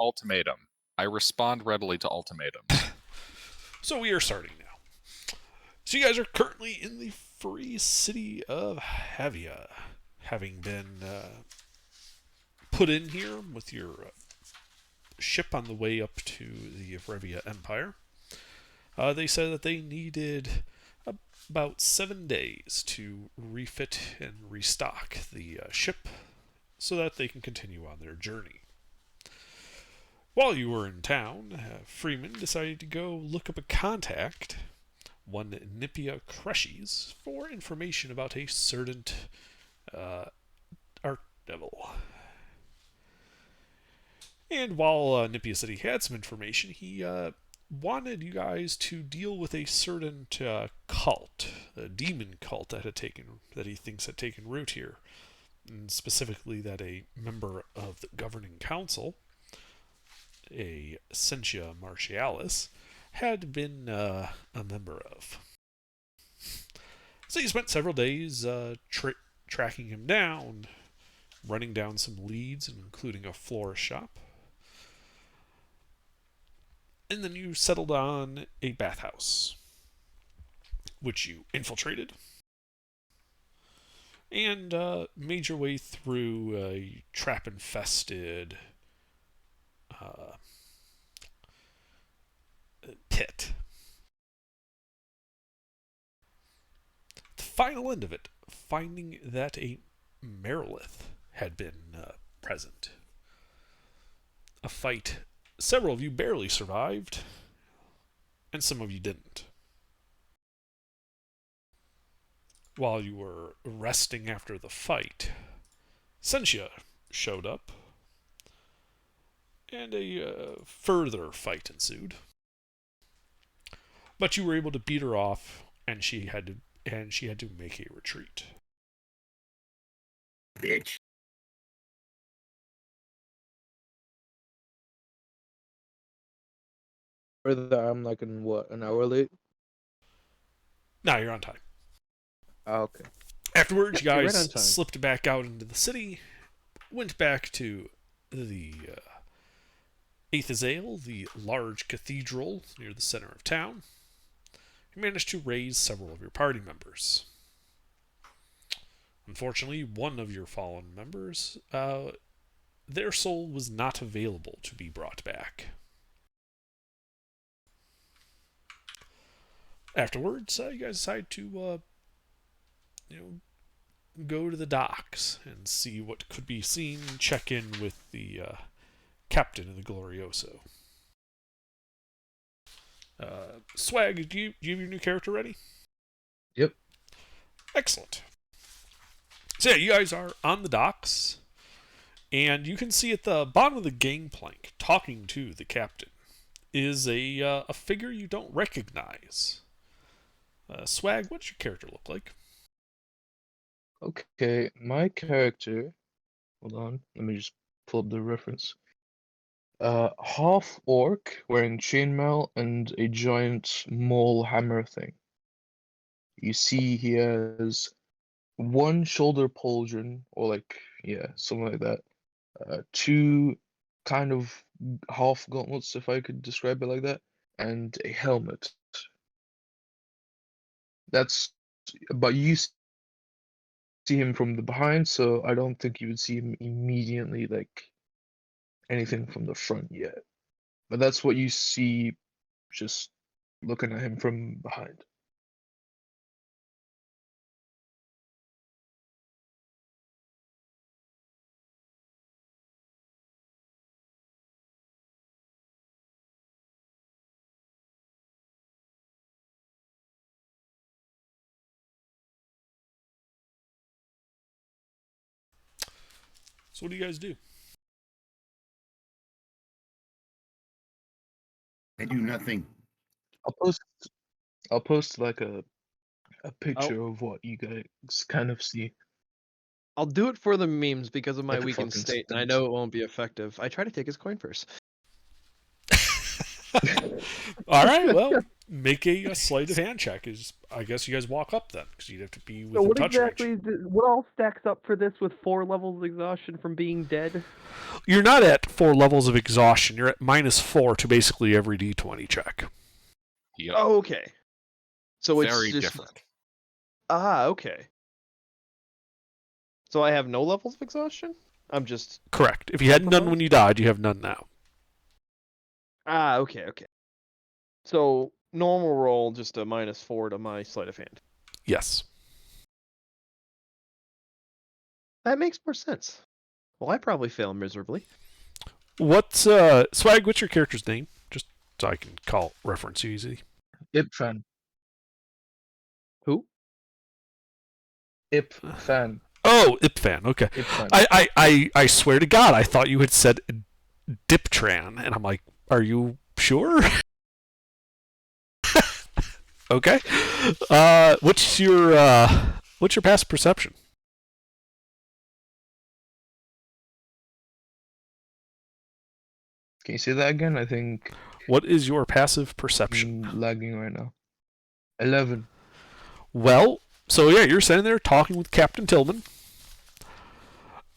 Ultimatum. I respond readily to ultimatums. So we are starting now. So you guys are currently in the free city of Havia, having been put in here with your ship on the way up to the Evrevia Empire. They said that they needed about 7 days to refit and restock the ship so that they can continue on their journey. While you were in town, Freeman decided to go look up a contact, one Nipia Creshes, for information about a certain art devil. And while Nipia said he had some information, he wanted you guys to deal with a certain cult, a demon cult that he thinks had taken root here, and specifically that a member of the governing council, a Sentia Martialis, had been a member of. So you spent several days tracking him down, running down some leads, including a florist shop. And then you settled on a bathhouse, which you infiltrated, and made your way through a trap-infested pit. The final end of it, finding that a Merilith had been present. A fight several of you barely survived, and some of you didn't. While you were resting after the fight, Sentia showed up, and a further fight ensued. But you were able to beat her off, and she had to make a retreat. Bitch. Further, I'm like an hour late? Now you're on time. Oh, okay. Afterwards, you You're guys right on time. slipped back out into the city, went back to the Aethazael, the large cathedral near the center of town. You managed to raise several of your party members. Unfortunately, one of your fallen members, their soul was not available to be brought back. Afterwards, you guys decide to, go to the docks and see what could be seen. Check in with the captain of the Glorioso. Swag, do you have your new character ready? Yep. Excellent. So yeah, you guys are on the docks, and you can see at the bottom of the gangplank, talking to the captain, is a figure you don't recognize. Swag, what's your character look like? Okay, my character. Hold on, let me just pull up the reference. Half orc wearing chainmail and a giant mole hammer thing. You see he has one shoulder pauldron, or something like that. Two kind of half gauntlets, if I could describe it like that, and a helmet. But you see him from the behind, so I don't think you would see him immediately, like anything from the front yet. But that's what you see just looking at him from behind. So what do you guys do? I do nothing. I'll post like a picture of what you guys kind of see. I'll do it for the memes because of my Like a weakened fucking state, and I stance. know it won't be effective. I try to take his coin purse. All right, well, make a sleight of hand check. I guess you guys walk up then, because you'd have to be So within what touch exactly range. what all stacks up for this with 4 levels of exhaustion from being dead? You're not at 4 levels of exhaustion. You're at -4 to basically every d20 check. Yep. Oh, okay. So it's Very just different. okay. So I have no levels of exhaustion? I'm just Correct. If you had none when you died, you have none now. okay. So normal roll, just a -4 to my sleight of hand. Yes. That makes more sense. Well, I probably fail miserably. What's Swag? What's your character's name? Just so I can reference you easy. Ipfan. Who? Ipfan. Oh, Ipfan. Okay. Ipfan. I swear to God, I thought you had said Diptran, and I'm like, are you sure? Okay. What's your passive perception? Can you say that again? I think What is your passive perception? I'm lagging right now. 11. Well, so yeah, you're sitting there talking with Captain Tillman,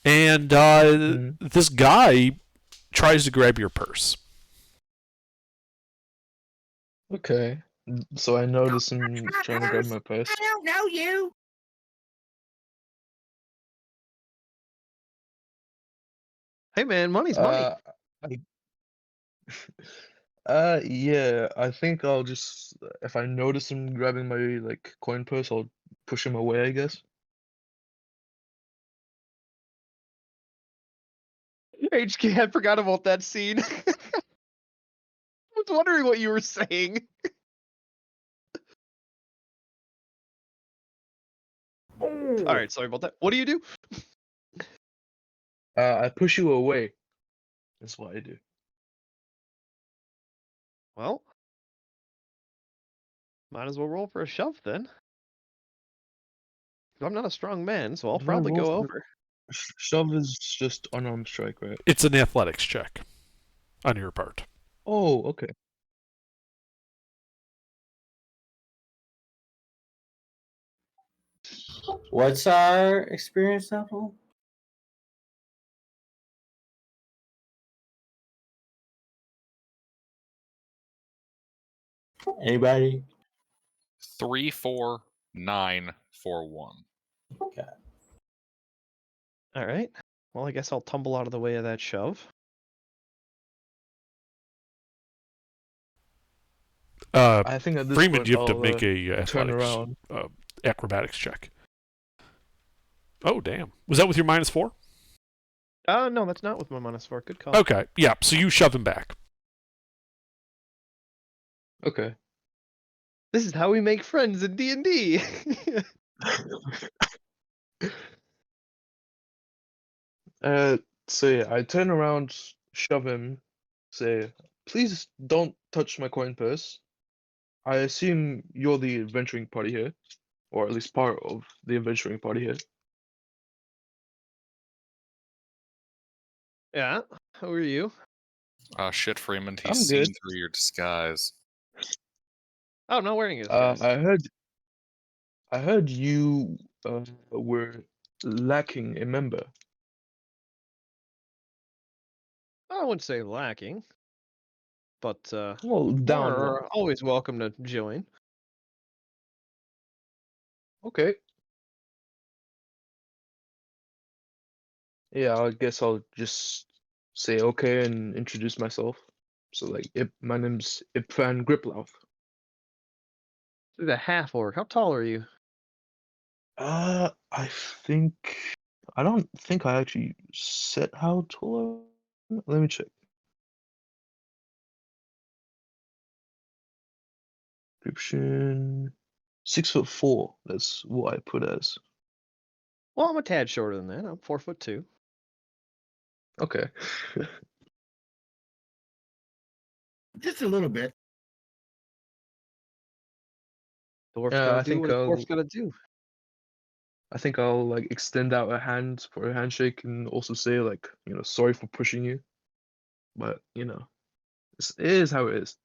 and this guy tries to grab your purse. Okay. So I notice him trying to grab my purse. I don't know you. Hey man, money's money. Yeah, I think I'll just if I notice him grabbing my like coin purse, I'll push him away, I guess. HK, I forgot about that scene. I was wondering what you were saying. All right, sorry about that. What do you do? I push you away. That's what I do. Well, might as well roll for a shove then. I'm not a strong man, so I'll Do I probably roll go for- over. Shove is just unarmed strike, right? It's an athletics check on your part. Oh, okay. What's our experience level? Anybody? 34941. Okay. All right. Well, I guess I'll tumble out of the way of that shove. I think at this Freeman, point you have to I'll, make a turn athletics, around. acrobatics check. Oh, damn. Was that with your -4? No, that's not with my -4. Good call. Okay, yeah, so you shove him back. Okay. This is how we make friends in D&D. So yeah, I turn around, shove him, say, please don't touch my coin purse. I assume you're the adventuring party here, or at least part of the adventuring party here. Yeah. Who are you? Shit, Freeman, I'm he's seen good. through your disguise. Oh, I'm not wearing his disguise. I heard you were lacking a member. I wouldn't say lacking, but Well, down one. are always welcome to join. Okay. Yeah, I guess I'll just say okay and introduce myself. So like, my name's Ipfan Griplauth. This is a half orc. How tall are you? I don't think I actually said how tall I am. Let me check. Description 6'4". That's what I put as. Well, I'm a tad shorter than that. I'm 4'2". Okay. Just a little bit. Dwarf's Yeah, gotta I do think what a dwarf's gotta do. I think I'll like extend out a hand for a handshake and also say like, sorry for pushing you. But it is how it is.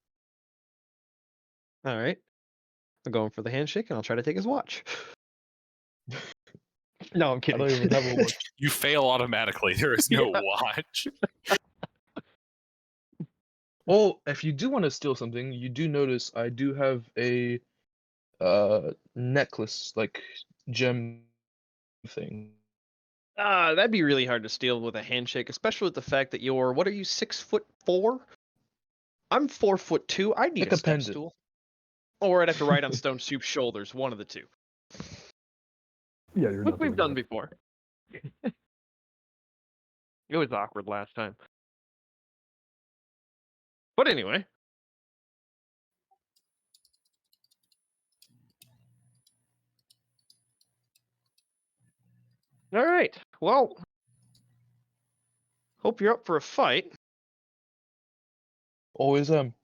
All right. I'm going for the handshake, and I'll try to take his watch. No, I'm I kidding. don't even have a watch. You fail automatically. There is no watch. Well, if you do want to steal something, you do notice I do have a necklace, like gem thing. That'd be really hard to steal with a handshake, especially with the fact that you're, what are you, 6'4"? I'm 4'2". I need Like a a step pendant. stool. Or I'd have to ride on Stone Soup's shoulders, one of the two. Yeah, you're Which not we've doing done that. before. It was awkward last time. But anyway. All right. Well, hope you're up for a fight. Always am.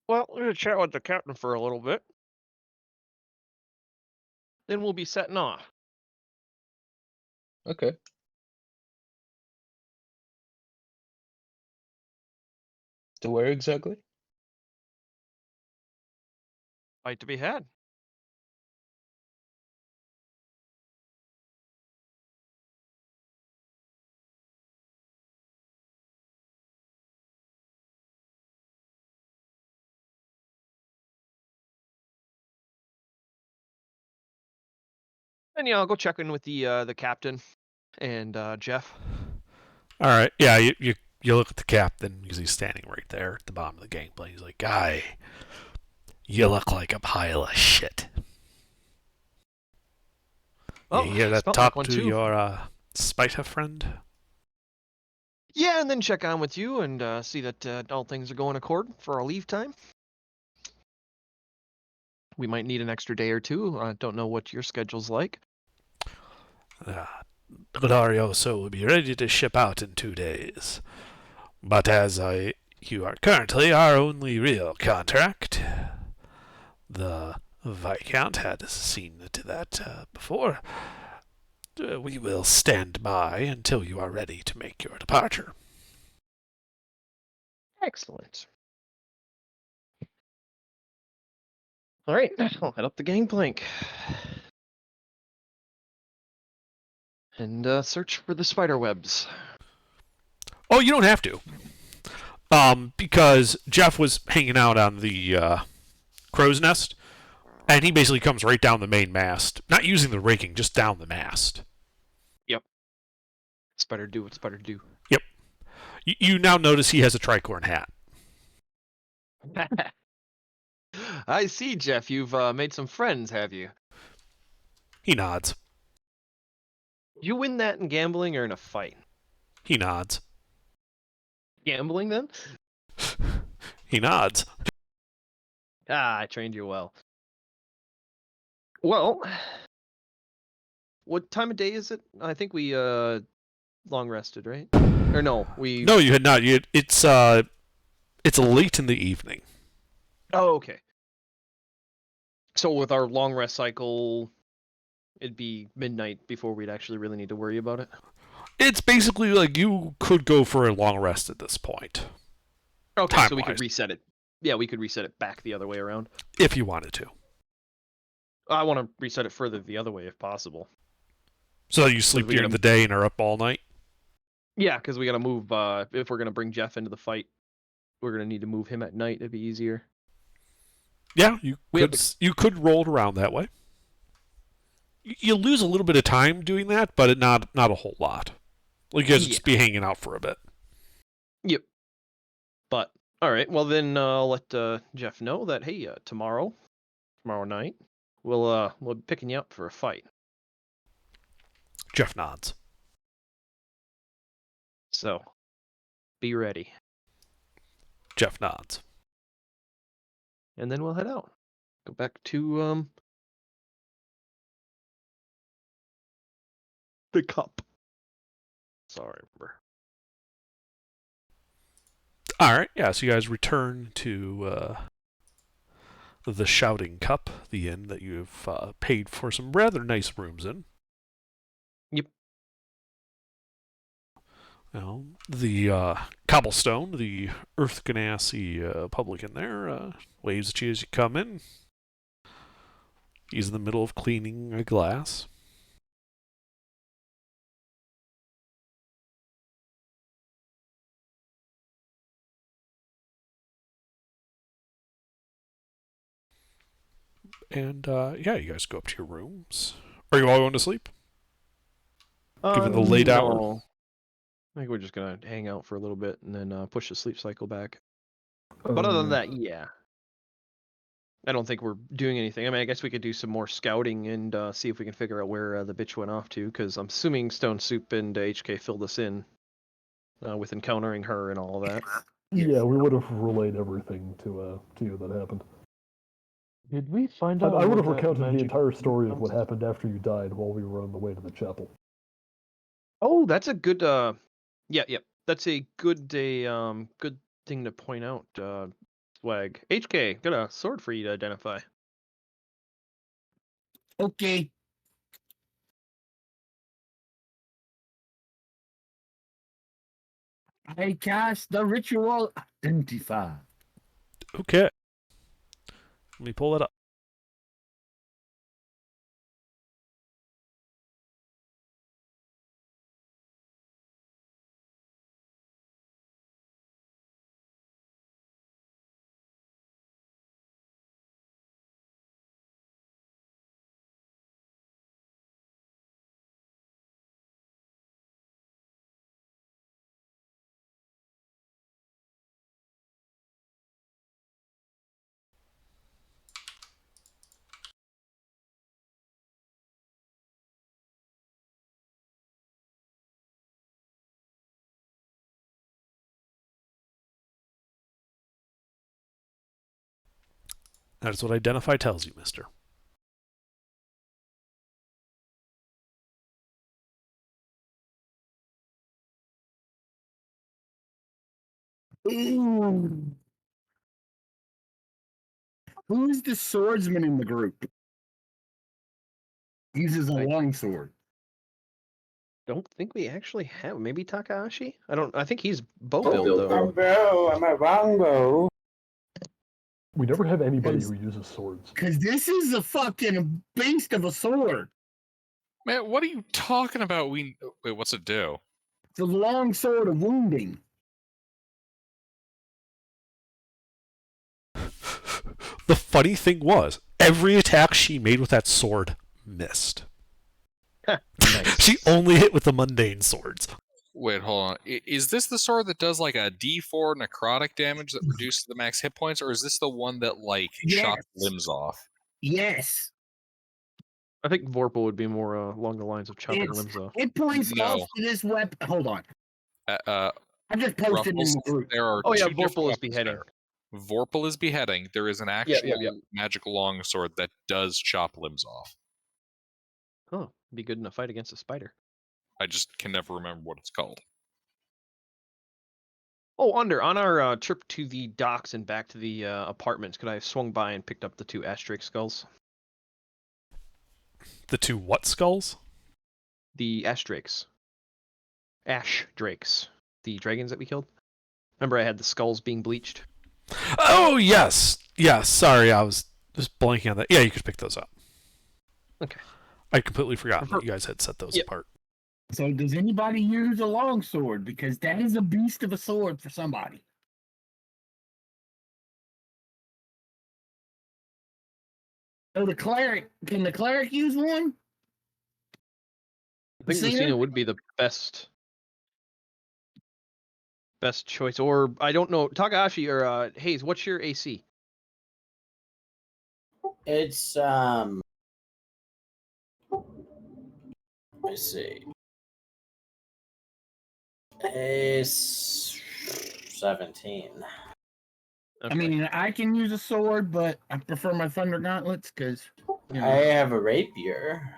Well, we're gonna chat with the captain for a little bit. Then we'll be setting off. Okay. To where exactly? Fight to be had. And yeah, I'll go check in with the captain and Jeff. All right. Yeah, you look at the captain because he's standing right there at the bottom of the gangplank. He's like, "Guy, you look like a pile of shit." Oh, you hear that smelt talk like one to too. your spider friend? Yeah, and then check on with you and see that all things are going accord for our leave time. We might need an extra day or two. I don't know what your schedule's like. Glorioso will be ready to ship out in 2 days. But as you are currently our only real contract, the Viscount had seen to that before. We will stand by until you are ready to make your departure. Excellent. All right, I'll head up the gangplank and search for the spider webs. Oh, you don't have to. Because Jeff was hanging out on the crow's nest, and he basically comes right down the main mast, not using the rigging, just down the mast. Spider do what spider do. You now notice he has a tricorn hat. I see, Jeff. You've made some friends, have you? He nods. You win that in gambling or in a fight? He nods. Gambling, then? He nods. I trained you well. Well, what time of day is it? I think we long rested, right? Or no, we. No, you had not. It's late in the evening. Oh, okay. So with our long rest cycle, it'd be midnight before we'd actually really need to worry about it. It's basically like you could go for a long rest at this point, Okay, so we could Time-wise. reset it. Yeah, we could reset it back the other way around. if you wanted to. I want to reset it further the other way if possible. So you sleep we during gotta- the day and are up all night. Yeah, because we got to move. If we're gonna bring Jeff into the fight, we're gonna need to move him at night. It'd be easier. Yeah, you We have could roll it around that way. You lose a little bit of time doing that, but not a whole lot. Like you guys would just be hanging out for a bit. Yep. But all right, well then I'll let Jeff know that hey, tomorrow night, we'll be picking you up for a fight. Jeff nods. So be ready, Jeff nods. and then we'll head out. Go back to the cup. Sorry, remember. All right, yeah. So you guys return to the Shouting Cup, the inn that you've paid for some rather nice rooms in. Yep. The cobblestone, the Earth Ganassi publican there, waves at you as you come in. He's in the middle of cleaning a glass. And yeah, you guys go up to your rooms. Are you all going to sleep? Given the late hour? No. I think we're just gonna hang out for a little bit and then push the sleep cycle back. But other than that, yeah. I don't think we're doing anything. I mean, I guess we could do some more scouting and see if we can figure out where the bitch went off to, because I'm assuming Stone Soup and HK filled us in with encountering her and all of that. Yeah, we would have relayed everything to you that happened. Did we find I out? would have what that recounted the magic entire story of what comes- happened after you died while we were on the way to the chapel. Oh, that's a good. Yeah. That's a good good thing to point out. Swag. HK, got a sword for you to identify. Okay. I cast the ritual identify. Okay. Let me pull it up. That's what identify tells you, mister. Ooh. Who's the swordsman in the group? Uses a longsword. Don't think we actually have. Maybe Takahashi. I think he's bow build though. Bro, I'm a wrongbow. We never have anybody Because- who uses swords. Because this is a fucking beast of a sword. Man, what are you talking about? Wait, what's it do? It's a long sword of wounding. The funny thing was, every attack she made with that sword missed. Nice. She only hit with the mundane swords. Wait, hold on. Is this the sword that does like a D4 necrotic damage that reduces the max hit points, or is this the one that like chops Yes. limbs off? Yes. I think Vorpal would be more along the lines of chopping It's- limbs off. It points No. off to this weapon. Hold on. I just posted in the group. There are Oh yeah, two different Vorpal is weapons beheading. there. Vorpal is beheading. There is an actual yep. magic longsword that does chop limbs off. Oh, be good in a fight against a spider. I just can never remember what it's called. Oh, on our trip to the docks and back to the apartments, could I have swung by and picked up the 2 Ash-Drake skulls? The 2 what skulls? The Ash-Drakes. Ash-Drakes. The dragons that we killed? Remember I had the skulls being bleached? Oh, yes. Yes, sorry, I was just blanking on that. Yeah, you could pick those up. Okay. I completely forgot that you guys had set those Yep. apart. So does anybody use a longsword? Because that is a beast of a sword for somebody. So the cleric, can the cleric use one? I think Lucina? Lucina would be the best choice. Or, I don't know, Takahashi or Hayes, what's your AC? It's let's see. It's 17. Okay. I mean, I can use a sword, but I prefer my thunder gauntlets because I have a rapier.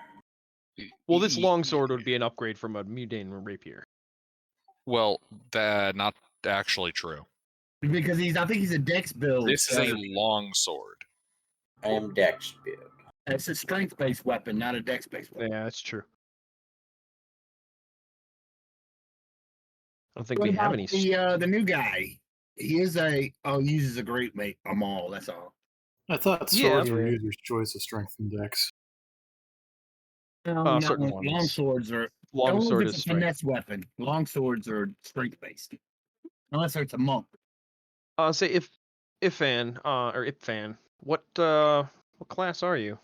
Well, this longsword would be an upgrade from a mundane rapier. Well, not actually true. because I think he's a dex build. This is a long sword. I am dex build. It's a strength based weapon, not a dex based weapon. Yeah, that's true. don't think What we have about any. the new guy? He is he uses a great mate a maul. That's all. I thought Yeah. swords were user's choice of strength and dex. No, certain long ones. swords are Longsword it's is a strength. finesse weapon. Long swords are strength based, unless it's a monk. Say Ifan, or Ipfan, what class are you?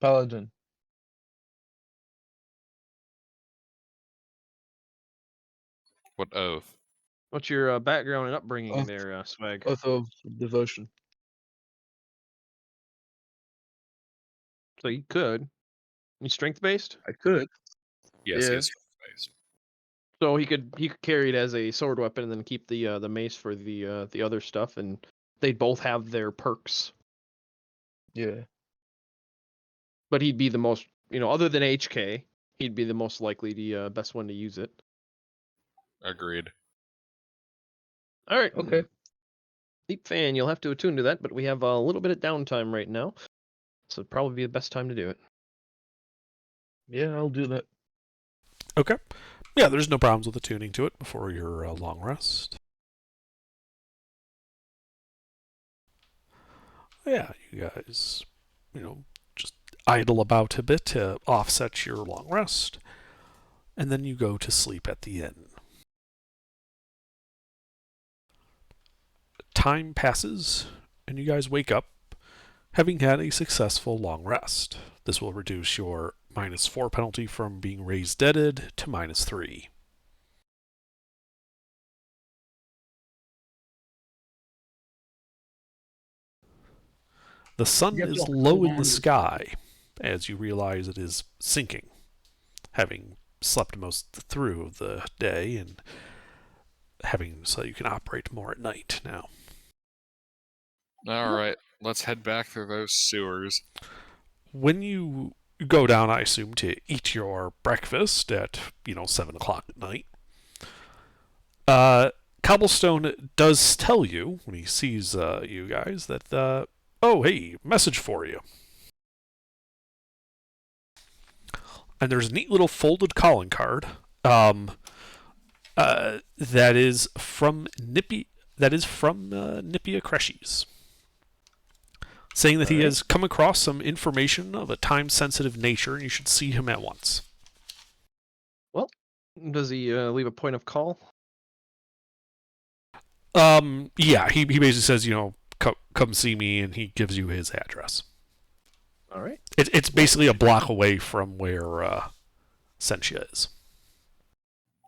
Paladin. What oath? What's your background and upbringing Oath- there, Swag? Oath of Devotion. So you could. You strength based? I could. Yes, Yeah. yes. Based. So he could carry it as a sword weapon and then keep the mace for the other stuff, and they'd both have their perks. Yeah. But he'd be the most, other than HK, he'd be the most likely the best one to use it. Agreed. All right. Okay. Deep Fan, you'll have to attune to that, but we have a little bit of downtime right now, so it'd probably be the best time to do it. Yeah, I'll do that. Okay. Yeah, there's no problems with attuning to it before your long rest. Yeah, you guys, just idle about a bit to offset your long rest, and then you go to sleep at the inn. Time passes, and you guys wake up having had a successful long rest. This will reduce your -4 penalty from being raised deaded to -3. The sun Yep, is yep. low in the sky as you realize it is sinking, having slept most through the day and having so you can operate more at night now. All right, let's head back through those sewers. When you go down, I assume, to eat your breakfast at 7 o'clock at night, Cobblestone does tell you when he sees you guys that oh, hey, message for you. And there's a neat little folded calling card that is from Nippia Creshies, saying that he has come across some information of a time-sensitive nature and you should see him at once. Well, does he leave a point of call? Yeah, he basically says, come see me, and he gives you his address. All right. It's basically a block away from where Sentia is.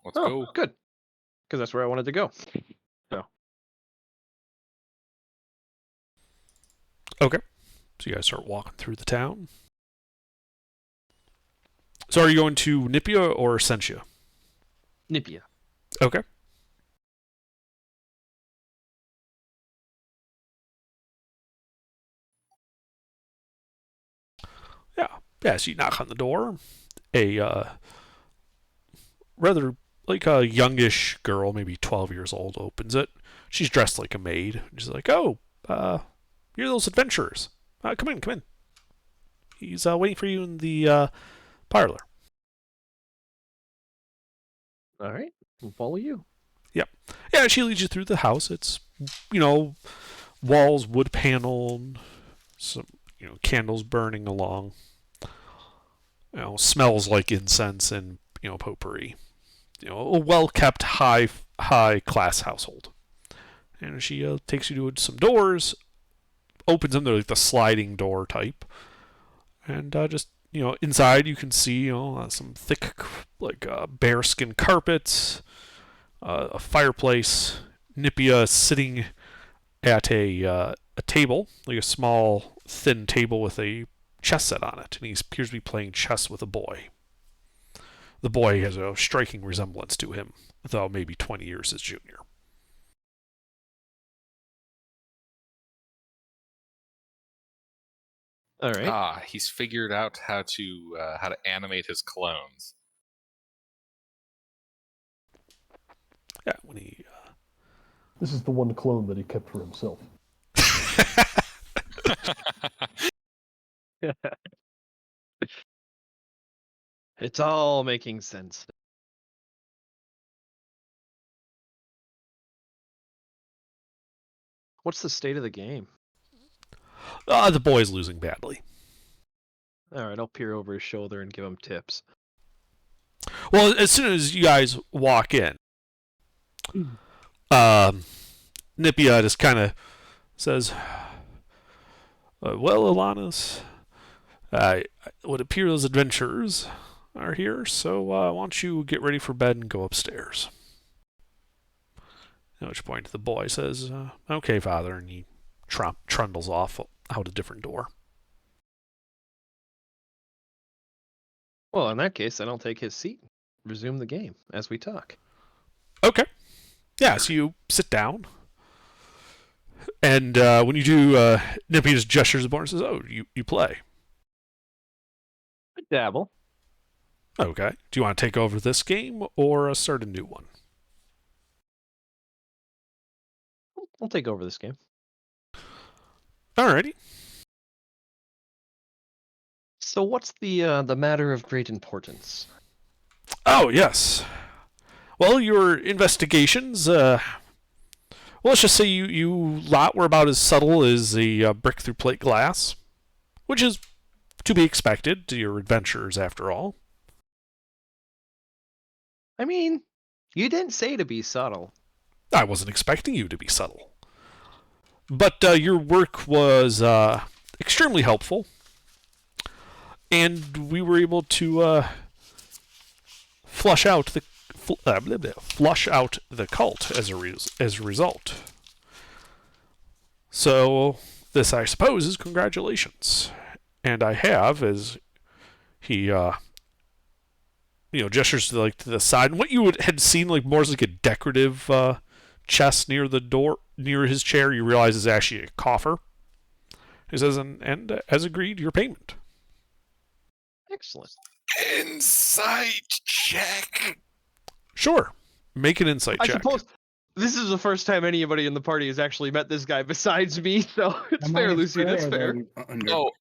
Let's Oh, go. good. Because that's where I wanted to go. So. Okay. So you guys start walking through the town. So are you going to Nippia or Sentia? Nippia. Okay. Yeah, so you knock on the door. A rather like a youngish girl, maybe 12 years old, opens it. She's dressed like a maid. She's like, "Oh, you're those adventurers. Come in. He's waiting for you in the parlor." All right. We'll follow you. Yep. Yeah, she leads you through the house. It's, walls wood paneled, some, candles burning along. Smells like incense and, potpourri. A well-kept, high-class household. And she takes you to some doors, opens them. They're like the sliding door type. And just, inside you can see, some thick, like, bearskin carpets, a fireplace, Nippia sitting at a table, like a small, thin table with a chess set on it, and he appears to be playing chess with a boy. The boy has a striking resemblance to him, though maybe 20 years his junior. All right. He's figured out how to animate his clones. Yeah, when he. This is the one clone that he kept for himself. It's all making sense. What's the state of the game? The boy's losing badly. All right, I'll peer over his shoulder and give him tips. Well, as soon as you guys walk in, Nipia just kind of says, well, Alanis, it would appear those adventurers are here, so why don't you get ready for bed and go upstairs? At which point the boy says, okay, father, and he trundles off out a different door. Well, in that case, then I'll take his seat, resume the game as we talk. Okay. Yeah, so you sit down, and when you do, Nippy just gestures the board and says, oh, you play. Dabble. Okay. Do you want to take over this game or start a new one? I'll take over this game. Alrighty. So what's the matter of great importance? Oh, yes. Well, your investigations, well, let's just say you lot were about as subtle as a brick through plate glass, which is to be expected to your adventurers, after all. I mean, you didn't say to be subtle. I wasn't expecting you to be subtle. But your work was extremely helpful, and we were able to flush out the cult as a result. So this, I suppose, is congratulations. And I have, as he gestures to the side, and what you had seen more as like a decorative chest near the door, near his chair, you realize is actually a coffer. He says, and as agreed, your payment. Excellent. Insight check. Sure. Make an insight I check. suppose this is the first time anybody in the party has actually met this guy besides me, so it's fair, Lucy. That's fair.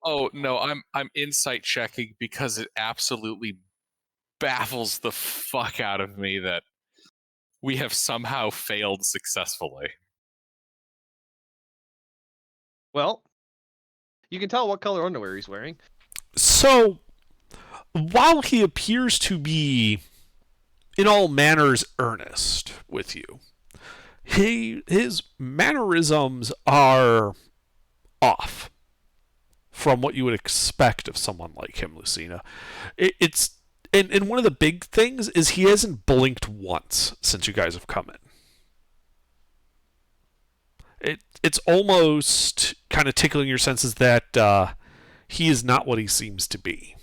Oh no, I'm insight checking because it absolutely baffles the fuck out of me that we have somehow failed successfully. Well, you can tell what color underwear he's wearing. So, while he appears to be in all manners earnest with you, his mannerisms are off from what you would expect of someone like him, Lucina. And one of the big things is he hasn't blinked once since you guys have come in. It's almost kind of tickling your senses that he is not what he seems to be.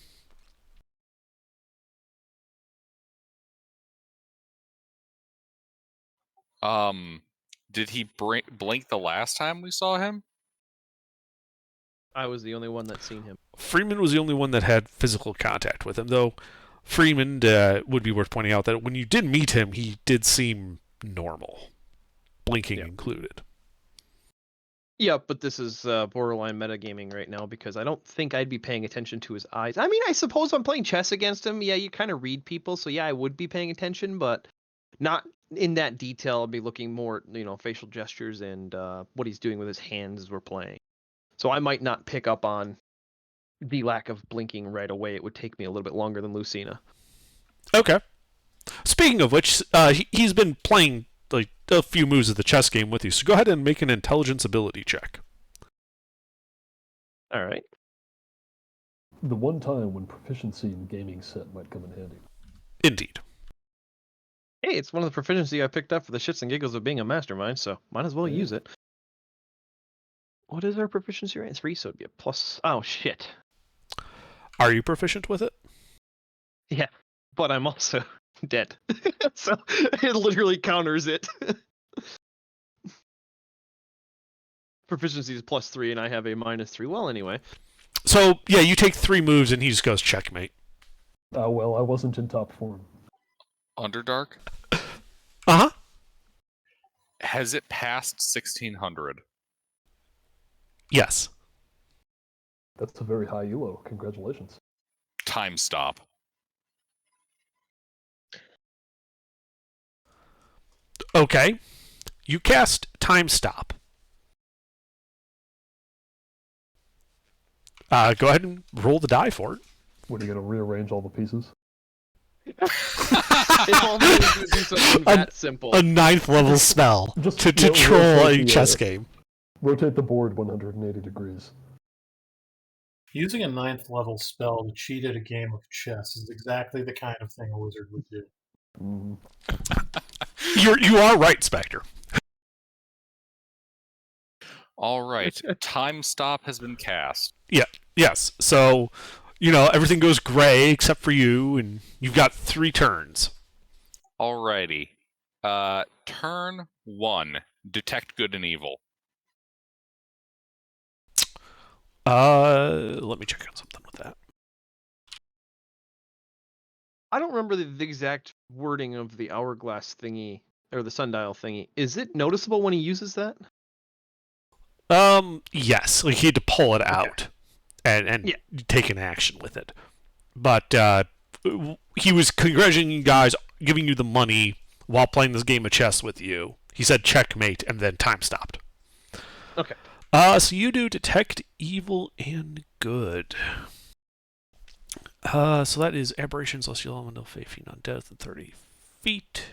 Did he blink the last time we saw him? I was the only one that's seen him. Freeman was the only one that had physical contact with him, though Freeman would be worth pointing out that when you did meet him, he did seem normal, blinking included. Yeah, but this is borderline metagaming right now because I don't think I'd be paying attention to his eyes. I mean, I suppose I'm playing chess against him. Yeah, you kind of read people, so yeah, I would be paying attention, but not in that detail. I'd be looking more, facial gestures and what he's doing with his hands as we're playing. So I might not pick up on the lack of blinking right away. It would take me a little bit longer than Lucina. Okay. Speaking of which, he's been playing a few moves of the chess game with you, so go ahead and make an intelligence ability check. All right. The one time when proficiency in gaming set might come in handy. Indeed. Hey, it's one of the proficiency I picked up for the shits and giggles of being a mastermind, so might as well use it. What is our proficiency rate? 3, so it'd be a plus. Oh, shit. Are you proficient with it? Yeah, but I'm also dead. So it literally counters it. Proficiency is +3, and I have a -3. Well, anyway. So, yeah, you take 3 moves, and he just goes checkmate. Well, I wasn't in top form. Underdark? Uh-huh. Has it passed 1600? Yes. That's a very high ELO. Congratulations. Time stop. Okay. You cast Time Stop. Go ahead and roll the die for it. What, are you going to rearrange all the pieces? If only we could do something that simple. A 9th level spell Just, to you know, troll rotate a the, chess game. Rotate the board 180 degrees. Using a 9th level spell to cheat at a game of chess is exactly the kind of thing a wizard would do. Mhm. You are right, Spectre. All right. Time stop has been cast. Yes. So, everything goes gray except for you, and you've got 3 turns. Alrighty. Turn 1. Detect good and evil. Let me check on something with that. I don't remember the exact wording of the hourglass thingy or the sundial thingy. Is it noticeable when he uses that? Yes, like he had to pull it out and Yeah. take an action with it. But he was congratulating you guys, giving you the money while playing this game of chess with you. He said checkmate, and then time stopped. Okay. So you do detect evil and good. So that is aberration, celestial elemental, faith, on death, at 30 feet.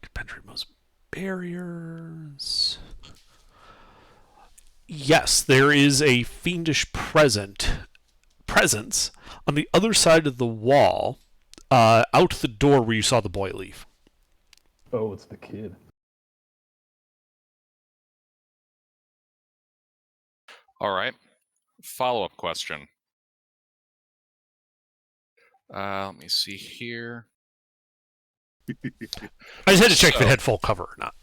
Could penetrate most barriers. Yes, there is a fiendish presence on the other side of the wall, out the door where you saw the boy leave. Oh, it's the kid. All right. Follow-up question. Let me see here. I just had to check if it had full cover or not.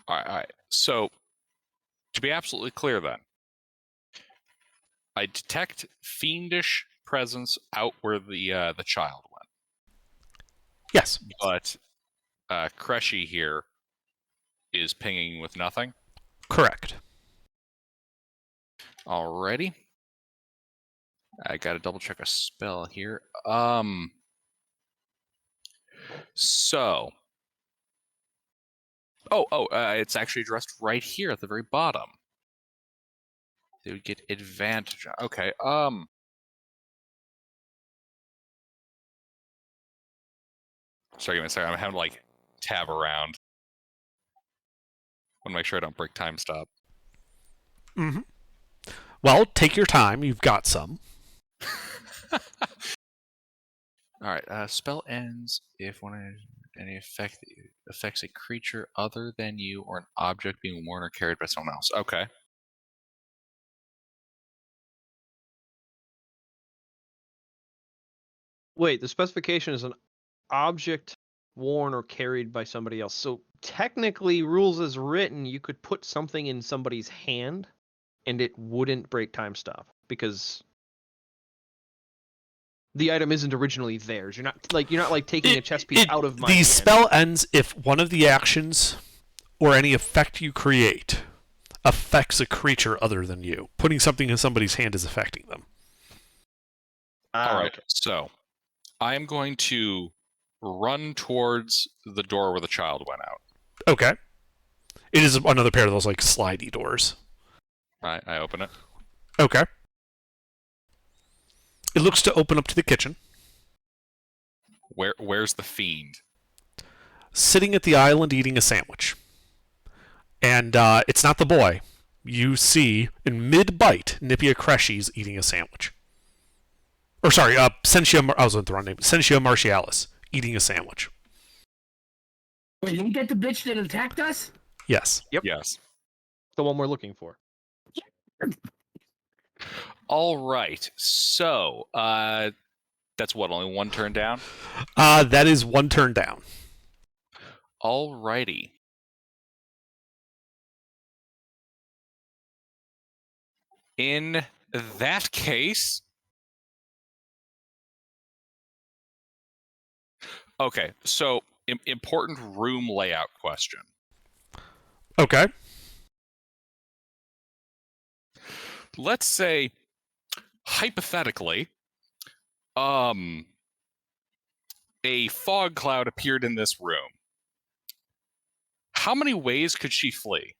All right. So, to be absolutely clear, then, I detect fiendish presence out where the child went. Yes. But Cressy here is pinging with nothing. Correct. Alrighty. I gotta double check a spell here. So. It's actually addressed right here at the very bottom. They would get advantage. Okay. Sorry, give me a second. I'm having to tab around. Want to make sure I don't break time stop. Mm-hmm. Well, take your time. You've got some. All right. Spell ends if any effect that affects a creature other than you or an object being worn or carried by someone else. Okay. Wait, the specification is an object worn or carried by somebody else. So technically, rules as written, you could put something in somebody's hand and it wouldn't break time stop because the item isn't originally theirs. You're not taking a chess piece out of my hand. The spell ends if one of the actions or any effect you create affects a creature other than you. Putting something in somebody's hand is affecting them. All right. Okay. So I am going to run towards the door where the child went out. Okay. It is another pair of those slidey doors. I open it. Okay. It looks to open up to the kitchen. Where's the fiend? Sitting at the island eating a sandwich. And it's not the boy. You see, in mid-bite, Nipia Cressy's eating a sandwich. Or sorry, Sentia, I was with the wrong name. Sentia Martialis eating a sandwich. Wait, did you get the bitch that attacked us? Yes. Yep. Yes. The one we're looking for. All right. So, that's what, only one turn down? That is one turn down. Alrighty. In that case... Okay, so important room layout question. Okay. Let's say, hypothetically, a fog cloud appeared in this room. How many ways could she flee?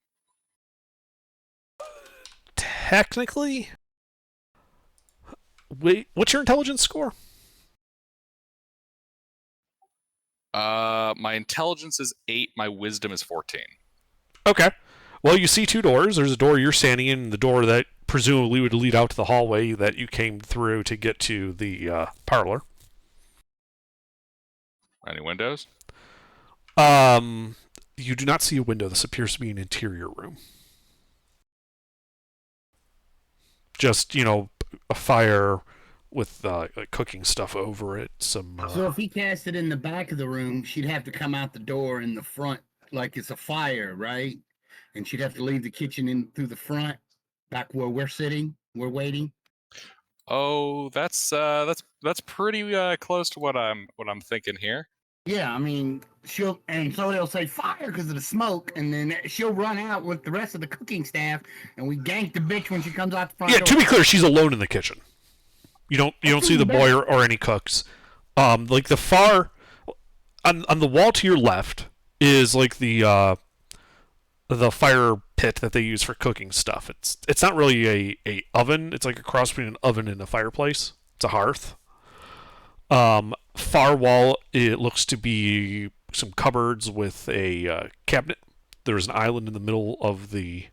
Technically, Wait, what's your intelligence score? My intelligence is 8. My wisdom is 14. Okay. Well, you see two doors. There's a door you're standing in, and the door that presumably would lead out to the hallway that you came through to get to the parlor. Any windows? You do not see a window. This appears to be an interior room. Just, a fire with like cooking stuff over it. Some. So if he cast it in the back of the room, she'd have to come out the door in the front, like it's a fire, right? And she'd have to leave the kitchen in through the front, back where we're sitting, we're waiting. Oh, that's pretty close to what I'm thinking here. Yeah, I mean, and so they'll say fire because of the smoke, and then she'll run out with the rest of the cooking staff, and we gank the bitch when she comes out the front door. To be clear, she's alone in the kitchen. You don't see the boy or any cooks. Like the far on the wall to your left is like the fire pit that they use for cooking stuff. It's not really a oven. It's like a cross between an oven and a fireplace. It's a hearth. Far wall, it looks to be some cupboards with a cabinet. There's an island in the middle of the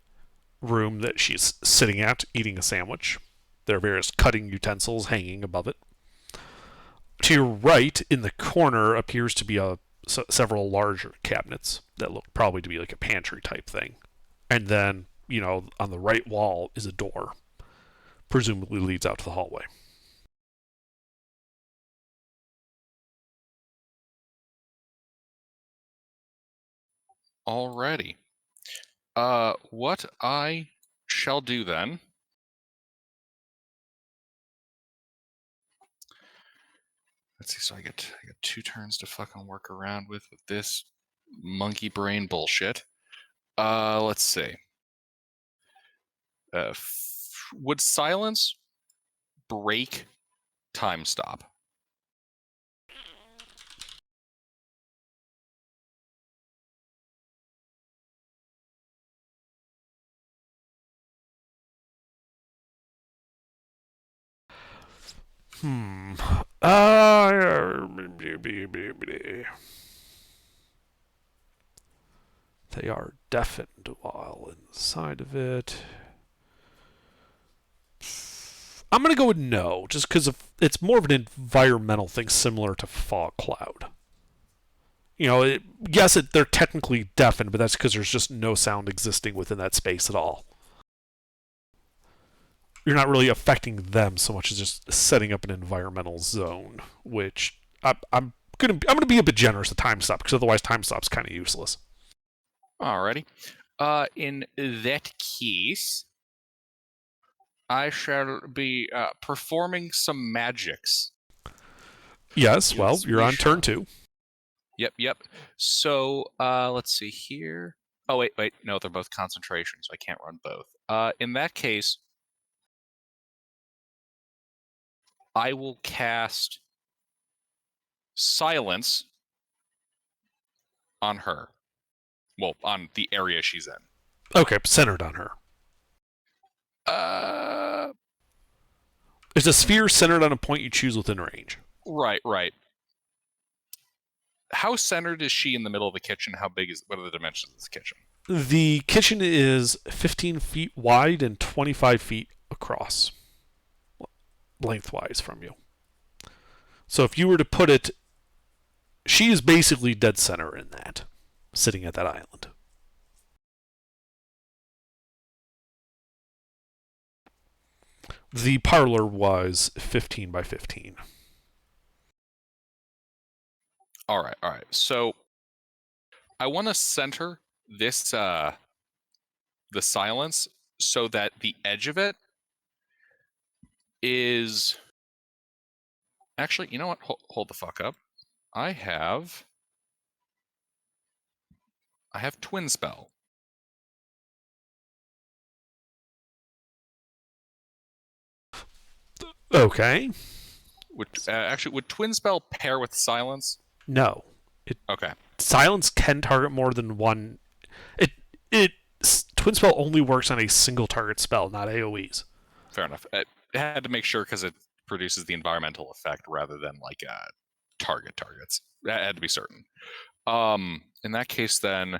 room that she's sitting at, eating a sandwich. There are various cutting utensils hanging above it. To your right, in the corner, appears to be several larger cabinets that look probably to be like a pantry type thing. And then, on the right wall is a door. Presumably leads out to the hallway. Alrighty. What I shall do then. Let's see. So I get 2 turns to fucking work around with this monkey brain bullshit. Let's see. Would silence break time stop? They are deafened while inside of it. I'm going to go with no, just because it's more of an environmental thing similar to fog cloud. Yes, they're technically deafened, but that's because there's just no sound existing within that space at all. You're not really affecting them so much as just setting up an environmental zone, which I'm gonna be a bit generous with time stop, because otherwise time stop's kind of useless. Alrighty. In that case, I shall be performing some magics. Yes, well, you're on turn 2. Yep. So, let's see here. Oh, wait. No, they're both concentration, so I can't run both. In that case, I will cast silence on her. Well, on the area she's in. Okay, centered on her. Is a sphere centered on a point you choose within range? Right. How centered is she in the middle of the kitchen? What are the dimensions of this kitchen? The kitchen is 15 feet wide and 25 feet across, lengthwise from you. So if you were to put it, she is basically dead center in that, sitting at that island. The parlor was 15 by 15. All right. So I want to center this the silence so that the edge of it is actually, you know what? Hold the fuck up. I have twin spell. Okay. Would twin spell pair with silence? No. Okay. Silence can target more than one. Twin spell only works on a single target spell, not AoEs. Fair enough. I had to make sure because it produces the environmental effect rather than like targets. That had to be certain. In that case, then,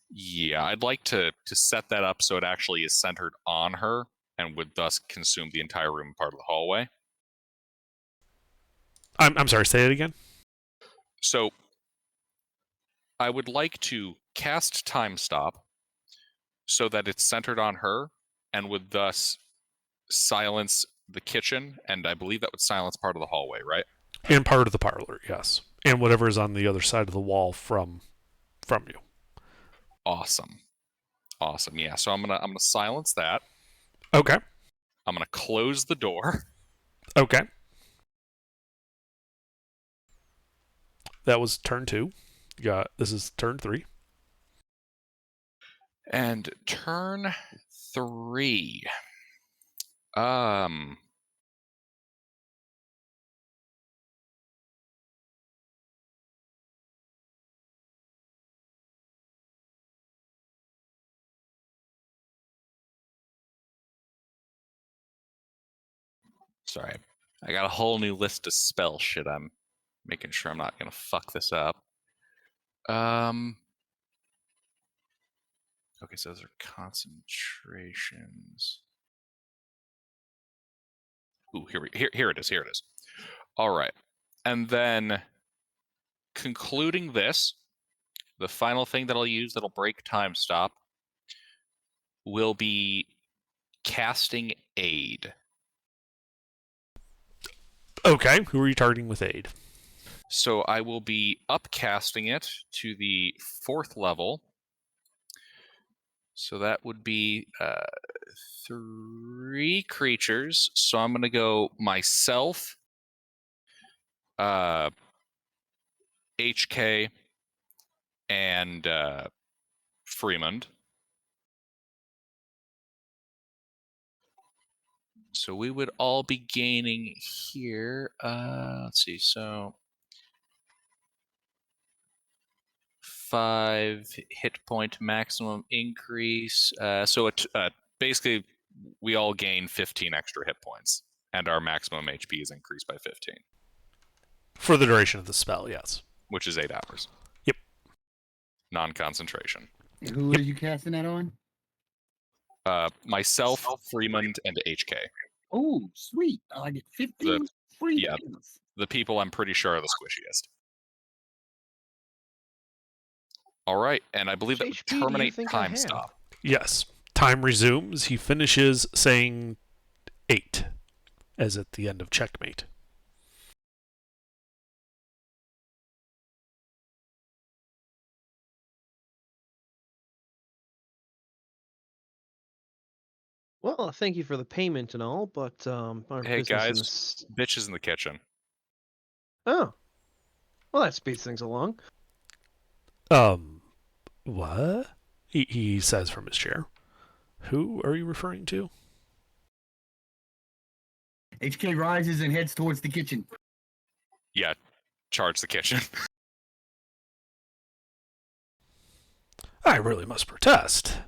yeah, I'd like to set that up so it actually is centered on her and would thus consume the entire room part of the hallway. I'm sorry. Say it again. So I would like to cast Time Stop so that it's centered on her and would thus silence the kitchen, and I believe that would silence part of the hallway, right? And part of the parlor, yes, and whatever is on the other side of the wall from you. Awesome. Yeah. So I'm gonna silence that. Okay. I'm gonna close the door. Okay. That was turn 2. This is turn 3. And turn 3. Sorry, I got a whole new list of spell shit. I'm making sure I'm not gonna fuck this up. Okay, so those are concentrations. Ooh, here it is. All right, and then concluding this, the final thing that I'll use that'll break Time Stop will be casting Aid. Okay. Who are you targeting with aid? So I will be upcasting it to the 4th level. So that would be 3 creatures. So I'm going to go myself, HK, and Fremond. So we would all be gaining here. Let's see. So 5 hit point maximum increase. So basically, we all gain 15 extra hit points, and our maximum HP is increased by 15. For the duration of the spell, yes. Which is 8 hours. Yep. Non-concentration. Who are you casting that on? Myself, Fremond, and HK. Oh, sweet. I get 15 free. Yeah, the people I'm pretty sure are the squishiest. All right, and I believe that would HP do you terminate think I Time have? Stop. Yes. Time resumes. He finishes saying 8, as at the end of checkmate. Well, thank you for the payment and all, but our Hey, business guys. in this... Bitches in the kitchen. Oh, well, that speeds things along. What? He says from his chair. Who are you referring to? HK rises and heads towards the kitchen. Yeah, charge the kitchen. I really must protest.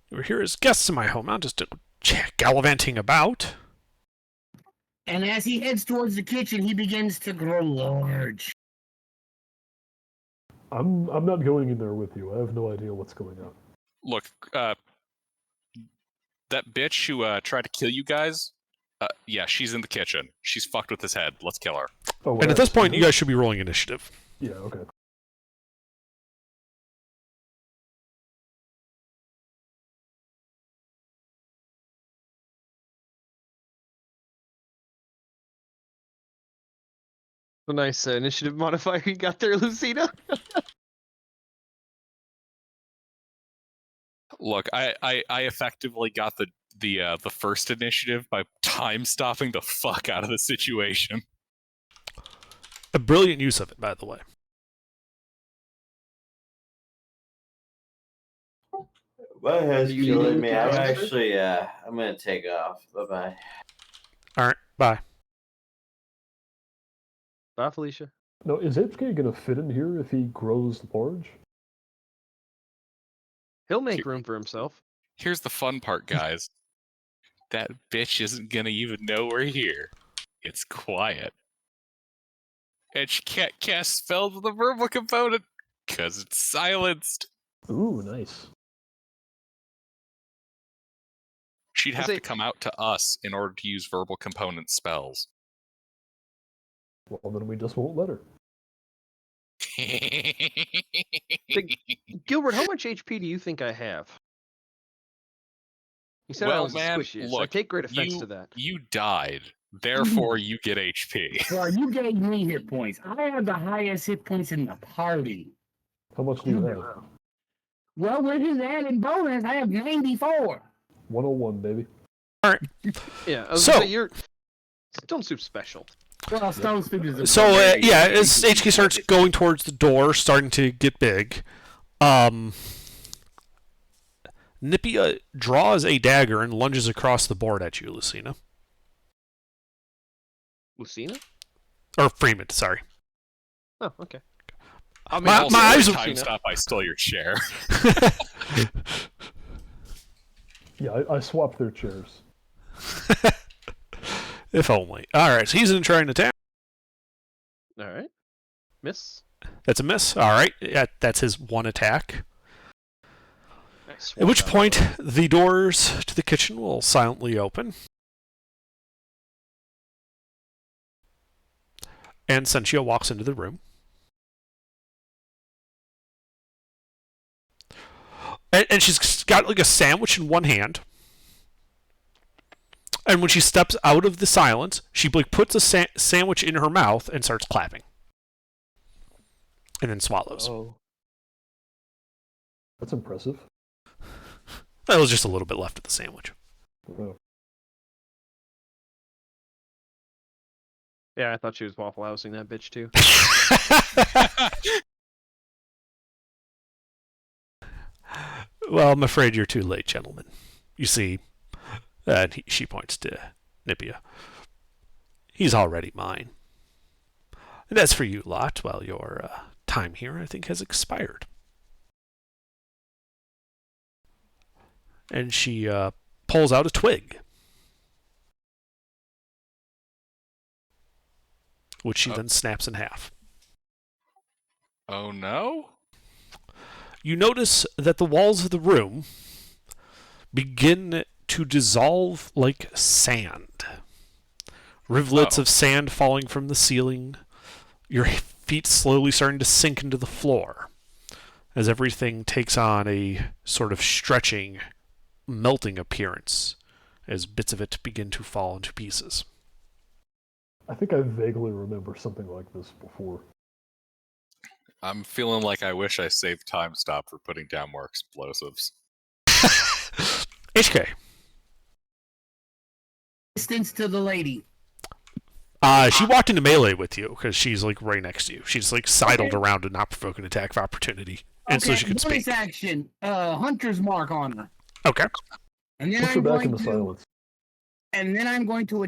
You were here as guests in my home, not just gallivanting about. And as he heads towards the kitchen, he begins to grow large. I'm not going in there with you. I have no idea what's going on. Look, that bitch who tried to kill you guys, yeah, she's in the kitchen. She's fucked with his head. Let's kill her. Oh, And at this point, you guys should be rolling initiative. Yeah, okay. A nice initiative modifier you got there, Lucina. Look, I effectively got the first initiative by time stopping the fuck out of the situation. A brilliant use of it, by the way. My head's You killing need me. to I'm concentrate? actually, I'm gonna take off. Bye-bye. All right, bye. Bye, Felicia. No, is HK gonna fit in here if he grows large? He'll make room for himself. Here's the fun part, guys. That bitch isn't gonna even know we're here. It's quiet. And she can't cast spells with the verbal component because it's silenced. Ooh, nice. She'd have Is to it- come out to us in order to use verbal component spells. Well, then we just won't let her. Gilbert, how much HP do you think I have? You said I Well, was man, a squishy, so I look, take great offense you, to that. you died, therefore you get HP. Well, you gave me hit points. I have the highest hit points in the party. How much do you have? Well, with his added bonus, I have 94. 101, baby. Yeah, I was So- gonna say, you're Stone Soup special. Well, Stone Soup is a So yeah, as HK starts going towards the door, starting to get big, Nipia draws a dagger and lunges across the board at you, Lucina. Lucina? Or Freeman, sorry. Oh, okay. I mean, My Also, eyes every are- time stop, I stole your chair. Yeah, I swapped their chairs. If only. Alright, so he's going to try and attack. All right. Miss. That's a miss. Alright, yeah, that's his one attack. I At swapped which out point, the- the doors to the kitchen will silently open. And Sentia walks into the room. And she's got like a sandwich in one hand. And when she steps out of the silence, she like puts a sandwich in her mouth and starts clapping. And then swallows. Oh. That's impressive. That was just a little bit left of the sandwich. Oh. Yeah, I thought she was waffle housing that bitch too. Well, I'm afraid you're too late, gentlemen. You see, and she points to Nipia. He's already mine. And as for you lot, well, your time here, I think, has expired. And she pulls out a twig, which she then snaps in half. Oh no? You notice that the walls of the room begin to dissolve like sand. Rivulets of sand falling from the ceiling, your feet slowly starting to sink into the floor as everything takes on a sort of stretching, melting appearance as bits of it begin to fall into pieces. I think I vaguely remember something like this before. I'm feeling like I wish I saved time stop for putting down more explosives. HK. Distance to the lady. She walked into melee with you because she's like right next to you. She's like sidled around to not provoke an attack of opportunity, and so she could bonus speak. action. Hunter's mark on her. Okay. And then Push her I'm back going into to. silence. And then I'm going to.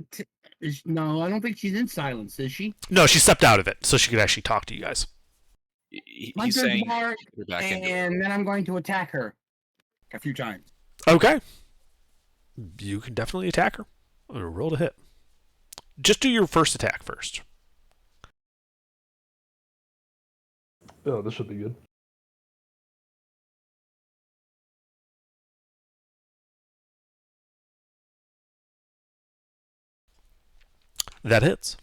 No, I don't think she's in silence, is she? No, she stepped out of it so she could actually talk to you guys. He's Hunter's saying mark, you're back into it. and then I'm going to attack her a few times. Okay. You can definitely attack her. Roll to hit. Just do your first attack first. Oh, this should be good. That hits.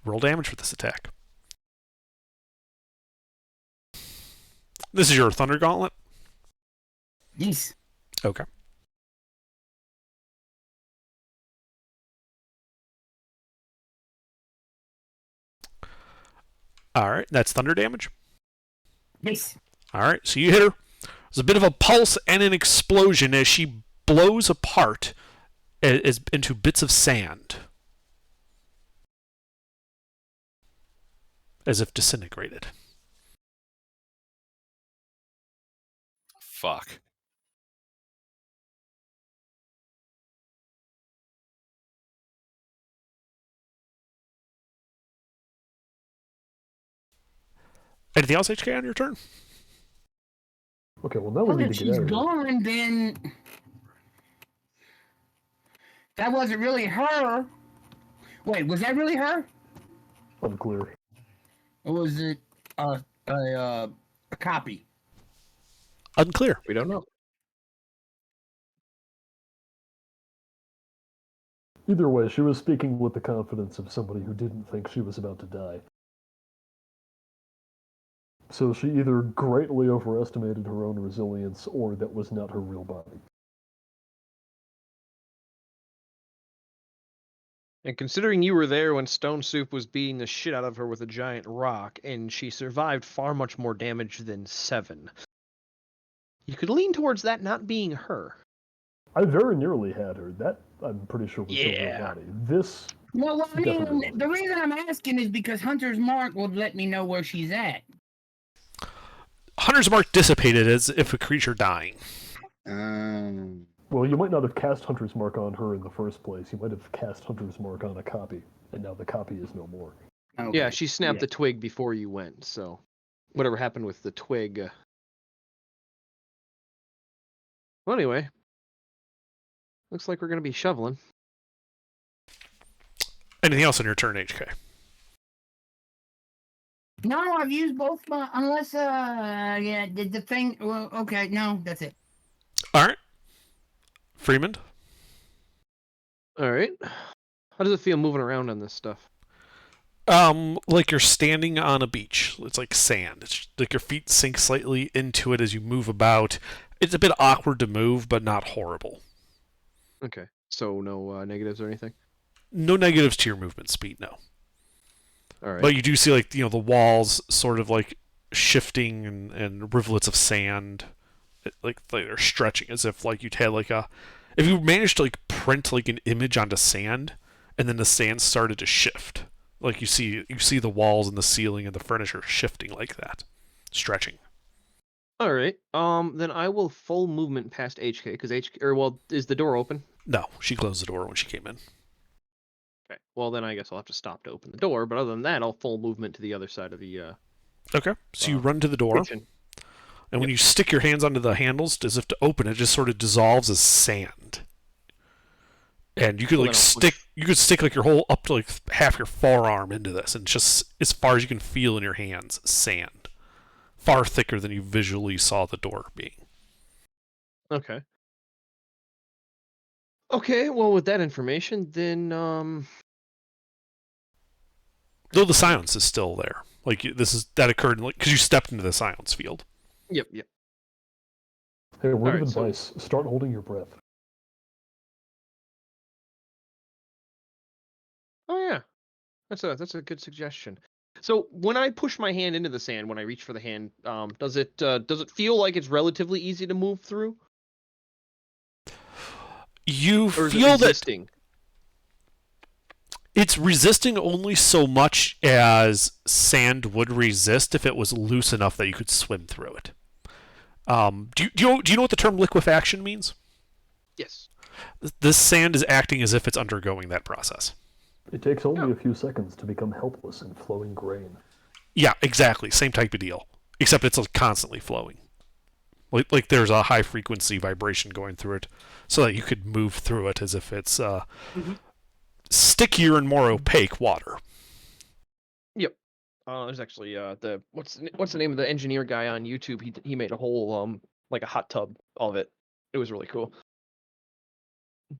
Roll damage for this attack. This is your Thunder Gauntlet? Yes. Okay. Alright, that's thunder damage. Yes. Alright, so you hit her. There's a bit of a pulse and an explosion as she blows apart into bits of sand. As if disintegrated. Fuck. Anything else, HK, on your turn? Okay, well now we Well, need if to get she's out of here. gone, then that wasn't really her. Wait, was that really her? Unclear. Or was it a copy? Unclear. We don't know. Either way, she was speaking with the confidence of somebody who didn't think she was about to die. So she either greatly overestimated her own resilience, or that was not her real body. And considering you were there when Stone Soup was beating the shit out of her with a giant rock, and she survived far much more damage than 7, you could lean towards that not being her. I very nearly had her. That, I'm pretty sure, was her real Yeah. body. This, Well, I mean, Definitely. the reason I'm asking is because Hunter's Mark would let me know where she's at. Hunter's Mark dissipated as if a creature dying. well, you might not have cast Hunter's Mark on her in the first place. You might have cast Hunter's Mark on a copy, and now the copy is no more. Okay. Yeah, she snapped Yeah. the twig before you went, so whatever happened with the twig. Well, anyway, looks like we're going to be shoveling. Anything else on your turn, HK? No, I've used both my, unless, yeah, the thing, well, okay, no, that's it. All right. Freeman? All right. How does it feel moving around on this stuff? Like you're standing on a beach. It's like sand. It's like your feet sink slightly into it as you move about. It's a bit awkward to move, but not horrible. Okay. So no negatives or anything? No negatives to your movement speed, no. All right. But you do see, like, the walls sort of like shifting and rivulets of sand, like they're stretching as if like you'd had like if you managed to like print like an image onto sand, and then the sand started to shift. Like you see the walls and the ceiling and the furniture shifting like that, stretching. All right. Then I will full movement past HK because is the door open? No, she closed the door when she came in. Okay. Well, then I guess I'll have to stop to open the door. But other than that, I'll full movement to the other side of the Okay, so you run to the door. kitchen. And when you stick your hands onto the handles as if to open it, just sort of dissolves as sand. And you could Well, like then I'll stick like your whole up to like half your forearm into this, and just as far as you can feel in your hands, sand, far thicker than you visually saw the door being. Okay. Okay. Well, with that information, then Though the silence is still there, like that occurred like because you stepped into the silence field. Yep. Hey, word Alright, of so- advice, start holding your breath. Oh yeah, that's a good suggestion. So when I push my hand into the sand, when I reach for the hand, does it feel like it's relatively easy to move through, You or is it feel that resisting? it's resisting only so much as sand would resist if it was loose enough that you could swim through it. Do you know what the term liquefaction means? Yes. This sand is acting as if it's undergoing that process. It takes only a few seconds to become helpless in flowing grain. Yeah, exactly. Same type of deal. Except it's like constantly flowing. Like there's a high frequency vibration going through it, so that you could move through it as if it's stickier and more opaque water. Yep. There's actually what's the name of the engineer guy on YouTube? He made a whole like a hot tub of it. It was really cool.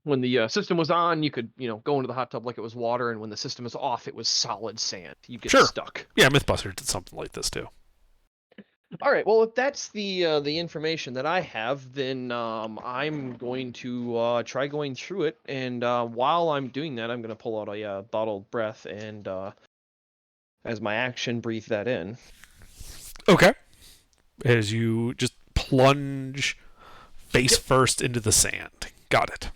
When the system was on, you could go into the hot tub like it was water, and when the system is off, it was solid sand. You get Sure. stuck. Yeah, Mythbusters did something like this too. All right. Well, if that's the information that I have, then I'm going to try going through it. And while I'm doing that, I'm going to pull out a bottled breath and, as my action, breathe that in. Okay. As you just plunge face first into the sand. Got it.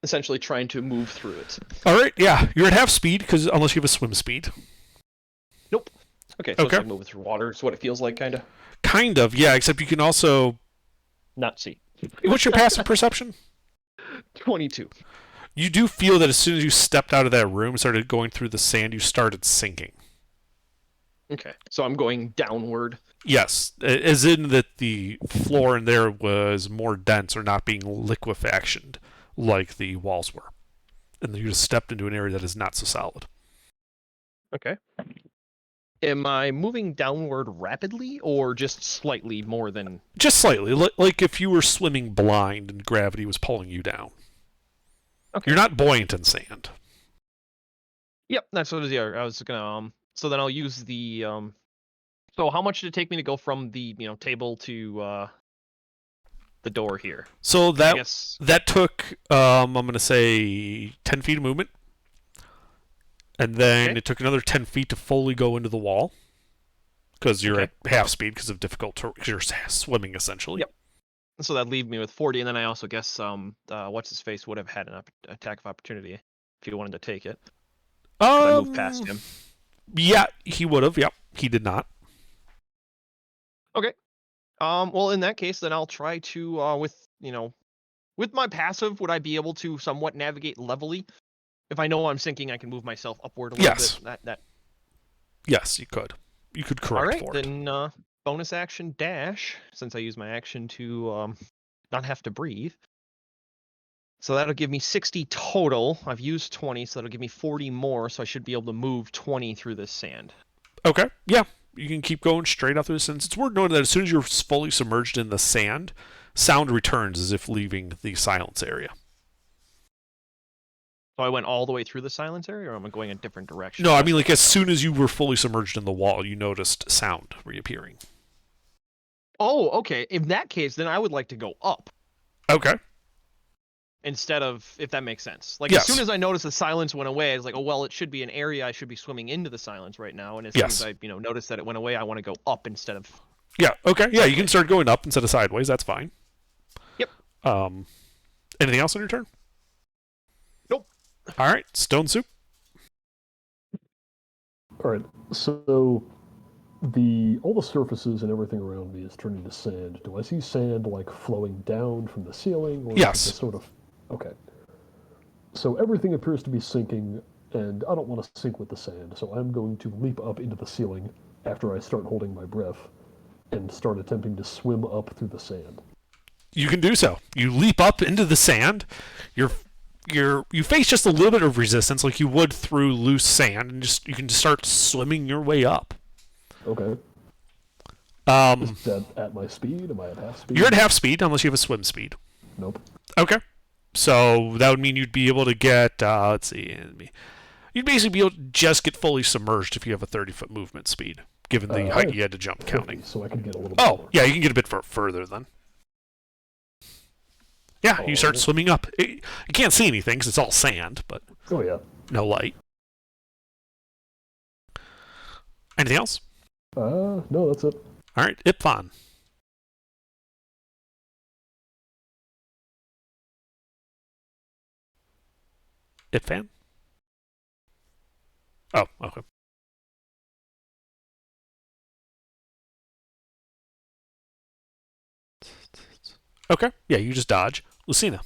Essentially, trying to move through it. All right. Yeah, you're at half speed because unless you have a swim speed. Okay. So Okay. it's like moving through water. It's what it feels like, kind of. Kind of. Yeah. Except you can also. Not see. What's your passive perception? 22. You do feel that as soon as you stepped out of that room, started going through the sand, you started sinking. Okay. So I'm going downward. Yes, as in that the floor in there was more dense or not being liquefactioned like the walls were. and then you just stepped into an area that is not so solid. Okay. Am I moving downward rapidly or just slightly more than... Just slightly, like if you were swimming blind and gravity was pulling you down. Okay. You're not buoyant in sand. Yep, that's what I was gonna so then I'll use the so how much did it take me to go from the, table to the door here? So I that guess that took I'm gonna say 10 feet of movement. And then Okay. it took another 10 feet to fully go into the wall. Because you're Okay. at half speed because of because you're swimming essentially. Yep. So that'd leave me with 40, and then I also guess what's his face would have had an attack of opportunity if he wanted to take it. 'Cause I moved past him. Yeah, he would have. Yep, he did not. Okay. Well, in that case, then I'll try to with my passive, would I be able to somewhat navigate levelly? If I know I'm sinking, I can move myself upward a little Yes. bit. Yes, you could. You could correct All right, for it. then bonus action dash, since I use my action to not have to breathe. So that'll give me 60 total. I've used 20, so that'll give me 40 more, so I should be able to move 20 through this sand. Okay, yeah. You can keep going straight out through the sand. It's worth noting that as soon as you're fully submerged in the sand, sound returns as if leaving the silence area. So I went all the way through the silence area, or am I going a different direction? No, I mean, like, as soon as you were fully submerged in the wall, you noticed sound reappearing. Oh, okay. In that case, then I would like to go up. Okay. Instead of, if that makes sense. Like, Yes. as soon as I noticed the silence went away, I was like, oh, well, it should be an area I should be swimming into the silence right now. And as Yes. soon as I, noticed that it went away, I want to go up instead of... Yeah, okay. Yeah, you can start going up instead of sideways. That's fine. Yep. Anything else on your turn? Nope. All right, Stone Soup. All right, so all the surfaces and everything around me is turning to sand. Do I see sand like flowing down from the ceiling, or Yes. is it just sort of? Okay. So everything appears to be sinking, and I don't want to sink with the sand, so I'm going to leap up into the ceiling after I start holding my breath, and start attempting to swim up through the sand. You can do so. You leap up into the sand. You face just a little bit of resistance, like you would through loose sand, and you can just start swimming your way up. Okay. Is that at my speed? Am I at half speed? You're at half speed unless you have a swim speed. Nope. Okay. So that would mean you'd be able to get, let's see, you'd basically be able to just get fully submerged if you have a 30-foot movement speed, given the I height have you had to jump 50, counting. so I could get a little bit Oh, more. yeah, you can get a bit further then. Yeah, you start Oh. swimming up. You can't see anything because it's all sand, but Oh, yeah. no light. Anything else? No, that's it. All right, Ipfon. Ipfan? Oh, okay. Okay, yeah, you just dodge. Lucina.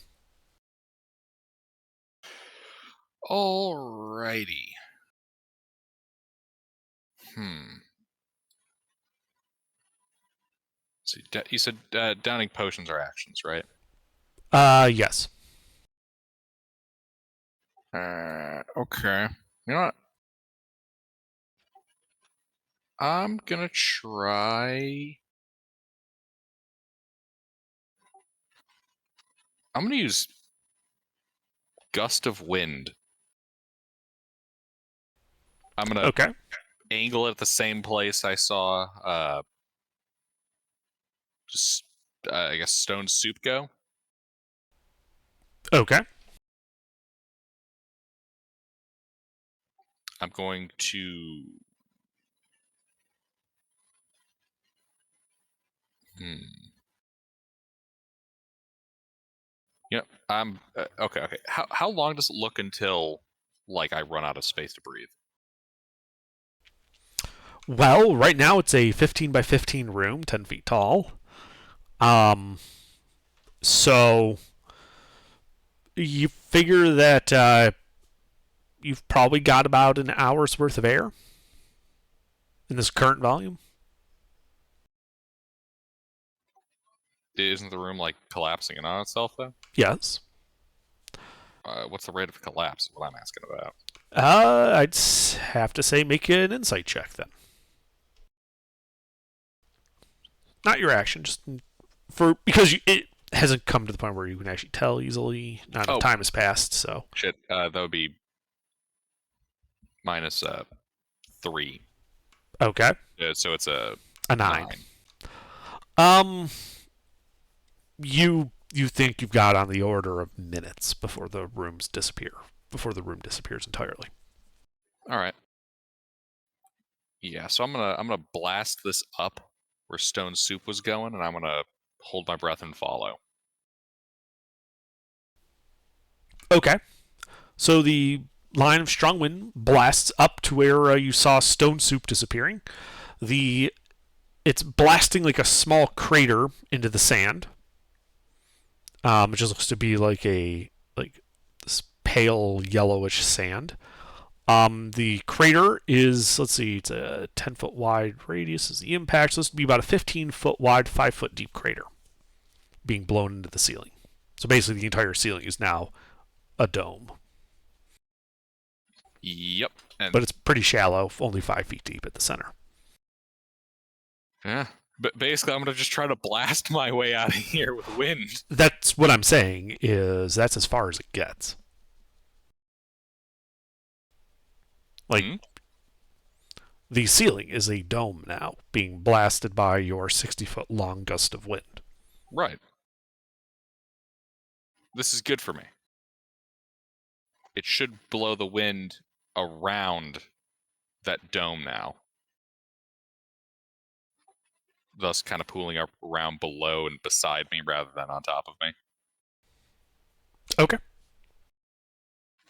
Alrighty. So you said downing potions are actions, right? Yes. Okay. You know what? I'm gonna try. I'm gonna use Gust of Wind. I'm gonna Okay. angle it at the same place I saw I guess Stone Soup go. Okay. I'm going to Yep. Okay. How long does it look until like I run out of space to breathe? Well, right now it's a 15 by 15 room, 10 feet tall. So you figure that you've probably got about an hour's worth of air in this current volume. Isn't the room like collapsing in on itself though? Yes. What's the rate of collapse? Is what I'm asking about. I'd have to say make an insight check then. Not your action, just because it hasn't come to the point where you can actually tell easily. Not enough time has passed, so. Shit, that would be minus 3. Okay. So it's a 9. You think you've got on the order of minutes before the rooms disappear, before the room disappears entirely. All right. Yeah, so I'm gonna blast this up where Stone Soup was going, and I'm gonna hold my breath and follow. Okay. So the line of strong wind blasts up to where you saw Stone Soup disappearing. It's blasting like a small crater into the sand. It just looks to be like this pale yellowish sand. The crater is, let's see, it's a 10-foot wide radius is the impact. So this would be about a 15-foot wide, 5-foot deep crater being blown into the ceiling. So basically the entire ceiling is now a dome. Yep. But it's pretty shallow, only 5 feet deep at the center. Yeah. But basically, I'm going to just try to blast my way out of here with wind. That's what I'm saying, is that's as far as it gets. The ceiling is a dome now, being blasted by your 60-foot long gust of wind. Right. This is good for me. It should blow the wind around that dome now. Thus kind of pooling up around below and beside me rather than on top of me. Okay.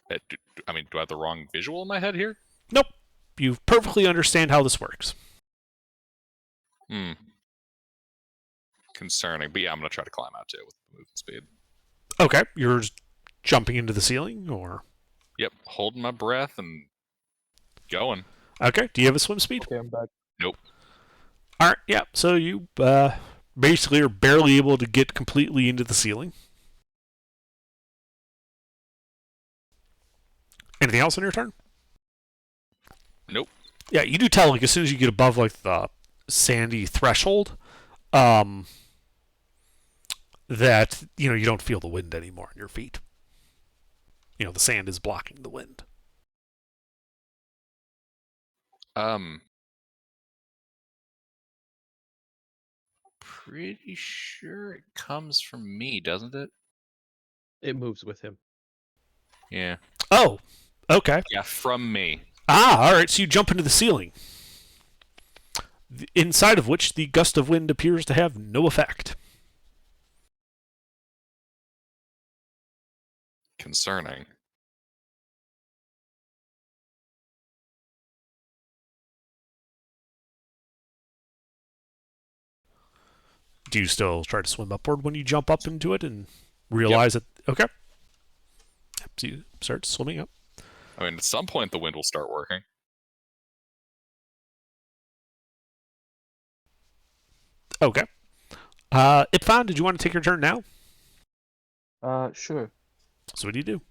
Do I have the wrong visual in my head here? Nope. You perfectly understand how this works. Concerning. But yeah, I'm going to try to climb out too with movement speed. Okay. You're jumping into the ceiling, or? Yep. Holding my breath and going. Okay. Do you have a swim speed? Okay, I'm back. Nope. All right. Yeah. So you basically are barely able to get completely into the ceiling. Anything else on your turn? Nope. Yeah, you do tell, like, as soon as you get above, like, the sandy threshold, that, you don't feel the wind anymore in your feet. The sand is blocking the wind. Pretty sure it comes from me, doesn't it? It moves with him. Yeah. Oh, okay. Yeah, from me. All right, so you jump into the ceiling, inside of which the gust of wind appears to have no effect. Concerning. Do you still try to swim upward when you jump up into it and realize that... Okay. So you start swimming up. At some point the wind will start working. Okay. Ipfan, did you want to take your turn now? Sure. So what do you do?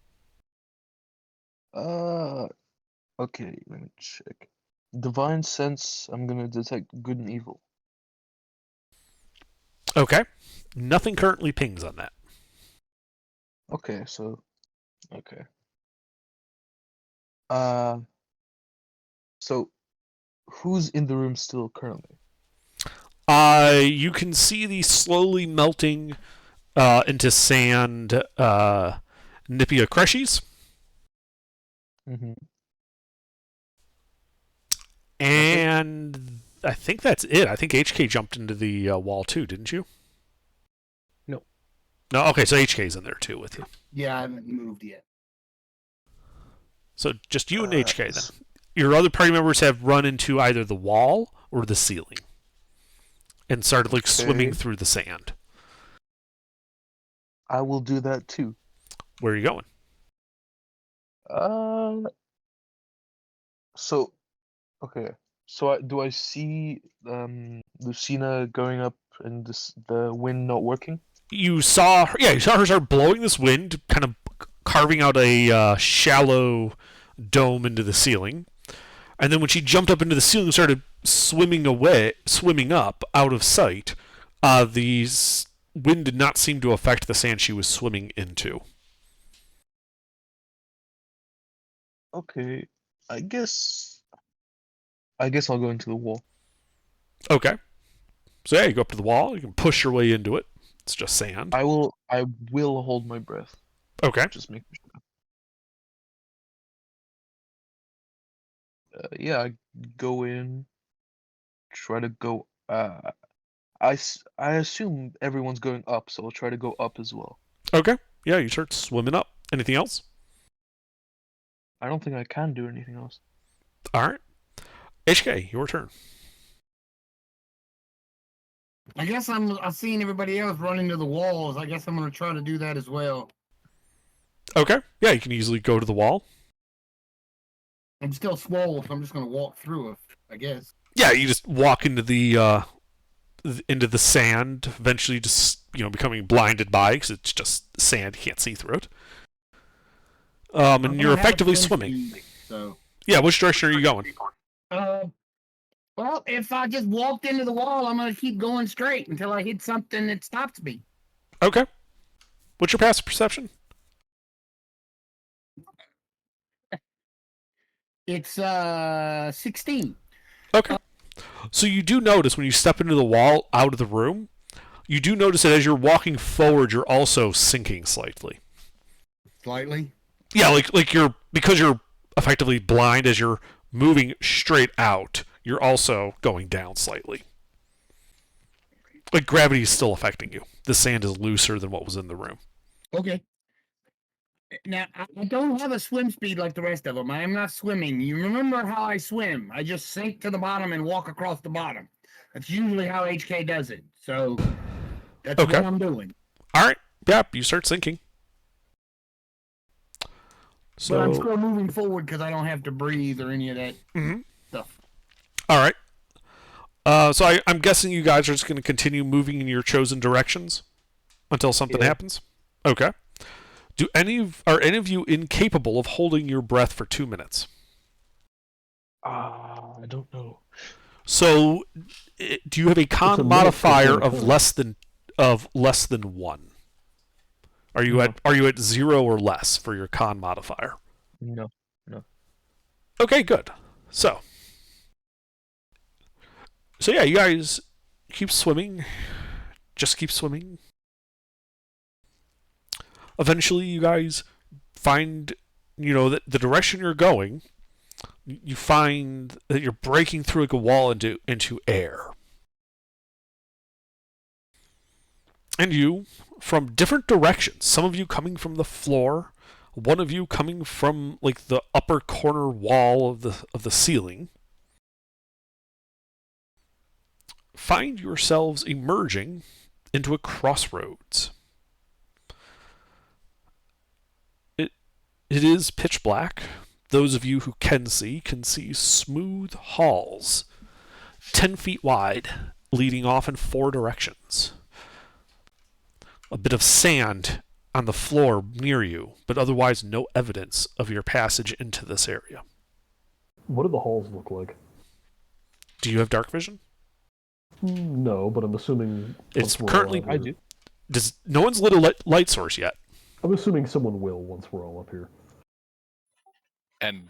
Okay, let me check. Divine Sense, I'm gonna detect good and evil. Okay. Nothing currently pings on that. Okay, so... Okay. So, who's in the room still currently? You can see the slowly melting into sand Nipia Creshies. Mm-hmm. And I think that's it. I think HK jumped into the wall too, didn't you? No. No, okay, so HK's in there too with you. Yeah, I haven't moved yet. So just you and HK then. Your other party members have run into either the wall or the ceiling and started swimming through the sand. I will do that too. Where are you going? So, okay. So do I see Lucina going up and the wind not working? You saw her start blowing this wind, kind of carving out a shallow dome into the ceiling. And then when she jumped up into the ceiling and started swimming up out of sight, the wind did not seem to affect the sand she was swimming into. Okay, I guess I'll go into the wall. Okay. So yeah, you go up to the wall. You can push your way into it. It's just sand. I will hold my breath. Okay. Just make sure. Yeah, I go in. Try to go. I assume everyone's going up, so I'll try to go up as well. Okay. Yeah, you start swimming up. Anything else? I don't think I can do anything else. All right. HK, your turn. I guess I'm seeing everybody else running to the walls. I guess I'm gonna try to do that as well. Okay. Yeah, you can easily go to the wall. I'm still swole, so I'm just gonna walk through it, I guess. Yeah, you just walk into the sand, eventually just becoming blinded by because it's just sand. You can't see through it. And you're effectively swimming. So. Yeah, which direction are you going? Well, if I just walked into the wall, I'm gonna keep going straight until I hit something that stops me. Okay. What's your passive perception? It's 16. Okay. So you do notice when you step into the wall out of the room, you do notice that as you're walking forward, you're also sinking slightly. Slightly? Yeah, like because you're effectively blind as you're moving straight out, you're also going down slightly. Like gravity is still affecting you. The sand is looser than what was in the room. Okay. Now, I don't have a swim speed like the rest of them. I am not swimming. You remember how I swim. I just sink to the bottom and walk across the bottom. That's usually how HK does it. So, that's Okay. what I'm doing. All right. Yep, you start sinking. So, But I'm still moving forward because I don't have to breathe or any of that stuff. All right. So I'm guessing you guys are just going to continue moving in your chosen directions until something happens? Okay. Are any of you incapable of holding your breath for 2 minutes? I don't know. So, do you have a con minute modifier before of less than 1? Are you at 0 or less for your con modifier? No. Okay, good. So yeah, you guys keep swimming. Just keep swimming. Eventually, you guys find, that the direction you're going, you find that you're breaking through like a wall into air. And you, from different directions, some of you coming from the floor, one of you coming from like the upper corner wall of the ceiling, find yourselves emerging into a crossroads. It is pitch black. Those of you who can see smooth halls, 10 feet wide, leading off in 4 directions. A bit of sand on the floor near you, but otherwise no evidence of your passage into this area. What do the halls look like? Do you have dark vision? No, but I'm assuming It's once we're currently- all out here- No one's lit a light source yet. I'm assuming someone will once we're all up here. And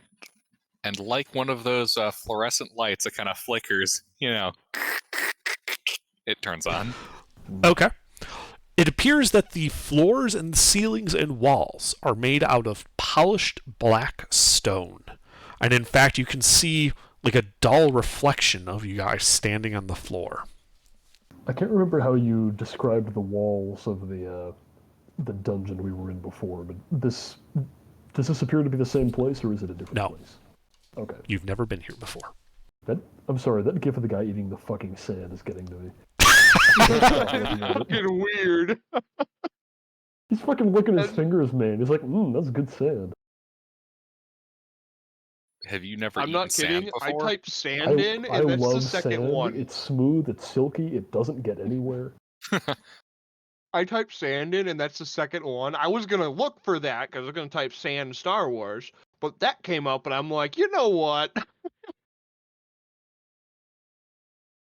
like one of those fluorescent lights that kind of flickers, it turns on. Okay. It appears that the floors and ceilings and walls are made out of polished black stone. And in fact, you can see like a dull reflection of you guys standing on the floor. I can't remember how you described the walls of the dungeon we were in before, but does this appear to be the same place, or is it a different No. place? Okay. You've never been here before. I'm sorry, that gif of the guy eating the fucking sand is getting to me. Fucking weird. He's fucking licking his fingers, man. He's like, that's good sand. Have you never I'm eaten not sand kidding. I before? typed sand in, I and that's love the second sand. one. It's smooth, it's silky, it doesn't get anywhere. I typed sand in, and that's the second one. I was gonna look for that because I was gonna type sand Star Wars, but that came up, and I'm like, you know what?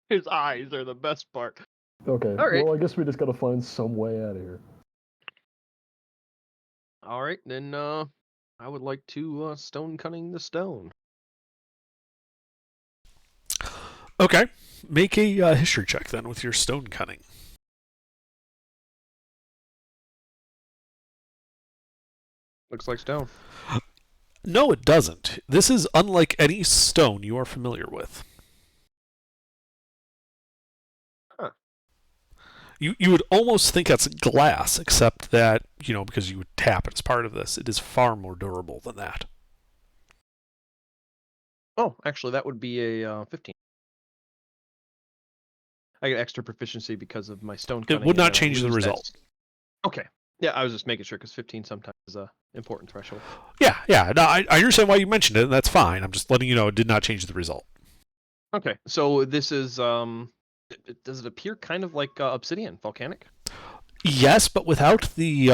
His eyes are the best part. Okay. All right. Well, I guess we just gotta find some way out of here. All right, then. I would like to stone cutting the stone. Okay. Make a history check then with your stone cutting. Looks like stone. No, it doesn't. This is unlike any stone you are familiar with. Huh. You would almost think that's glass, except that, because you would tap it as part of this, it is far more durable than that. Oh, actually, that would be a 15. I get extra proficiency because of my stone cutting. It would not and I change the lose that result. Okay. Yeah, I was just making sure because 15 sometimes is a important threshold. Yeah. No, I understand why you mentioned it, and that's fine. I'm just letting you know it did not change the result. Okay, so this is does it appear kind of like obsidian, volcanic? Yes, but without the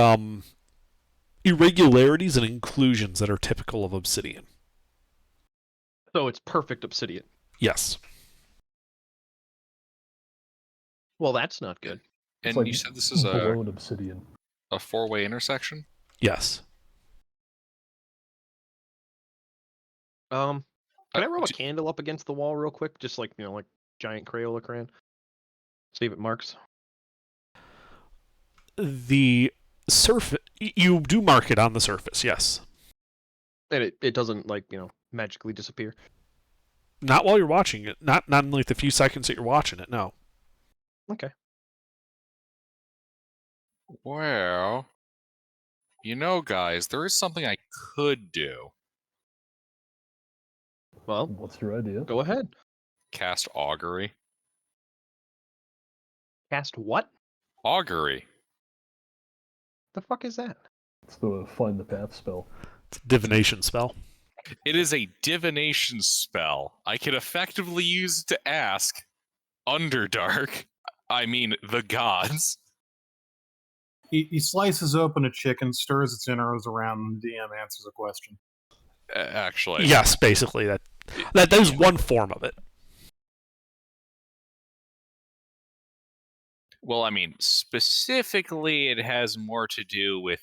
irregularities and inclusions that are typical of obsidian. So it's perfect obsidian. Yes. Well, that's not good. It's And like you said this is blown obsidian. a 4-way intersection? Yes. Can I roll a d- candle up against the wall real quick, just like like giant Crayola crayon? See if it marks. The surface, you do mark it on the surface, yes. And it doesn't magically disappear. Not while you're watching it. Not in like the few seconds that you're watching it, no. Okay. Well, guys, there is something I could do. Well, What's your idea? go ahead. Cast Augury. Cast what? Augury. The fuck is that? It's the find the path spell. It's a divination spell. It is a divination spell. I can effectively use it to ask Underdark, I mean the gods. He slices open a chicken, stirs its innards around, and the DM answers a question. Actually. Yes, basically. That is one form of it. Well, I mean, specifically, it has more to do with,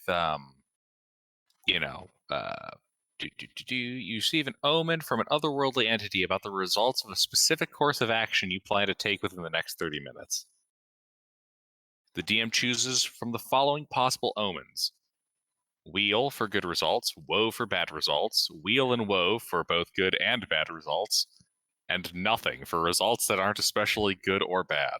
you receive an omen from an otherworldly entity about the results of a specific course of action you plan to take within the next 30 minutes. The DM chooses from the following possible omens. Wheel for good results, woe for bad results, wheel and woe for both good and bad results, and nothing for results that aren't especially good or bad.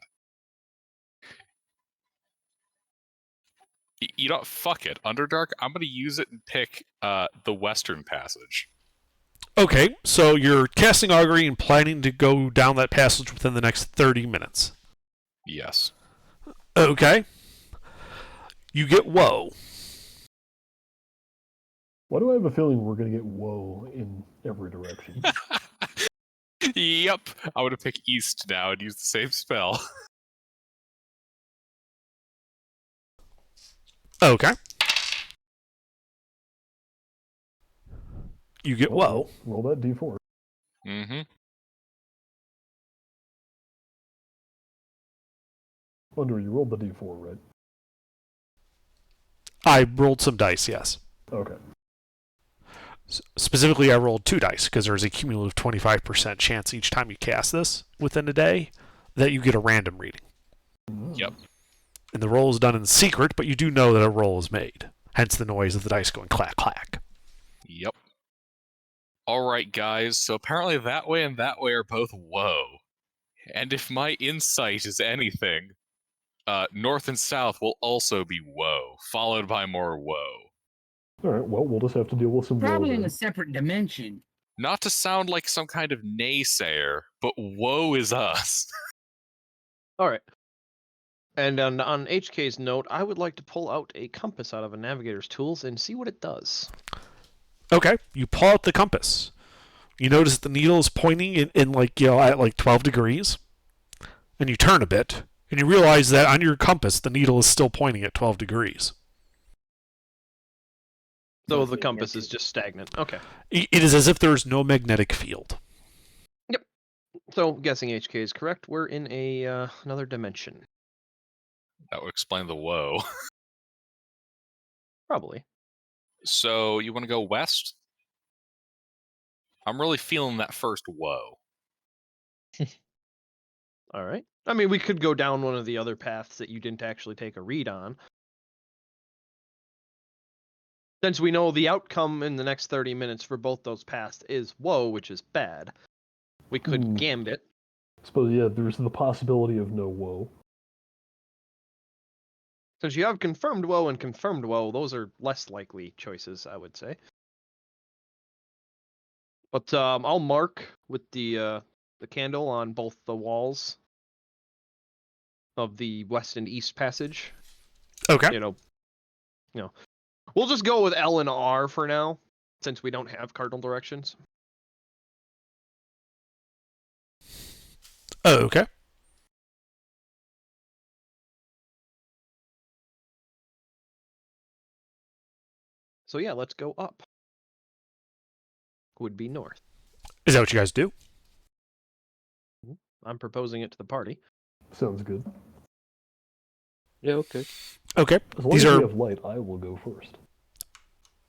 Fuck it. Underdark, I'm going to use it and pick the Western Passage. Okay, so you're casting augury and planning to go down that passage within the next 30 minutes. Yes. Okay. You get woe. Why do I have a feeling we're gonna get woe in every direction? Yep. I'm going to pick East now and use the same spell. Okay. You get Well, woe. roll that d4. Mm-hmm. Under, you rolled the d4, right? I rolled some dice, yes. Okay. Specifically, I rolled 2 dice because there's a cumulative 25% chance each time you cast this within a day that you get a random reading. Yep. And the roll is done in secret, but you do know that a roll is made. Hence the noise of the dice going clack, clack. Yep. All right, guys. So apparently that way and that way are both woe. And if my insight is anything, north and south will also be woe, followed by more woe. All right. Well, we'll just have to deal with some woe Probably in then. a separate dimension. Not to sound like some kind of naysayer, but woe is us. All right. And on HK's note, I would like to pull out a compass out of a navigator's tools and see what it does. Okay, you pull out the compass. You notice the needle is pointing in like, at like 12 degrees. And you turn a bit, And you realize that on your compass, the needle is still pointing at 12 degrees. So the compass is just stagnant. Okay. It is as if there's no magnetic field. So guessing HK is correct. We're in a another dimension. That would explain the woe. Probably. So you want to go west? I'm really feeling that first woe. All right. I mean, we could go down one of the other paths that you didn't actually take a read on. Since we know the outcome in the next 30 minutes for both those paths is woe, which is bad, we could gambit. Suppose, yeah, there's the possibility of no woe. Since you have confirmed woe and confirmed woe, those are less likely choices, I would say. But I'll mark with the candle on both the walls of the west and east passage. Okay. You know, we'll just go with L and R for now, since we don't have cardinal directions. Okay. So yeah, let's go up. Would be north. Is that what you guys do? I'm proposing it to the party. Sounds good. Yeah, okay. Okay. As long These as are, we have light, I will go first.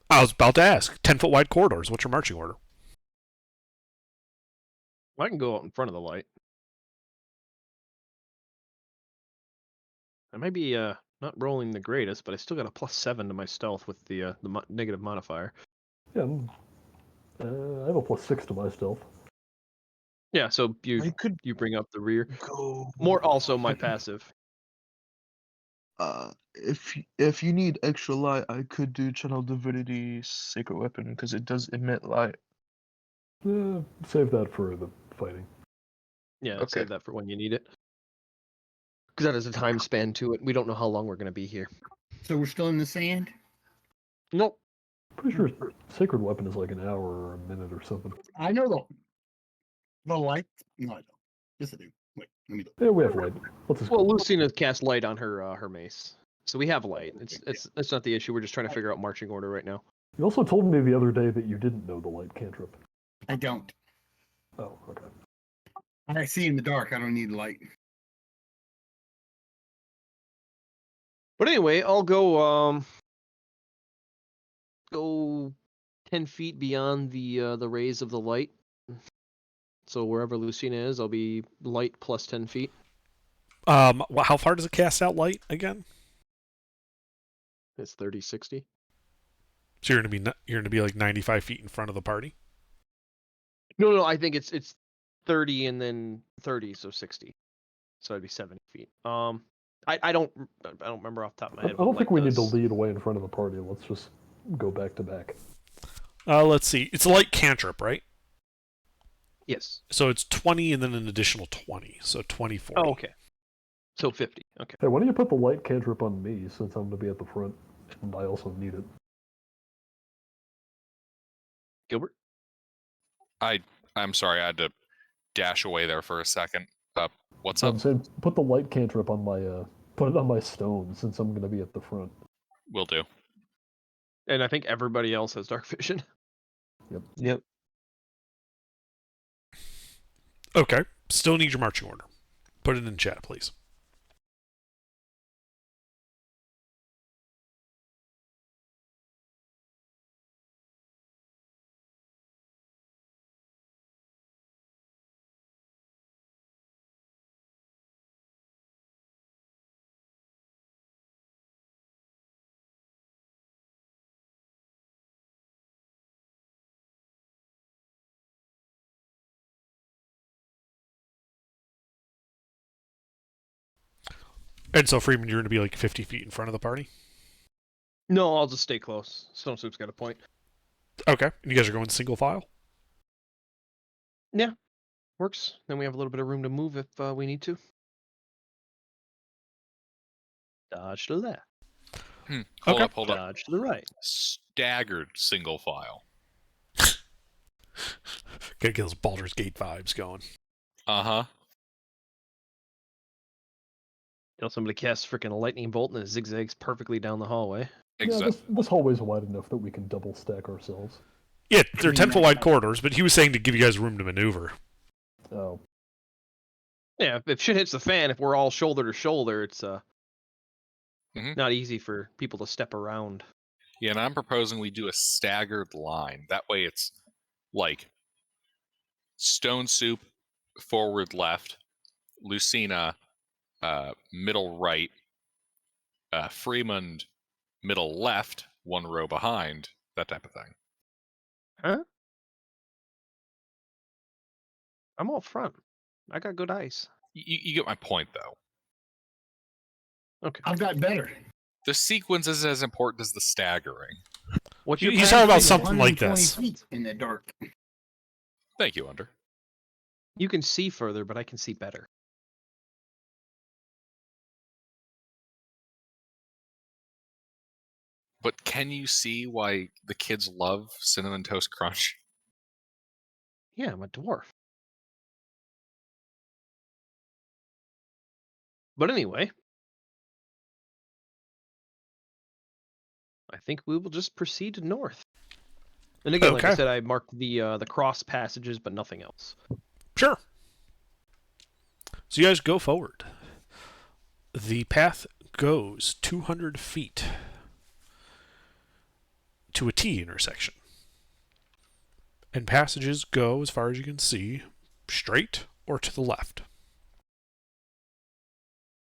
I was about to ask, 10-foot wide corridors. What's your marching order? I can go out in front of the light. I might be not rolling the greatest, but I still got a +7 to my stealth with the negative modifier. Yeah, I have a +6 to my stealth. Yeah, so I could you bring up the rear. go More also my passive. if you need extra light, I could do Channel Divinity Sacred Weapon because it does emit light. Save that for the fighting. Yeah, Okay. save that for when you need it. Because that has a time span to it. We don't know how long we're going to be here. So we're still in the sand? Nope. Pretty sure Sacred Weapon is like an hour or a minute or something. I know the light. No, I don't. Yes, I do. Wait, let me look. Yeah, we have light. Let's just Well, go. Lucina cast light on her mace, so we have light. It's not the issue. We're just trying to figure out marching order right now. You also told me the other day that you didn't know the light cantrip. I don't. Oh, okay. I see in the dark. I don't need light. But anyway, I'll go 10 feet beyond the rays of the light. So wherever Lucina is, I'll be light plus 10 feet. How far does it cast out light again? It's 30, 60. So you're gonna be like 95 feet in front of the party. No, I think it's 30 and then 30, so 60. So it'd be 70 feet. I don't remember off the top of my I head. don't think we need to does. lead away in front of the party. Let's just go back to back. Let's see. It's a light cantrip, right? Yes. So it's 20 and then an additional 20. So 20, 40. Oh, okay. So 50. Okay. Hey, why don't you put the light cantrip on me since I'm going to be at the front and I also need it. Gilbert? I'm sorry, I had to dash away there for a second. What's I'm up? saying put the light cantrip on my put it on my stone since I'm going to be at the front. Will do. And I think everybody else has dark vision. Yep. Okay. Still need your marching order. Put it in chat, please. And so, Freeman, you're going to be like 50 feet in front of the party? No, I'll just stay close. Stone Soup's got a point. Okay. And you guys are going single file? Works. Then we have a little bit of room to move if we need to. Dodge to the left. Hold Okay. up. Dodge to the right. Staggered single file. Gotta get those Baldur's Gate vibes going. Uh-huh. You know, somebody casts freaking lightning bolt and it zigzags perfectly down the hallway. Yeah, Exactly. this hallway's wide enough that we can double stack ourselves. Yeah, they're 10-foot wide corridors, but he was saying to give you guys room to maneuver. Oh, Yeah, if shit hits the fan, if we're all shoulder to shoulder, it's Mhm. not easy for people to step around. Yeah, and I'm proposing we do a staggered line. That way it's like Stone Soup, forward left, Lucina, middle right, Fremond, middle left, one row behind, that type of thing. Huh? I'm all front. I got good eyes. You get my point, though. Okay. I've got better. The sequence is as important as the staggering. What's your He's plan? talking about It's something like 120 this. feet in the dark. Thank you, Under. You can see further, but I can see better. But can you see why the kids love Cinnamon Toast Crunch? Yeah, I'm a dwarf. But anyway, I think we will just proceed north. And again, like I Okay. said, I marked the cross passages, but nothing else. Sure. So you guys go forward. The path goes 200 feet to a T intersection. And passages go, as far as you can see, straight or to the left.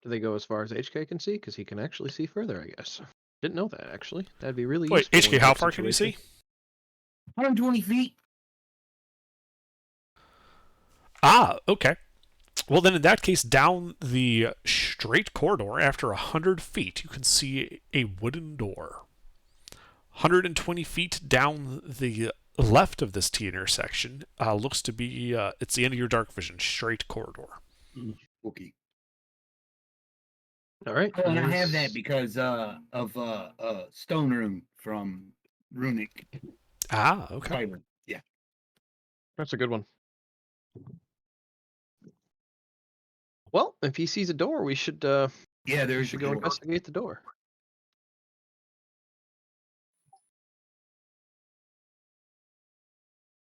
Do they go as far as HK can see? Because he can actually see further, I guess. Didn't know that, actually. That'd be really Wait, useful. HK, in how that far can you see? situation. 120 feet. Ah, okay. Well, then in that case, down the straight corridor, after 100 feet, you can see a wooden door. 120 feet down the left of this T intersection looks to be, it's the end of your dark vision, straight corridor. Okay. All right. Oh, and I have there's- that because of Stone Room from Runic. Ah, okay. Fiber. Yeah. That's a good one. Well, if he sees a door, we should Yeah, we there's should the go door. investigate the door.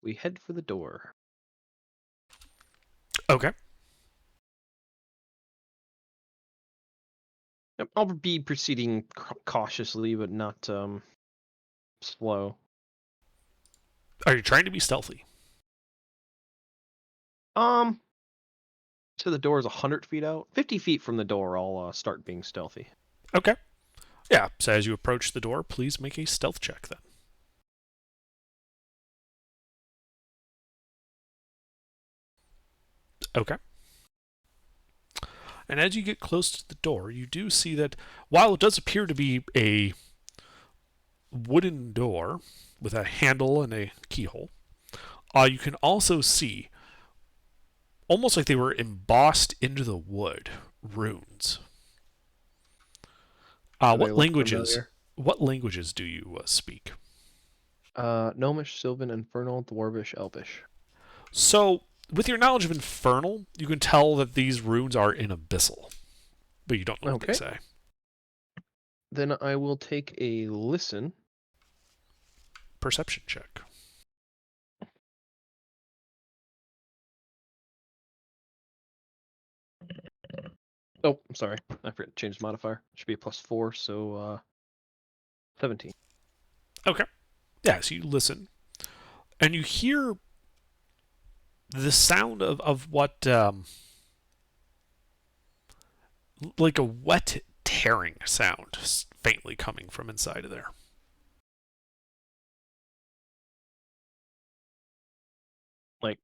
We head for the door. Okay. Yep, I'll be proceeding cautiously, but not slow. Are you trying to be stealthy? So the door is 100 feet out. 50 feet from the door, I'll start being stealthy. Okay. Yeah, so as you approach the door, please make a stealth check then. Okay. And as you get close to the door, you do see that while it does appear to be a wooden door with a handle and a keyhole, you can also see, almost like they were embossed into the wood, runes. Do they What look languages? familiar? What languages do you speak? Gnomish, Sylvan, Infernal, Dwarvish, Elvish. So, with your knowledge of Infernal, you can tell that these runes are in Abyssal, but you don't know what they Okay. say. Then I will take a listen. Perception check. Oh, I'm sorry. I forgot to change the modifier. It should be a +4, so 17. Yeah, so you listen, and you hear the sound of what, like a wet tearing sound, faintly coming from inside of there. Like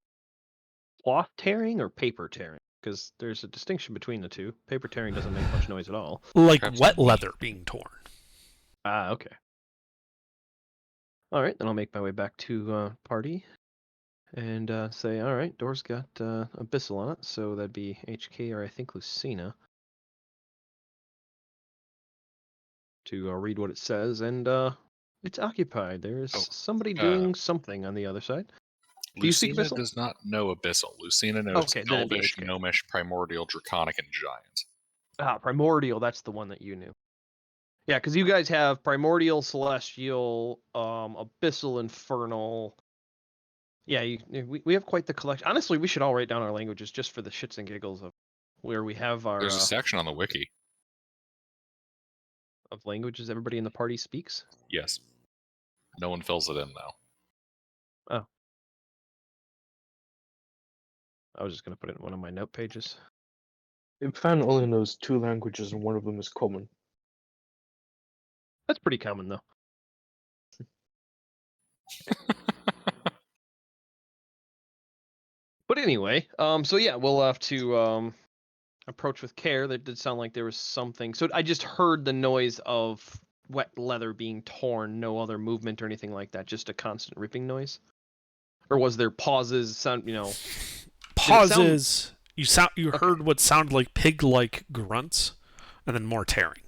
cloth tearing or paper tearing? Because there's a distinction between the two. Paper tearing doesn't make much noise at all. Like Perhaps wet the- leather being torn. Ah, okay. All right, then I'll make my way back to party and say, all right, door's got Abyssal on it, so that'd be HK or I think Lucina. To read what it says, and it's occupied. There is Oh, somebody doing something on the other side. Do you speak Lucina Abyssal? does not know Abyssal. Lucina knows Okay, then it'd be Elvish, HK. Gnomish, Primordial, Draconic, and Giant. Primordial, that's the one that you knew. Yeah, because you guys have Primordial, Celestial, Abyssal, Infernal. Yeah, we have quite the collection. Honestly, we should all write down our languages just for the shits and giggles of where we have our There's a section on the wiki. of languages everybody in the party speaks. Yes. No one fills it in though. Oh. I was just going to put it in one of my note pages. Infan only knows 2 languages and one of them is common. That's pretty common, though. But anyway, so yeah, we'll have to approach with care. That did sound like there was something. So I just heard the noise of wet leather being torn, no other movement or anything like that, just a constant ripping noise. Or was there pauses? Sound, Pauses. You heard what sounded like pig-like grunts, and then more tearing.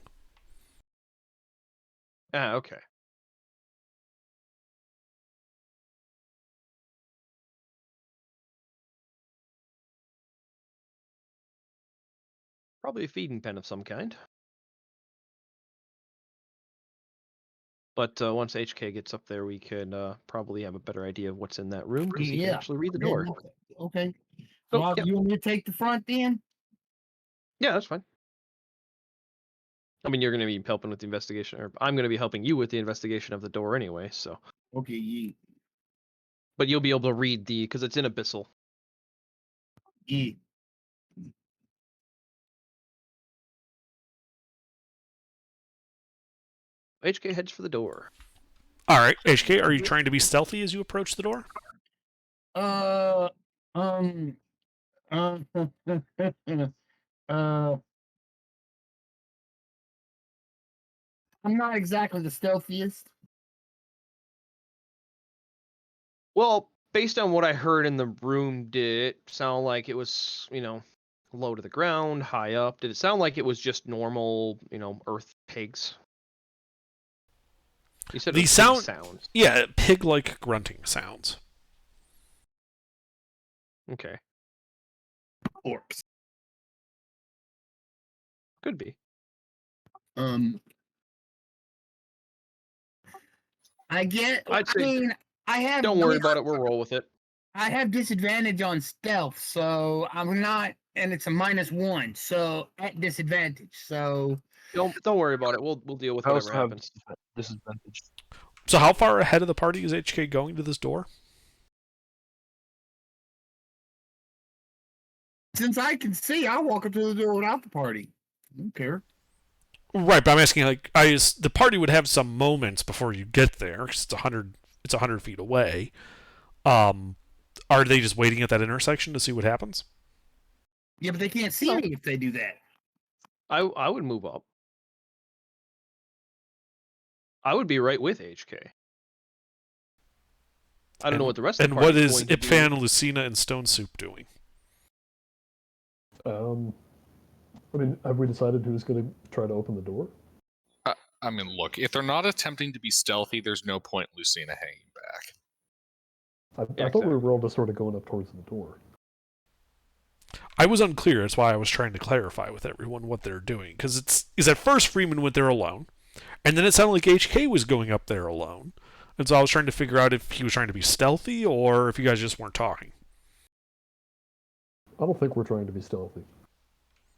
Okay. Probably a feeding pen of some kind. But once HK gets up there, we could probably have a better idea of what's in that room because he can actually read the door. Okay. So, Well, yeah. you want me to take the front then? Yeah, that's fine. I mean, you're going to be helping with the investigation, or I'm going to be helping you with the investigation of the door anyway, so. Okay, yeah. But you'll be able to read because it's in Abyssal. Yeah. HK heads for the door. All right, HK, are you trying to be stealthy as you approach the door? I'm not exactly the stealthiest. Well, based on what I heard in the room, did it sound like it was, low to the ground, high up? Did it sound like it was just normal, earth pigs? You said The it was sound, pig sounds. Yeah, pig-like grunting sounds. Okay, Orcs. could be. I get. I'd say mean, I have. Don't worry about it. We'll roll with it. I have disadvantage on stealth, so I'm not, and it's a -1, so at disadvantage. So Don't worry about it. We'll deal with I whatever also have happens. disadvantage. So how far ahead of the party is HK going to this door? since I can see, I'll walk up to the door without the party. I don't care. Right, but I'm asking, the party would have some moments before you get there, because it's 100 feet away. Are they just waiting at that intersection to see what happens? Yeah, but they can't see me if they do that. I would move up. I would be right with HK. I don't know what the rest of the And party what is going to do. Ipfan, Lucina, and Stone Soup doing? I mean, have we decided who's going to try to open the door? I mean, look, if they're not attempting to be stealthy, there's no point in Lucina hanging back. I thought we were all just sort of going up towards the door. I was unclear. That's why I was trying to clarify with everyone what they're doing. Because at first Freeman went there alone, and then it sounded like HK was going up there alone. And so I was trying to figure out if he was trying to be stealthy or if you guys just weren't talking. I don't think we're trying to be stealthy.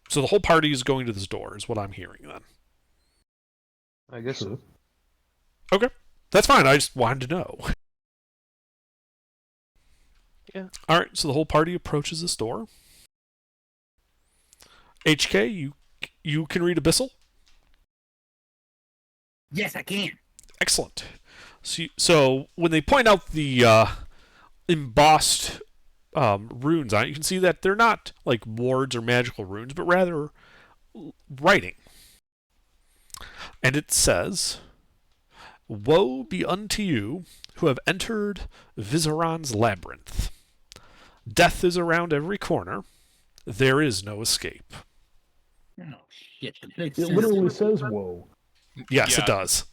So the whole party is going to this door, is what I'm hearing then. I guess Sure. so. Okay. That's fine. I just wanted to know. Yeah. All right. So the whole party approaches this door. HK, you can read Abyssal? Yes, I can. Excellent. So when they point out the embossed runes on it, you can see that they're not like wards or magical runes, but rather writing. And it says, "Woe be unto you who have entered Vizaron's labyrinth. Death is around every corner. There is no escape." Oh shit! The big It literally says "whoa." Yes, Yeah. it does.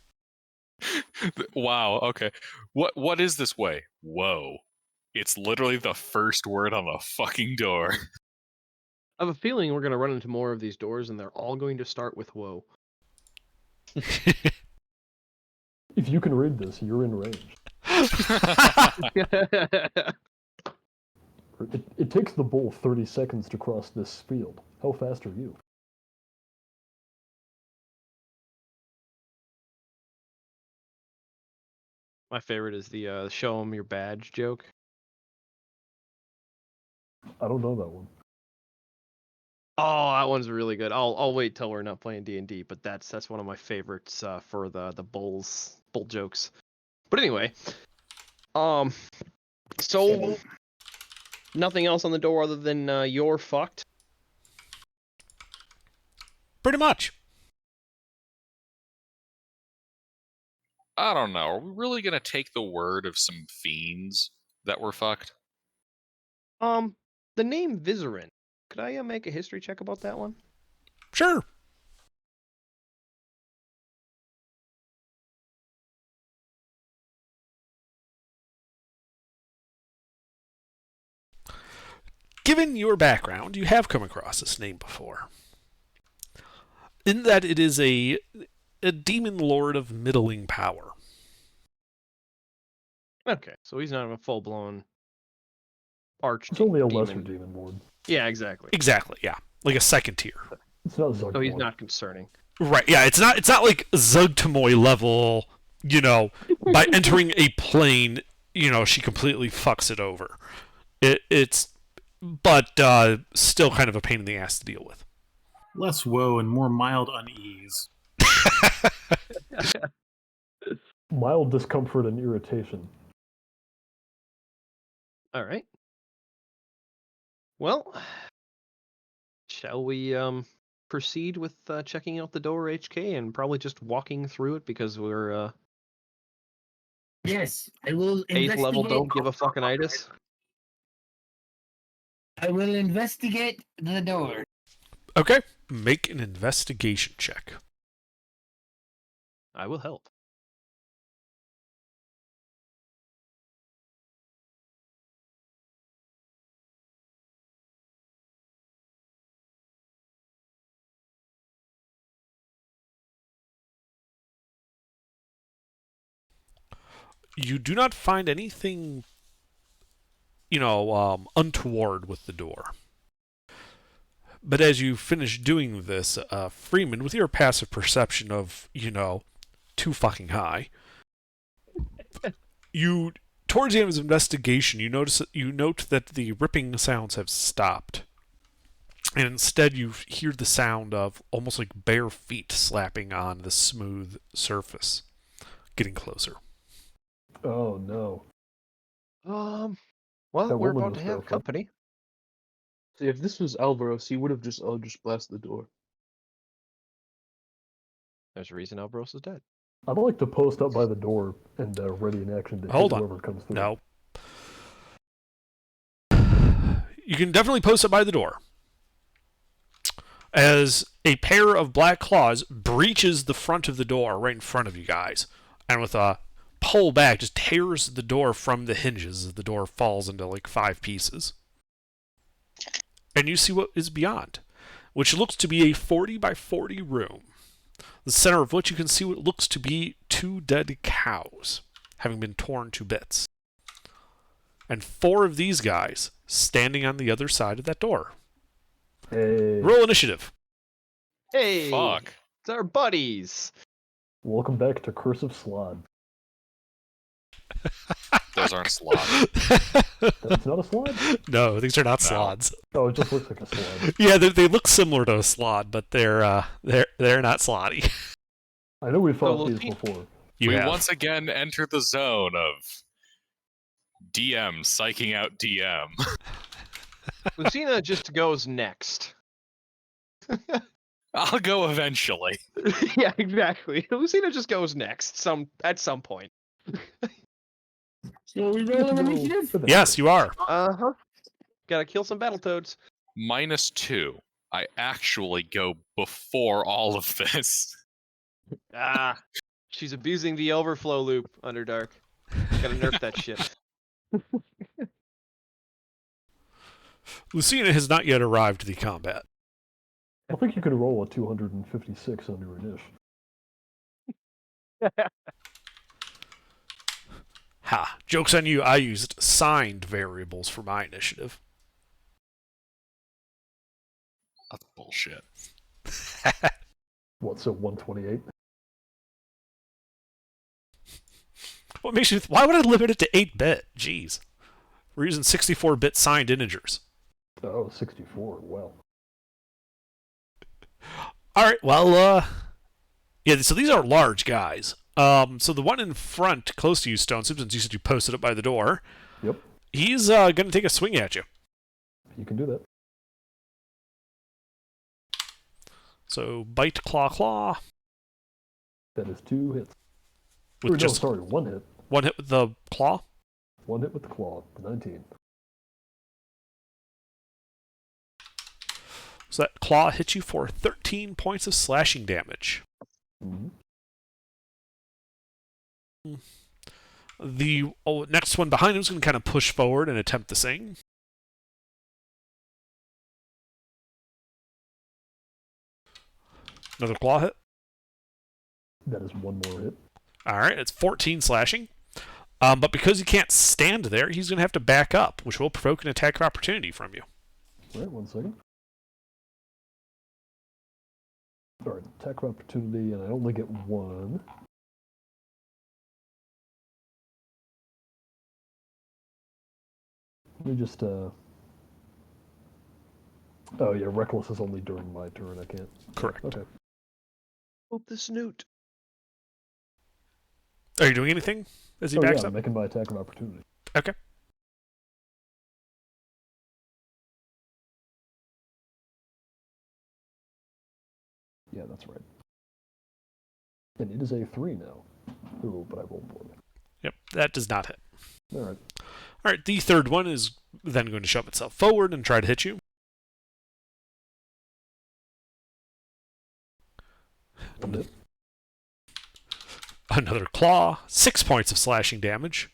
Wow. Okay. What is this way? Whoa. It's literally the first word on the fucking door. I have a feeling we're going to run into more of these doors, and they're all going to start with "whoa." If you can read this, you're in range. It takes the bull 30 seconds to cross this field. How fast are you? My favorite is the "show 'em your badge" joke. I don't know that one. Oh, that one's really good. I'll wait till we're not playing D&D, but that's one of my favorites for the bull jokes. But anyway, so nothing else on the door other than "you're fucked." Pretty much. I don't know. Are we really gonna take the word of some fiends that were fucked? The name Vizerin. Could I make a history check about that one? Sure. Given your background, you have come across this name before. In that it is a demon lord of middling power. Okay, so he's not a full-blown arch. It's only a demon. lesser demon lord. Yeah, exactly. Exactly, yeah. Like a second tier. It's not Zugmore. So he's not concerning. Right, yeah, it's not like Zugtamoy level, by entering a plane, she completely fucks it over. But still kind of a pain in the ass to deal with. Less woe and more mild unease. Mild discomfort and irritation. All right. Well, shall we proceed with checking out the door, HK, and probably just walking through it because we're Yes, I will 8th level investigate. don't give a fucking itis? I will investigate the door. Okay, make an investigation check. I will help. You do not find anything, untoward with the door. But as you finish doing this, Freeman, with your passive perception of, too fucking high, towards the end of his investigation, you note that the ripping sounds have stopped. And instead you hear the sound of almost like bare feet slapping on the smooth surface, getting closer. Oh no. Well, That we're woman about to was have terrified. company. See, if this was Alvaros, he would have just blasted the door. There's a reason Alvaros is dead. I'd like to post up by the door and ready in action to Hold hit on. whoever comes through. No. You can definitely post it by the door. As a pair of black claws breaches the front of the door right in front of you guys, and with a pull back just tears the door from the hinges as the door falls into like 5 pieces. And you see what is beyond, which looks to be a 40 by 40 room, the center of which you can see what looks to be 2 dead cows, having been torn to bits. And 4 of these guys standing on the other side of that door. Hey, Roll initiative. Hey, Fuck. it's our buddies. welcome back to Curse of Slod. Those aren't slots. That's not a slod? No, these are not No. slods. Oh, it just looks like a slod. Yeah, they look similar to a slod, but they're not slotty. I know we fought well, these see- before. We have. once again enter the zone of DM psyching out DM. Lucina just goes next. I'll go eventually. Yeah, exactly. Lucina just goes next at some point. So we roll an initiative? Yes, you are. Uh-huh. Gotta kill some Battletoads. -2. I actually go before all of this. Ah, she's abusing the overflow loop, Underdark. Gotta nerf that shit. Lucina has not yet arrived to the combat. I think you could roll a 256 on your initiative. Ha! Joke's on you, I used signed variables for my initiative. That's bullshit. What, so 128? What makes you... Why would I limit it to 8-bit? Jeez. We're using 64-bit signed integers. Oh, 64, well. Alright, well, yeah, so these are large guys. So the one in front, close to you, Stone, since you said you posted up by the door, Yep, he's going to take a swing at you. you can do that. So, bite, claw, claw. That is 2 hits. With Or, just no, sorry, 1 hit. one hit with the claw. 1 hit with the claw, 19. So that claw hits you for 13 points of slashing damage. Mm-hmm. The next one behind him is going to kind of push forward and attempt the same. Another claw hit. That is 1 more hit. Alright, it's 14 slashing. But because he can't stand there, he's going to have to back up, which will provoke an attack of opportunity from you. Right, 1 second. Alright, attack of opportunity, and I only get 1. Let me just, Oh yeah, Reckless is only during my turn, I can't. Correct. Okay. Hope the snoot. Are you doing anything as he Oh backs yeah, I'm up? making my attack of opportunity. Okay. Yeah, that's right. And it is a 3 now. Ooh, but I rolled poorly. Yep, that does not hit. Alright. Alright, the third one is then going to shove itself forward and try to hit you. One hit. Another claw, 6 points of slashing damage.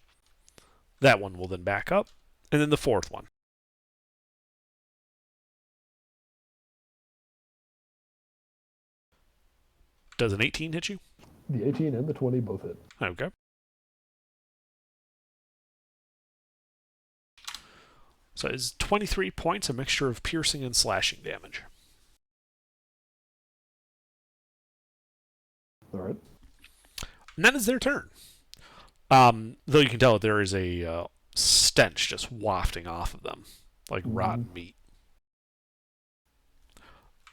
That one will then back up. And then the fourth one. Does an 18 hit you? The 18 and the 20 both hit. Okay. So it's 23 points, a mixture of piercing and slashing damage. Alright. And that is their turn. Though you can tell that there is a stench just wafting off of them, like rotten meat.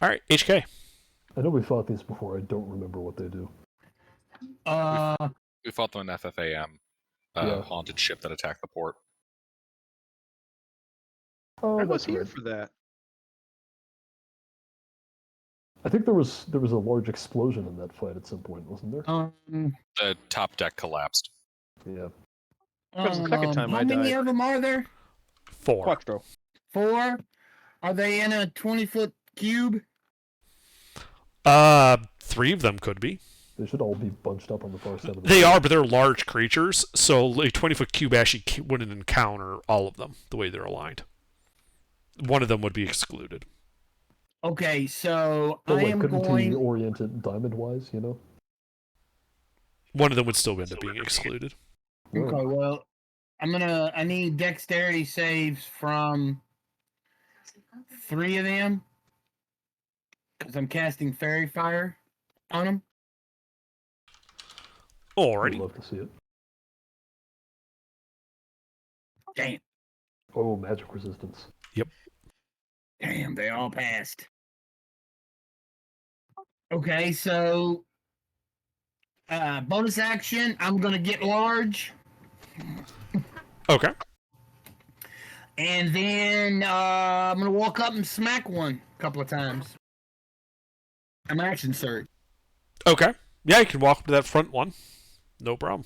All right, HK. I know we fought these before, I don't remember what they do. We fought them in FFAM, Yeah. haunted ship that attacked the port. Oh, I was that's here right. for that. I think there was a large explosion in that fight at some point, wasn't there? The top deck collapsed. Yeah. Because the second time how I many died. of them are there? 4. Quattro. 4? Are they in a 20-foot cube? 3 of them could be. They should all be bunched up on the far side of the They field. are, but they're large creatures, so a 20-foot cube actually wouldn't encounter all of them the way they're aligned. One of them would be excluded. Okay, so But I like, am couldn't he going. orient it diamond-wise, you know? One of them would still end up being excluded. Okay, well, I need dexterity saves from 3 of them. Because I'm casting fairy fire on them. I'd Alrighty. love to see it. Damn. Oh, magic resistance. Damn, they all passed. Okay, so bonus action, I'm gonna get large, Okay. and then I'm gonna walk up and smack one a couple of times. I'm action surge. Okay. Yeah, you can walk up to that front one. No problem.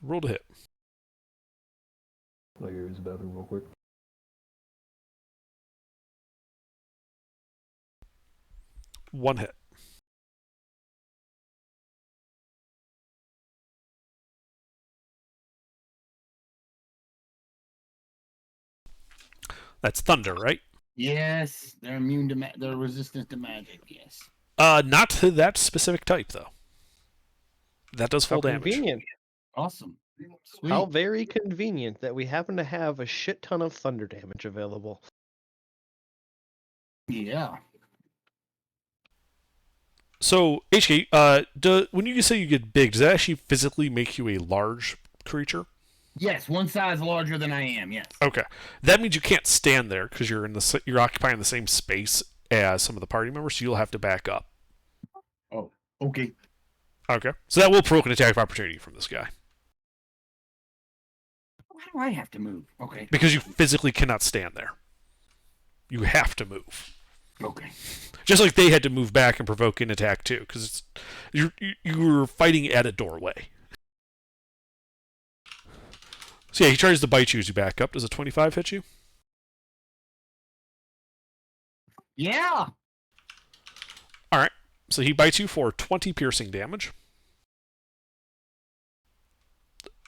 Roll to hit. I gotta use the bathroom real quick. One hit. That's thunder, right? Yes, they're immune to they're resistant to magic. Yes. Not to that specific type though. That does How full damage. convenient. Awesome. Sweet. How very convenient that we happen to have a shit ton of thunder damage available. Yeah. So HK, when you say you get big, does that actually physically make you a large creature? Yes, one size larger than I am. Yes. Okay, that means you can't stand there because you're occupying the same space as some of the party members, so you'll have to back up. Oh, okay. Okay, so that will provoke an attack of opportunity from this guy Why do I have to move? Okay. because you physically cannot stand there. You have to move. Okay. Just like they had to move back and provoke an attack too, because you were fighting at a doorway. So yeah, he tries to bite you as you back up. Does a 25 hit you? Yeah. All right. So he bites you for 20 piercing damage.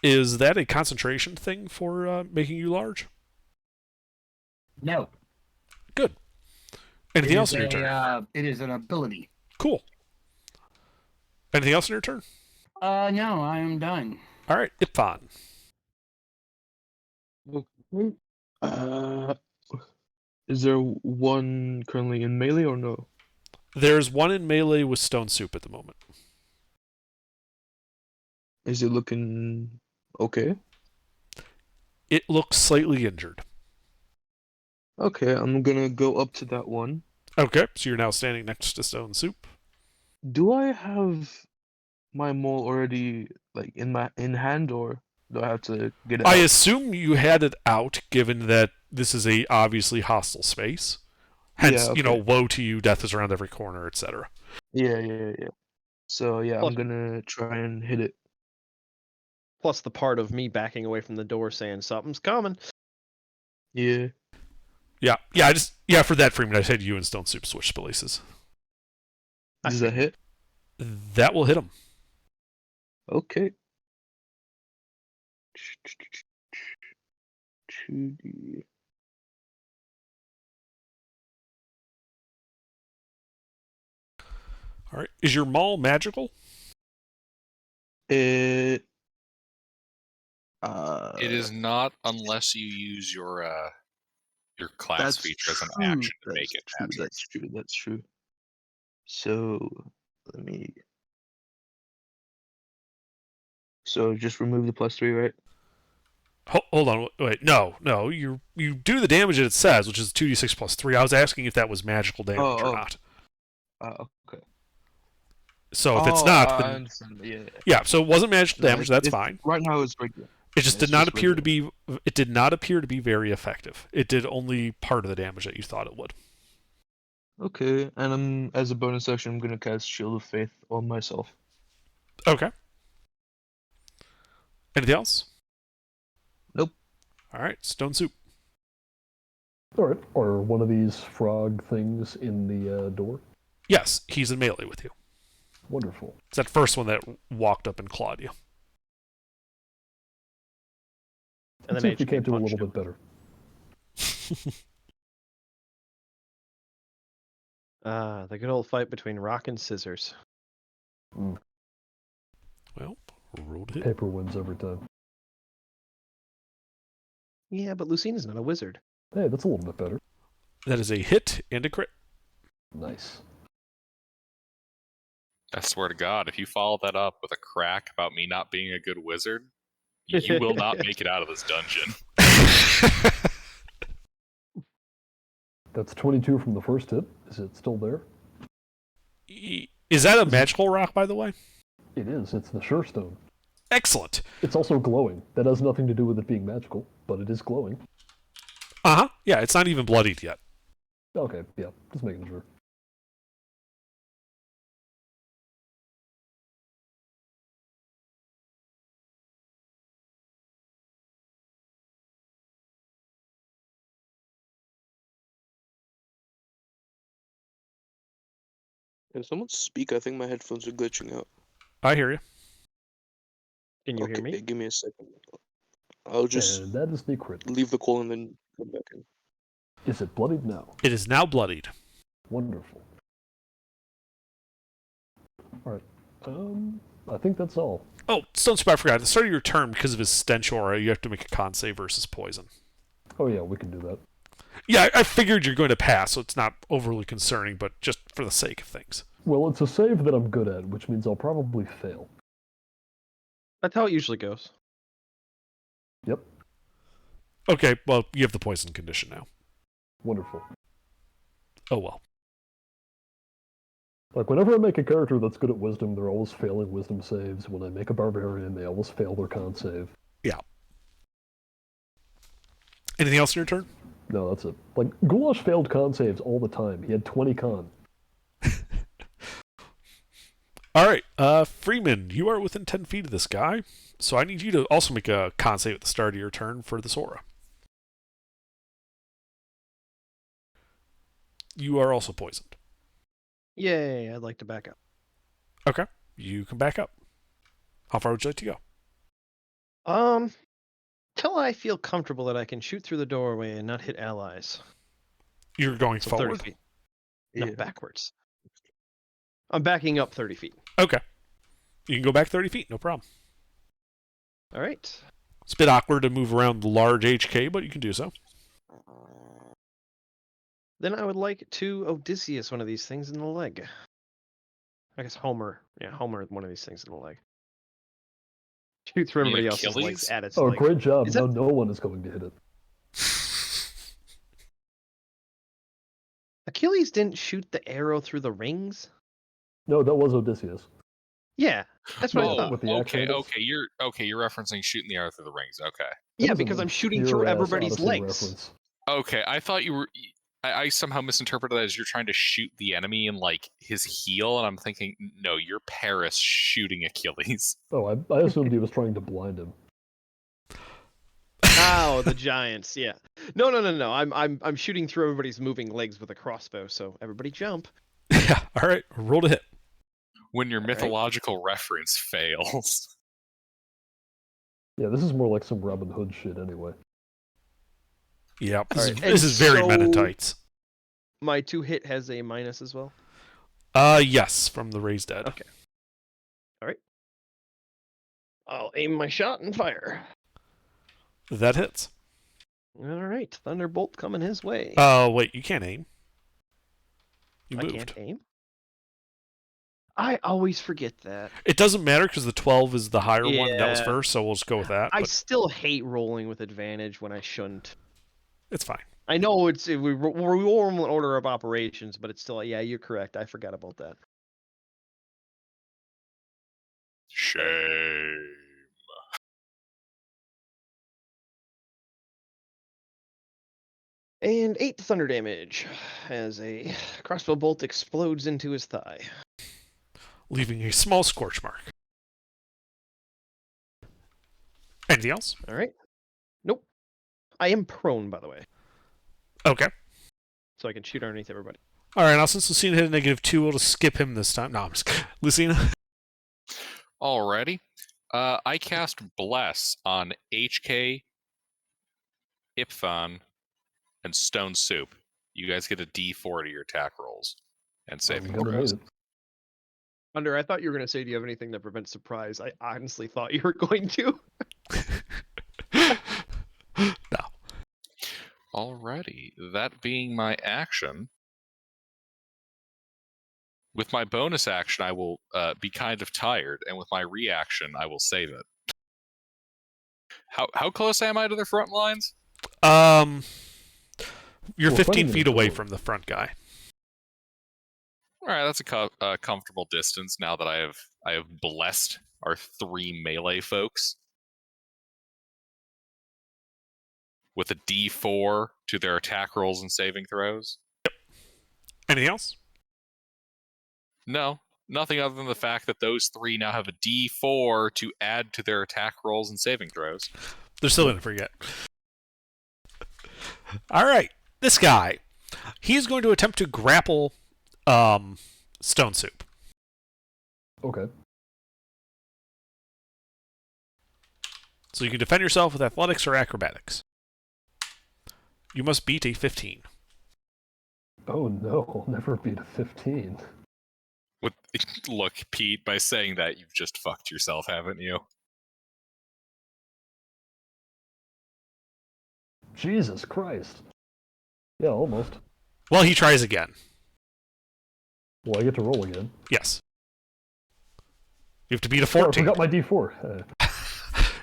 Is that a concentration thing for making you large? No. Good. Anything else in your turn? It is an ability. Cool. Anything else in your turn? No, I am done. All right, Ipfon. Is there one currently in melee or no? There's one in melee with Stone Soup at the moment. Is it looking okay? It looks slightly injured. Okay, I'm gonna go up to that one. Okay, so you're now standing next to Stone Soup. Do I have my mole already like in hand, or do I have to get it I out? assume you had it out, given that this is a obviously hostile space. Hence, Yeah, okay. woe to you, death is around every corner, etc. Yeah. So yeah, Well- I'm gonna try and hit it. Plus the part of me backing away from the door saying something's coming. Yeah. Yeah. For that Freeman, I said you and Stone Soup switch places. Does that hit? That will hit him. Okay. 2D. All right. Is your maul magical? It. It is not unless you use your class That's feature as an true, action to make that's it true, magic. That's true. So let me. So just remove the +3, right? Hold on. Wait. No. You do the damage that it says, which is 2d6 plus 3. I was asking if that was magical damage or not. Okay. So if it's not, I then understand. Yeah. yeah. So it wasn't magical No, damage. That's it's- fine. Right now it's regular. It just Yeah, did it's not just appear to regular. be. It did not appear to be very effective. It did only part of the damage that you thought it would. Okay, and as a bonus action, I'm gonna cast Shield of Faith on myself. Okay. Anything else? Nope. All right. Stone Soup. All right. Are one of these frog things in the door? Yes, he's in melee with you. Wonderful. It's that first one that walked up and clawed you. And Let's then see if we HK can't do a punched little him. bit better. The good old fight between rock and scissors. Well, rolled hit. Paper wins every time. Yeah, but Lucina's not a wizard. Hey, that's a little bit better. That is a hit and a crit. Nice. I swear to God, if you follow that up with a crack about me not being a good wizard, you will not make it out of this dungeon. That's 22 from the first hit. Is it still there? Is that a magical rock, by the way? It is. It's the Sure Stone. Excellent. It's also glowing. That has nothing to do with it being magical, but it is glowing. Uh-huh. Yeah, it's not even bloodied yet. Okay, yeah, just making sure. If someone speak, I think my headphones are glitching out. I hear you. Can you hear me? Give me a second. I'll just And that is the crit. leave the call and then come back in. Is it bloodied now? It is now bloodied. Wonderful. Alright. I think that's all. Oh, Stone Soup, I forgot. At the start of your turn, because of his stench aura, you have to make a con save versus poison. Oh yeah, we can do that. Yeah, I figured you're going to pass, so it's not overly concerning, but just for the sake of things. Well, it's a save that I'm good at, which means I'll probably fail. That's how it usually goes. Yep. Okay, well, you have the poison condition now. Wonderful. Oh well. Like, whenever I make a character that's good at wisdom, they're always failing wisdom saves. When I make a barbarian, they always fail their con save. Yeah. Anything else in your turn? No, that's it. Like, Goulash failed con saves all the time. He had 20 con. All right, Freeman, you are within 10 feet of this guy, so I need you to also make a con save at the start of your turn for this aura. You are also poisoned. Yay, I'd like to back up. Okay, you can back up. How far would you like to go? Till I feel comfortable that I can shoot through the doorway and not hit allies. You're going So forward? 30 feet. No, Yeah. backwards. I'm backing up 30 feet. Okay. You can go back 30 feet, no problem. All right. It's a bit awkward to move around the large HK, but you can do so. Then I would like to Odysseus one of these things in the leg. I guess Homer. Yeah, Homer one of these things in the leg. Shoot through You mean everybody else's legs Achilles? at its Oh, leg. great job. Is Now that- no one is going to hit it. Achilles didn't shoot the arrow through the rings? No, that was Odysseus. Yeah, that's what I Oh, thought. with the okay, actual- You're referencing shooting the arrow through the rings. Okay, That Yeah, was an because I'm shooting through obscure-ass everybody's Odyssey legs. reference. okay. I thought you were. I somehow misinterpreted that as you're trying to shoot the enemy in like his heel, and I'm thinking, no, you're Paris shooting Achilles. Oh, I assumed he was trying to blind him. Oh, the giants. Yeah. No. I'm shooting through everybody's moving legs with a crossbow. So everybody jump. Yeah, all right, roll to hit. When your right. mythological reference fails. Yeah, this is more like some Robin Hood shit anyway. Yeah, All right, this is very Men in so- Tights. My 2 hit has a minus as well. Yes, from the Raised Dead. Okay. All right. I'll aim my shot and fire. That hits. All right. Thunderbolt coming his way. Wait, you can't aim. You I moved. can't aim. I always forget that. It doesn't matter because the 12 is the higher one. That was Yeah. first, so we'll just go with that. I But still hate rolling with advantage when I shouldn't. it's fine. I know we roll in order of operations, but it's still, yeah, you're correct. I forgot about that. Shame. And 8 thunder damage as a crossbow bolt explodes into his thigh. Leaving a small scorch mark. Anything else? All right. Nope. I am prone, by the way, Okay. so I can shoot underneath everybody. All right, now since Lucina hit a -2, we'll just skip him this time. No, I'm just Lucina. Alrighty. I cast Bless on HK, Ipfon, and Stone Soup. You guys get a D4 to your attack rolls and I'm saving gonna hate throws. it. Under, I thought you were going to say, do you have anything that prevents surprise? I honestly thought you were going to. No. Alrighty. That being my action. With my bonus action, I will be kind of tired, and with my reaction, I will save it. How close am I to the front lines? You're Well, 15 fighting feet is away cool. from the front guy. All right, that's a comfortable distance now that I have blessed our 3 melee folks with a D4 to their attack rolls and saving throws. Anything else? No, nothing other than the fact that those 3 now have a D4 to add to their attack rolls and saving throws. They're still in it for yet. All right, this guy. He's going to attempt to grapple Stone Soup. Okay. So you can defend yourself with athletics or acrobatics. You must beat a 15. Oh no, I'll never beat a 15. With look, Pete, by saying that, you've just fucked yourself, haven't you? Jesus Christ. Yeah, almost. Well, he tries again. Well, I get to roll again. Yes. You have to beat a Oh, I 14. forgot my D4.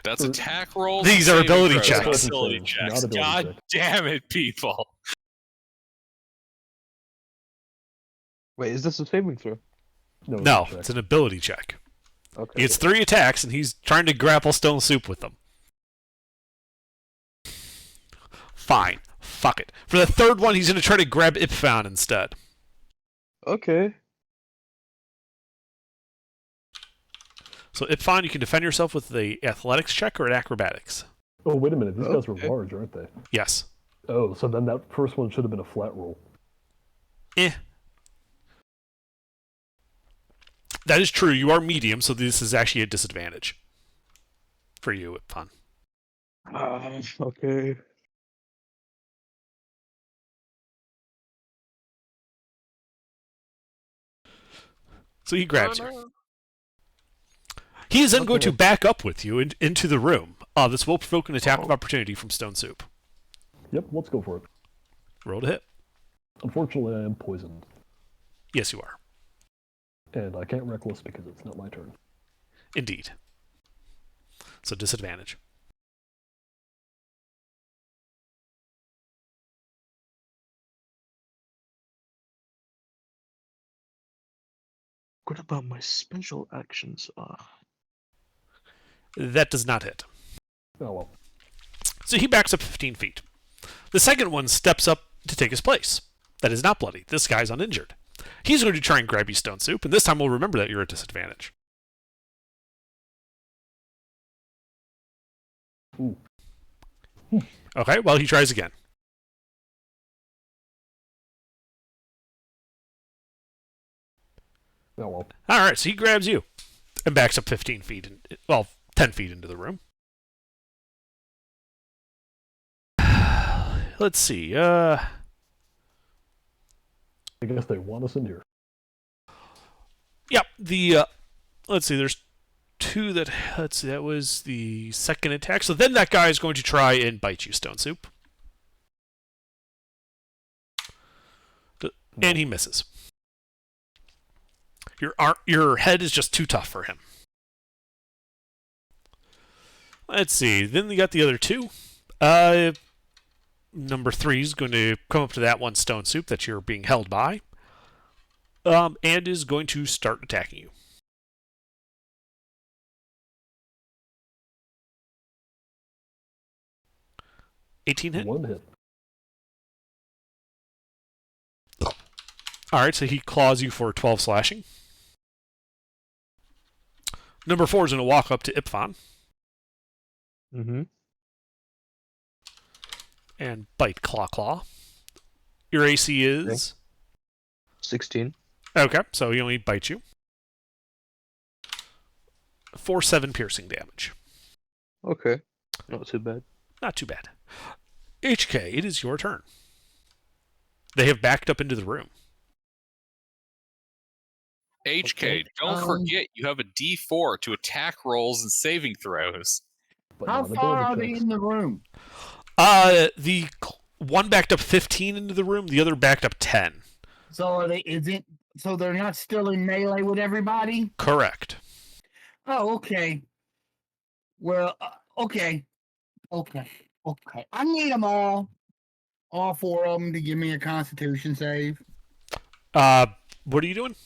That's For- attack rolls. These and are saving ability throws, checks. not ability Not checks. ability God check. damn it, people. Wait, is this a saving throw? No, check. it's an ability check. Okay. He gets 3 attacks, and he's trying to grapple Stone Soup with them. Fine. Fuck it. For the third one, he's going to try to grab Ipfan instead. Okay. So Ipfan, you can defend yourself with the athletics check or an acrobatics. Oh, wait a minute. These guys Okay. were large, aren't they? Yes. Oh, so then that first one should have been a flat roll. That is true. You are medium, so this is actually a disadvantage for you, Ipfan. Okay. So he grabs you. He is then going to Okay. back up with you into the room. This will provoke an attack of opportunity from Stone Soup. Yep, let's go for it. Roll to hit. Unfortunately, I am poisoned, Yes, you are. and I can't reckless because it's not my turn. Indeed. So disadvantage. What about my special actions? That does not hit. Oh well. So he backs up 15 feet. The second one steps up to take his place. That is not bloody. This guy's uninjured. He's going to try and grab you, Stone Soup, and this time we'll remember that you're at disadvantage. Ooh. Okay, well, he tries again. Oh well. All right, so he grabs you and backs up 15 feet, 10 feet into the room. Let's see. I guess they want us in here. Yep. Let's see. There's 2 that. Let's see. That was the second attack. So then that guy is going to try and bite you, Stone Soup, and he misses. Your head is just too tough for him. Let's see. Then we got the other 2. Number 3 is going to come up to that one, Stone Soup, that you're being held by, and is going to start attacking you. $18 hit. One hit. All right, so he claws you for 12 slashing. Number 4 is going to walk up to Ipfan Mm-hmm. and bite Claw. Your AC is 16. okay, so he only bites you for 7 piercing damage. Okay. Not too bad. Not too bad. HK, it is your turn. They have backed up into the room. HK, don't forget you have a D4 to attack rolls and saving throws. But How not far are ability they checks. in the room? The one backed up 15 into the room, the other backed up 10. So are they? Is it? So they're not still in melee with everybody? Correct. Oh, okay. Well, okay. I need them all 4 of them, to give me a Constitution save. What are you doing?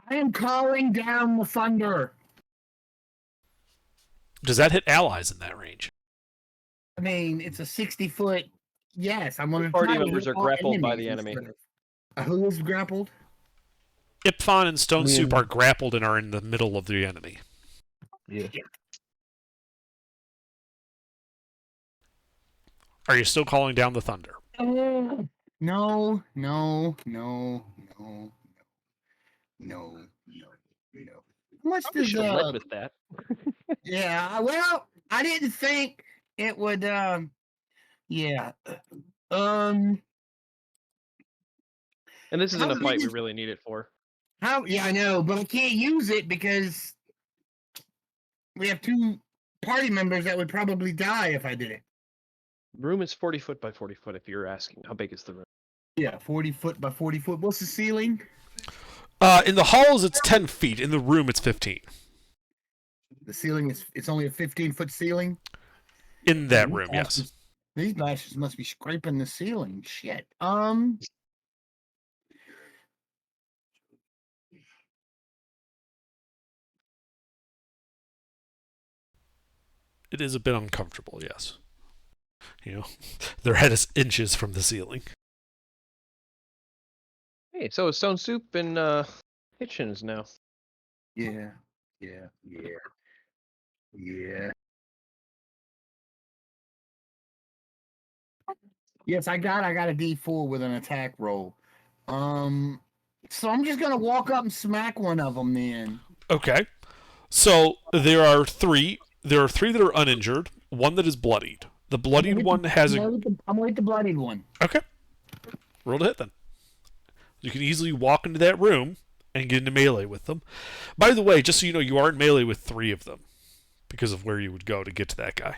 I am calling down the thunder. Does that hit allies in that range? I mean, it's a 60-foot. Yes, I'm going to. Party members are grappled by the enemy. Who is grappled? Ipfan and Stone Me Soup and- are grappled and are in the middle of the enemy. Yeah. Are you still calling down the thunder? No. How much You does should have led with that. Yeah, well, I didn't think it would. Yeah. And this isn't How a fight we big is- really need it for. How? Yeah, I know, but I can't use it because we have 2 party members that would probably die if I did it. Room is 40 foot by 40 foot. If you're asking, how big is the room? Yeah, 40 foot by 40 foot. What's the ceiling? In the halls, it's 10 feet. In the room, it's 15. The ceiling is it's only a 15-foot ceiling. In that These room, yes. bastards- These bastards must be scraping the ceiling. Shit. It is a bit uncomfortable, yes. You know, their head is inches from the ceiling. Hey, so is Stone Soup in Hitchens now. Yeah. Yes, I got a D4 with an attack roll. So I'm just gonna walk up and smack one of them then. Okay. So there are 3. There are 3 that are uninjured. 1 that is bloodied. The bloodied one has I'm gonna hit the bloodied one. Okay. Roll to hit then. You can easily walk into that room and get into melee with them. By the way, just so you know, you are in melee with 3 of them because of where you would go to get to that guy.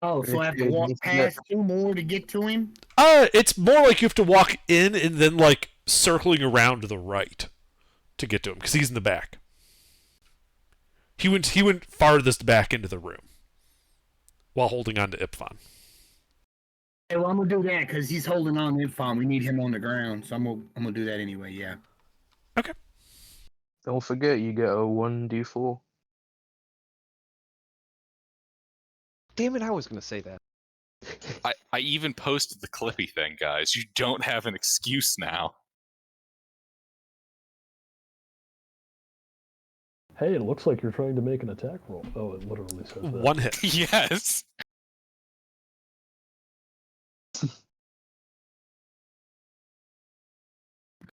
Oh, so I have to walk past 2 more to get to him? It's more like you have to walk in and then like circling around to the right to get to him because he's in the back. He went farthest back into the room while holding on to Ipfon. Hey, well, I'm gonna do that because he's holding on to Infom. We need him on the ground, so I'm gonna do that anyway. Yeah. Okay. Don't forget, you get a 1d4. Damn it! I was gonna say that. I even posted the Clippy thing, guys. You don't have an excuse now. Hey, it looks like you're trying to make an attack roll. Oh, it literally says that. 1 hit. Yes.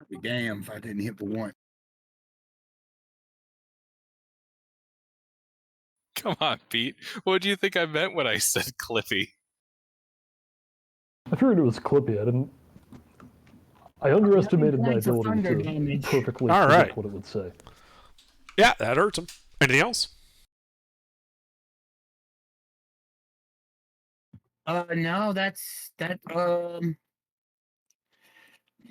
Be damn if I didn't hit the 1. Come on, Pete. What do you think I meant when I said Clippy? I figured it was Clippy. I underestimated my Points of ability thunder to damage. perfectly All predict right. what it would say. Yeah, that hurts him. Anything else? No, that's that. Let me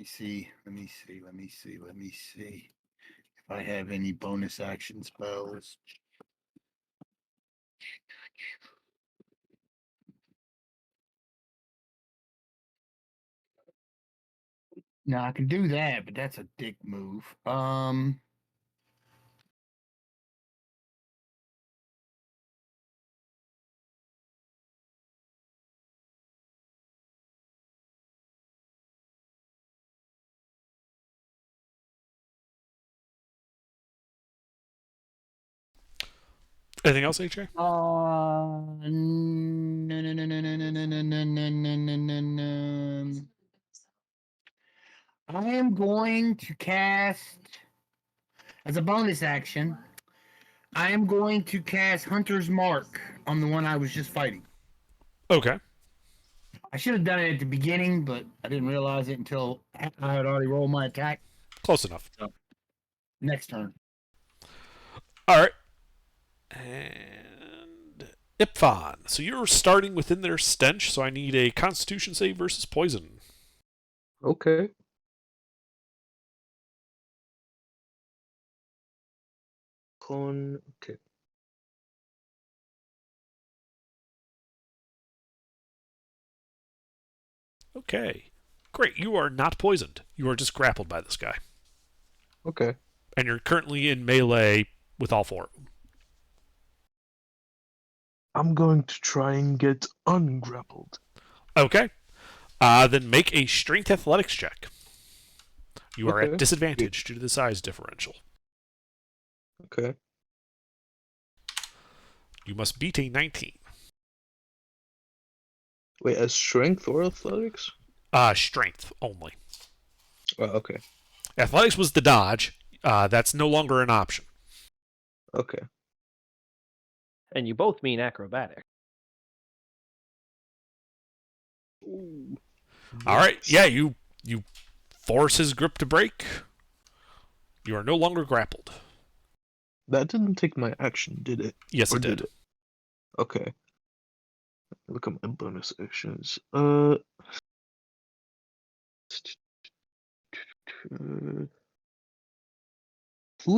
see. If I have any bonus action spells. No, I can do that, but that's a dick move. Anything else, HJ? No. I am going to cast as a bonus action. I am going to cast Hunter's Mark on the one I was just fighting. Okay. I should have done it at the beginning, but I didn't realize it until I had already rolled my attack. Close enough. Next turn. All right. And Ipfon. So you're starting within their stench, so I need a Constitution save versus poison. Okay. Okay. Okay. Great. You are not poisoned. You are just grappled by this guy. Okay. And you're currently in melee with all 4 of them. I'm going to try and get ungrappled. Okay. Then make a strength athletics check. You are Okay. at disadvantage due to the size differential. Okay. You must beat a 19. Wait, as strength or athletics? Strength only. Oh, okay. Athletics was the dodge. That's no longer an option. Okay. And you both mean acrobatic. All right. Yeah, you You force his grip to break. You are no longer grappled. That didn't take my action, did it? Yes, Or it did. Okay. Look at my bonus actions. Who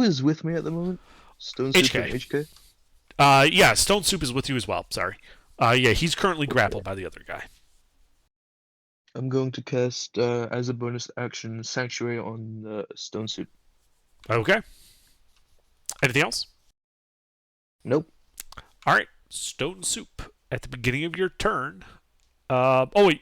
is with me at the moment? Stone Soup HK. and HK? Yeah, Stone Soup is with you as well. Sorry. Yeah, he's currently grappled by the other guy. I'm going to cast, as a bonus action, Sanctuary on Stone Soup. Okay. Anything else? Nope. All right, Stone Soup. At the beginning of your turn. Oh wait.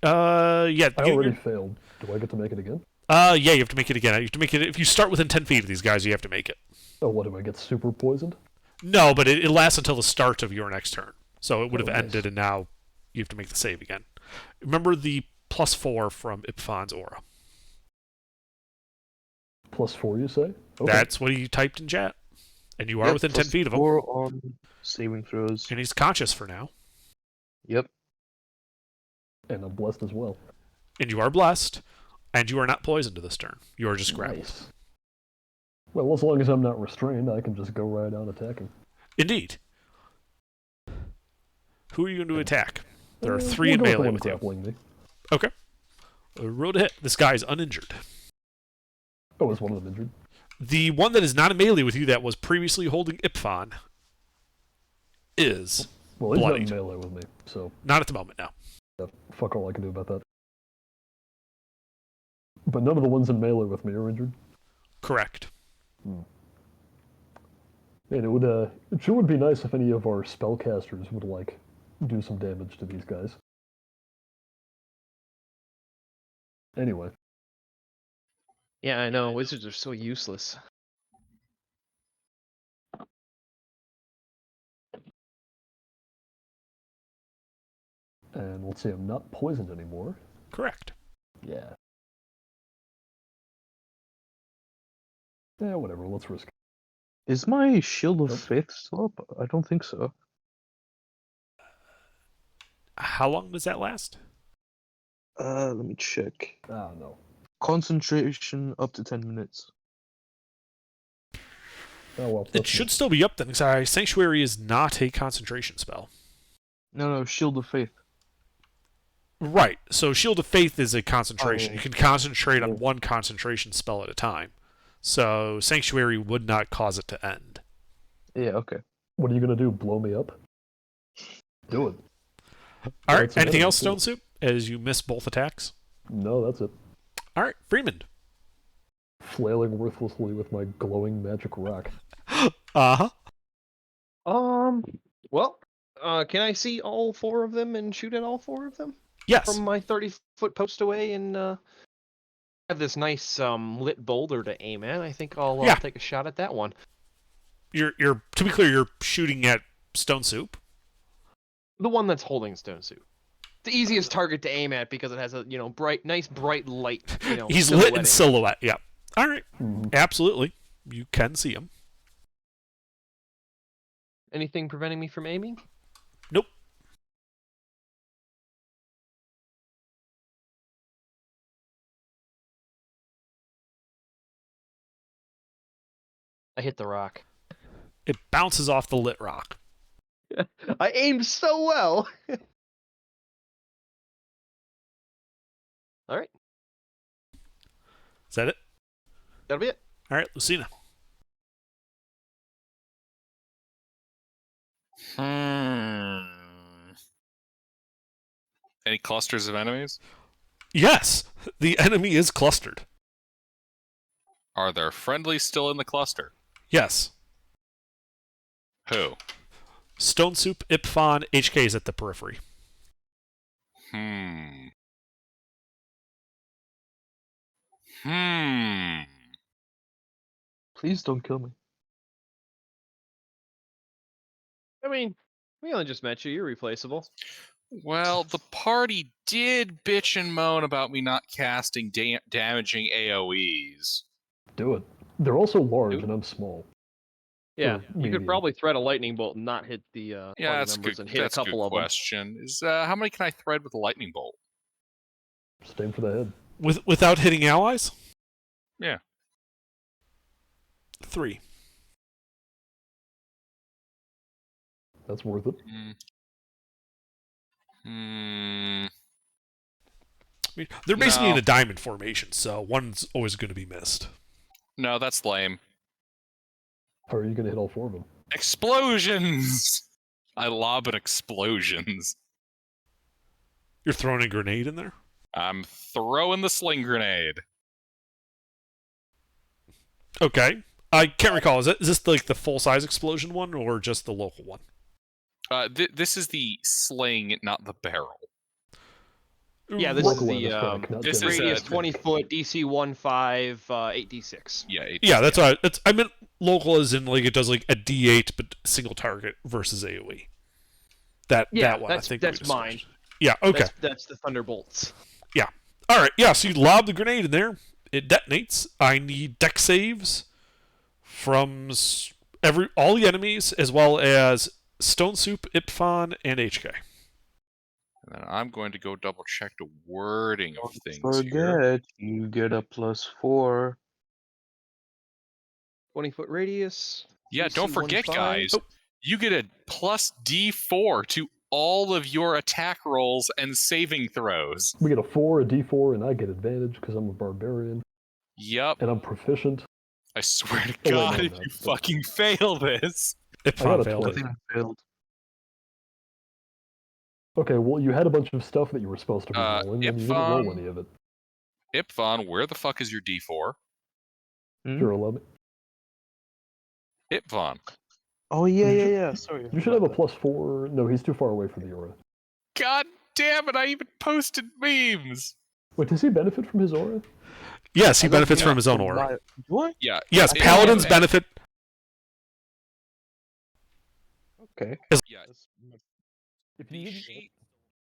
Yeah. I already failed. Do I get to make it again? Yeah, you have to make it again. You have to make it if you start within 10 feet of these guys. You have to make it. Oh, what, do I get super poisoned? No, but it lasts until the start of your next turn. So it would have Oh, nice. ended, and now you have to make the save again. Remember the +4 from Ipfan's aura. +4, you say? Okay. That's what he typed in chat, and you are Yep, within 10 feet of him, +4 on saving throws. and he's conscious for now, Yep. And I'm blessed as well. and you are blessed, and you are not poisoned to this turn. You are just grappled. Nice. Well, as long as I'm not restrained, I can just go right on attacking. Indeed. Who are you going to attack? There are 3 we'll in go with the melee one with you. grappling me. Okay. Roll to hit. This guy is uninjured. Oh, is one of them injured? The one that is not in melee with you that was previously holding Ipfan is Well, he's bloodied. not in melee with me, so Not at the moment, no. yeah, fuck all I can do about that. But none of the ones in melee with me are injured. Correct. And it sure would be nice if any of our spellcasters would, like, do some damage to these guys. Anyway. Yeah, I know. Wizards are so useless. And let's see, I'm not poisoned anymore. Correct. Yeah. Yeah, whatever, let's risk it. Is my Shield of Nope. Faith still up? I don't think so. How long does that last? Let me check. Ah, no. Concentration up to 10 minutes. Oh, well. It that's should me. still be up then. Sorry, Sanctuary is not a concentration spell. No, Shield of Faith. Right. So Shield of Faith is a concentration. Oh. You can concentrate on Oh. one concentration spell at a time. So Sanctuary would not cause it to end. Yeah, okay. What are you gonna do, blow me up? Do it. All right. That's Anything amazing, else, cool. Stone Soup? As you miss both attacks. No, that's it. All right, Freeman. Flailing worthlessly with my glowing magic rock. Uh-huh. Well, can I see all 4 of them and shoot at all 4 of them Yes. from my 30-foot post away and have this nice lit boulder to aim at? I think I'll Yeah. take a shot at that one. You're to be clear, you're shooting at Stone Soup. The one that's holding Stone Soup. The easiest target to aim at because it has a nice bright light. He's lit in silhouetting. silhouette. Yeah. All right. Mhm. Absolutely. You can see him. Anything preventing me from aiming? Nope. I hit the rock. It bounces off the lit rock. I aimed so well. All right, Is that it? that'll be it. All right, Lucina. Any clusters of enemies? Yes, the enemy is clustered. Are there friendlies still in the cluster? Yes. Who? Stone Soup, Ipfan, HK is at the periphery. Please don't kill me. I mean, we only just met you. You're replaceable. Well, the party did bitch and moan about me not casting damaging AoEs. Do it. They're also large, Nope. and I'm small. Yeah, Or you medium. could probably thread a lightning bolt and not hit the Yeah, party that's a members good, and hit a that's a couple good of them. question. Is how many can I thread with a lightning bolt? Just aim for the head. Without hitting allies? Yeah. 3. That's worth it. Hmm. I mean, they're basically No. in a diamond formation, so one's always going to be missed. No, that's lame. How are you going to hit all 4 of them? Explosions! I lob at explosions. You're throwing a grenade in there? I'm throwing the sling grenade. Okay. I can't recall. Is this like the full-size explosion one or just the local one? This is the sling, not the barrel. Yeah, this Local is one the crack, not this is general. radius a- 20 foot, DC 1/5, 8d6. Yeah. Yeah, that's what I meant. Local as in like it does like a D8 but single target versus AOE. That one that's, I think that's we mine. discussed. Yeah. Okay. That's the Thunderbolts. All right. Yeah. So you lob the grenade in there. It detonates. I need deck saves from all the enemies as well as Stone Soup, Ipfon, and HK. And then I'm going to go double check the wording of things here. Forget you get a +4. 20 foot radius. Yeah, DC don't forget, 1/5. guys. You get a plus D4 to all of your attack rolls and saving throws. We get a 4, a D4, and I get advantage because I'm a barbarian Yep. and I'm proficient. I swear to Oh, wait, God, no, if no, you but- fucking fail this. I got Ipfon a failed 20. it. Failed. Okay, well, you had a bunch of stuff that you were supposed to be rolling, and you didn't roll Ipfon- any of it. Ipfon, where the fuck is your D4? Sure, 11. Ipfon. Oh yeah. Sorry. You should have a +4. No, he's too far away for the aura. God damn it, I even posted memes. Wait, does he benefit from his aura? Yes, he I don't benefits think from his own aura. Do I? Yeah. Yes, it- paladins it- benefit. Okay. Yeah. If The sheet,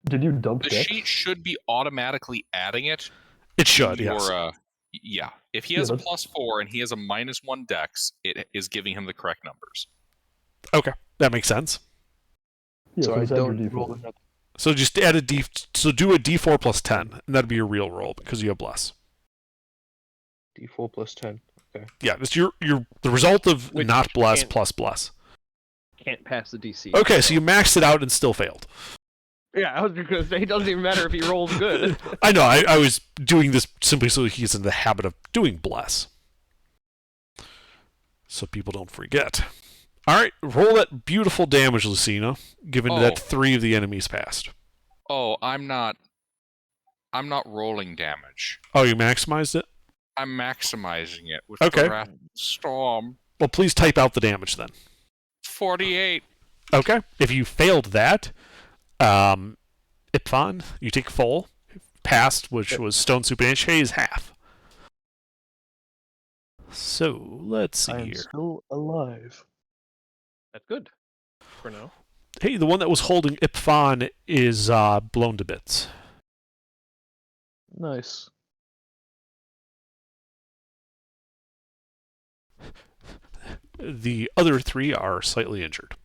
Did you dump the decks? sheet should be automatically adding it. It should. to Yes. your, yeah. If he Yeah, has a that's- +4 and he has a -1 dex, it is giving him the correct numbers. Okay, that makes sense. Yeah, so I just add your don't D4. roll another. So just add a D. So do a D4 plus 10, and that'd be your real roll because you have bless. D4 +10. Yeah, it's the result of Which not bless can't- plus bless. Can't pass the DC. Okay, so you maxed it out and still failed. Yeah, I was just gonna say it doesn't even matter if he rolls good. I know. I was doing this simply so he's in the habit of doing bless, so people don't forget. All right, roll that beautiful damage, Lucina, given Oh. that 3 of the enemies passed. Oh, I'm not rolling damage. Oh, you maximized it? I'm maximizing it with Okay. the Wrath of the Storm. Well, please type out the damage then. 48. Okay. If you failed that, Ipfon, you take full. Passed, which was Stone Soup and HK, is half. So, let's see I am here. still alive. That's good. For now. Hey, the one that was holding Ipfon is blown to bits. Nice. The other 3 are slightly injured.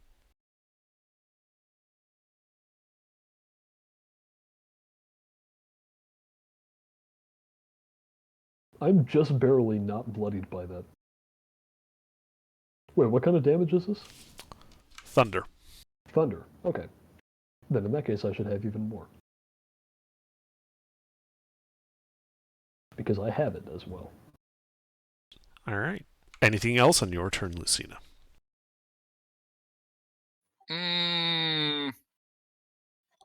I'm just barely not bloodied by that. Wait, what kind of damage is this? Thunder. Thunder. Okay. Then in that case, I should have even more. Because I have it as well. All right. Anything else on your turn, Lucina?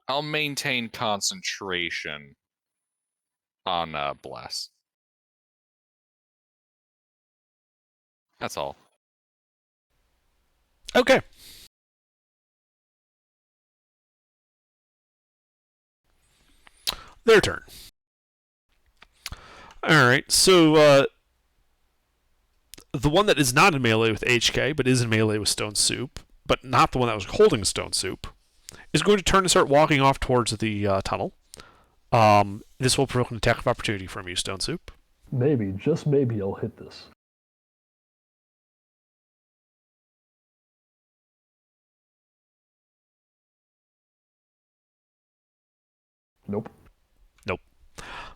I'll maintain concentration on Bless. That's all. Okay. Their turn. Alright, so the one that is not in melee with HK, but is in melee with Stone Soup, but not the one that was holding Stone Soup, is going to turn and start walking off towards the tunnel. This will provoke an attack of opportunity from you, Stone Soup. Maybe, just maybe, I'll hit this. Nope.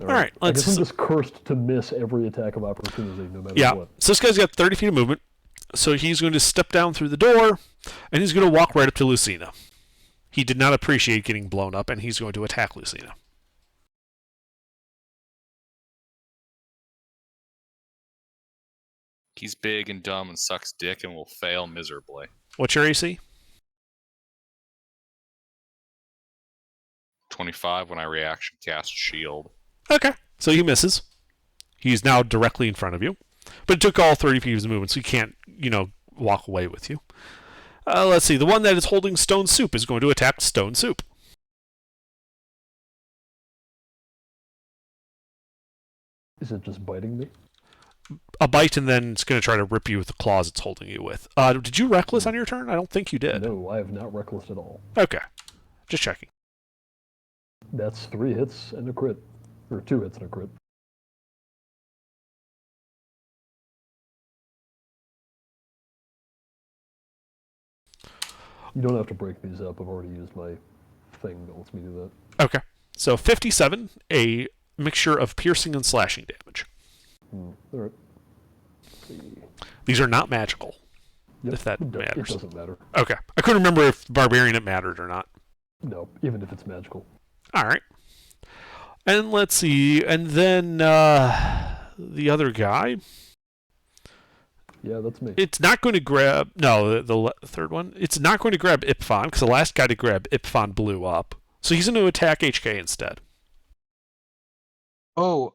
All right, I guess let's. I'm just cursed to miss every attack of opportunity, no matter Yeah. what. So this guy's got 30 feet of movement. So he's going to step down through the door, and he's going to walk right up to Lucina. He did not appreciate getting blown up, and he's going to attack Lucina. He's big and dumb and sucks dick and will fail miserably. What's your AC? 25 when I reaction cast shield. Okay. So he misses. He's now directly in front of you. But it took all 30 feet of his movement, so he can't, walk away with you. Let's see. The one that is holding Stone Soup is going to attack Stone Soup. Is it just biting me? A bite, and then it's going to try to rip you with the claws it's holding you with. Did you Reckless on your turn? I don't think you did. No, I have not reckless at all. Okay. Just checking. That's 3 hits and a crit. Or 2 hits and a crit. You don't have to break these up. I've already used my thing that lets me do that. Okay. So 57, a mixture of piercing and slashing damage. Alright. See. These are not magical, Yep, if that it matters. doesn't matter. Okay. I couldn't remember if Barbarian it mattered or not. No, even if it's magical. All right. And let's see. And then the other guy. Yeah, that's me. It's not going to grab. No, the third one. It's not going to grab Ipfon because the last guy to grab Ipfon blew up. So he's going to attack HK instead. Oh,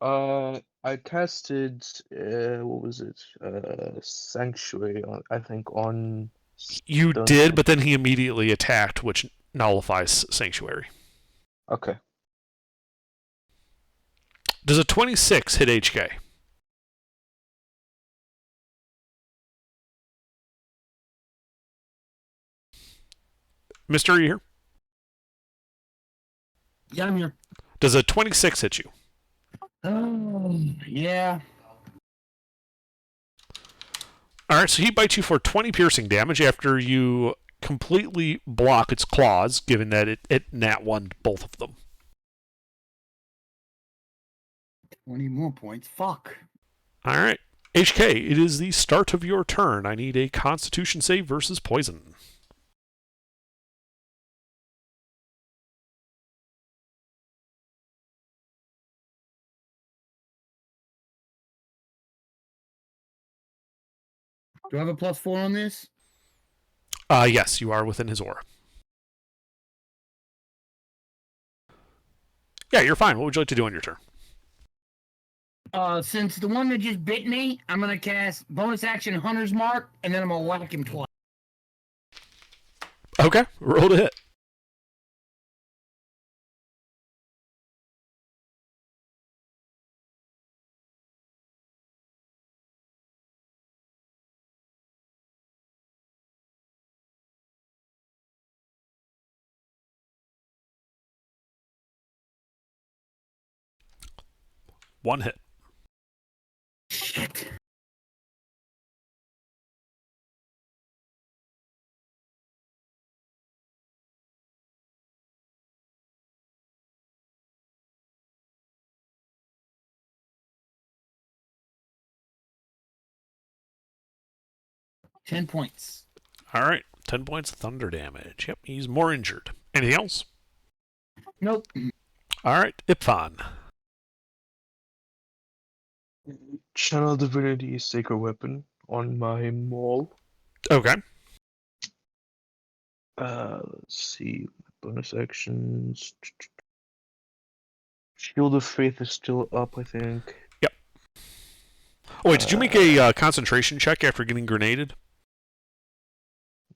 I casted what was it? Sanctuary, I think on. You Stone did, Soup. but then he immediately attacked, which nullifies Sanctuary. Okay. Does a 26 hit HK? Mister, are you here? Yeah, I'm here. Does a 26 hit you? Yeah. Alright, so he bites you for 20 piercing damage after you completely block its claws, given that it nat 1'd both of them. 20 more points. Fuck. Alright. HK, it is the start of your turn. I need a Constitution save versus poison. Do I have a +4 on this? Yes, you are within his aura. Yeah, you're fine. What would you like to do on your turn? Since the one that just bit me, I'm gonna cast bonus action Hunter's Mark, and then I'm gonna whack him twice. Okay, roll to hit. One hit. Shit. Ten points. Alright, 10 points of thunder damage. Yep, he's more injured. Anything else? Nope. Alright, Ipfon. Channel Divinity Sacred Weapon on my maul. Okay. Let's see. Bonus actions. Shield of Faith is still up, I think. Oh, wait, did you make a concentration check after getting grenaded?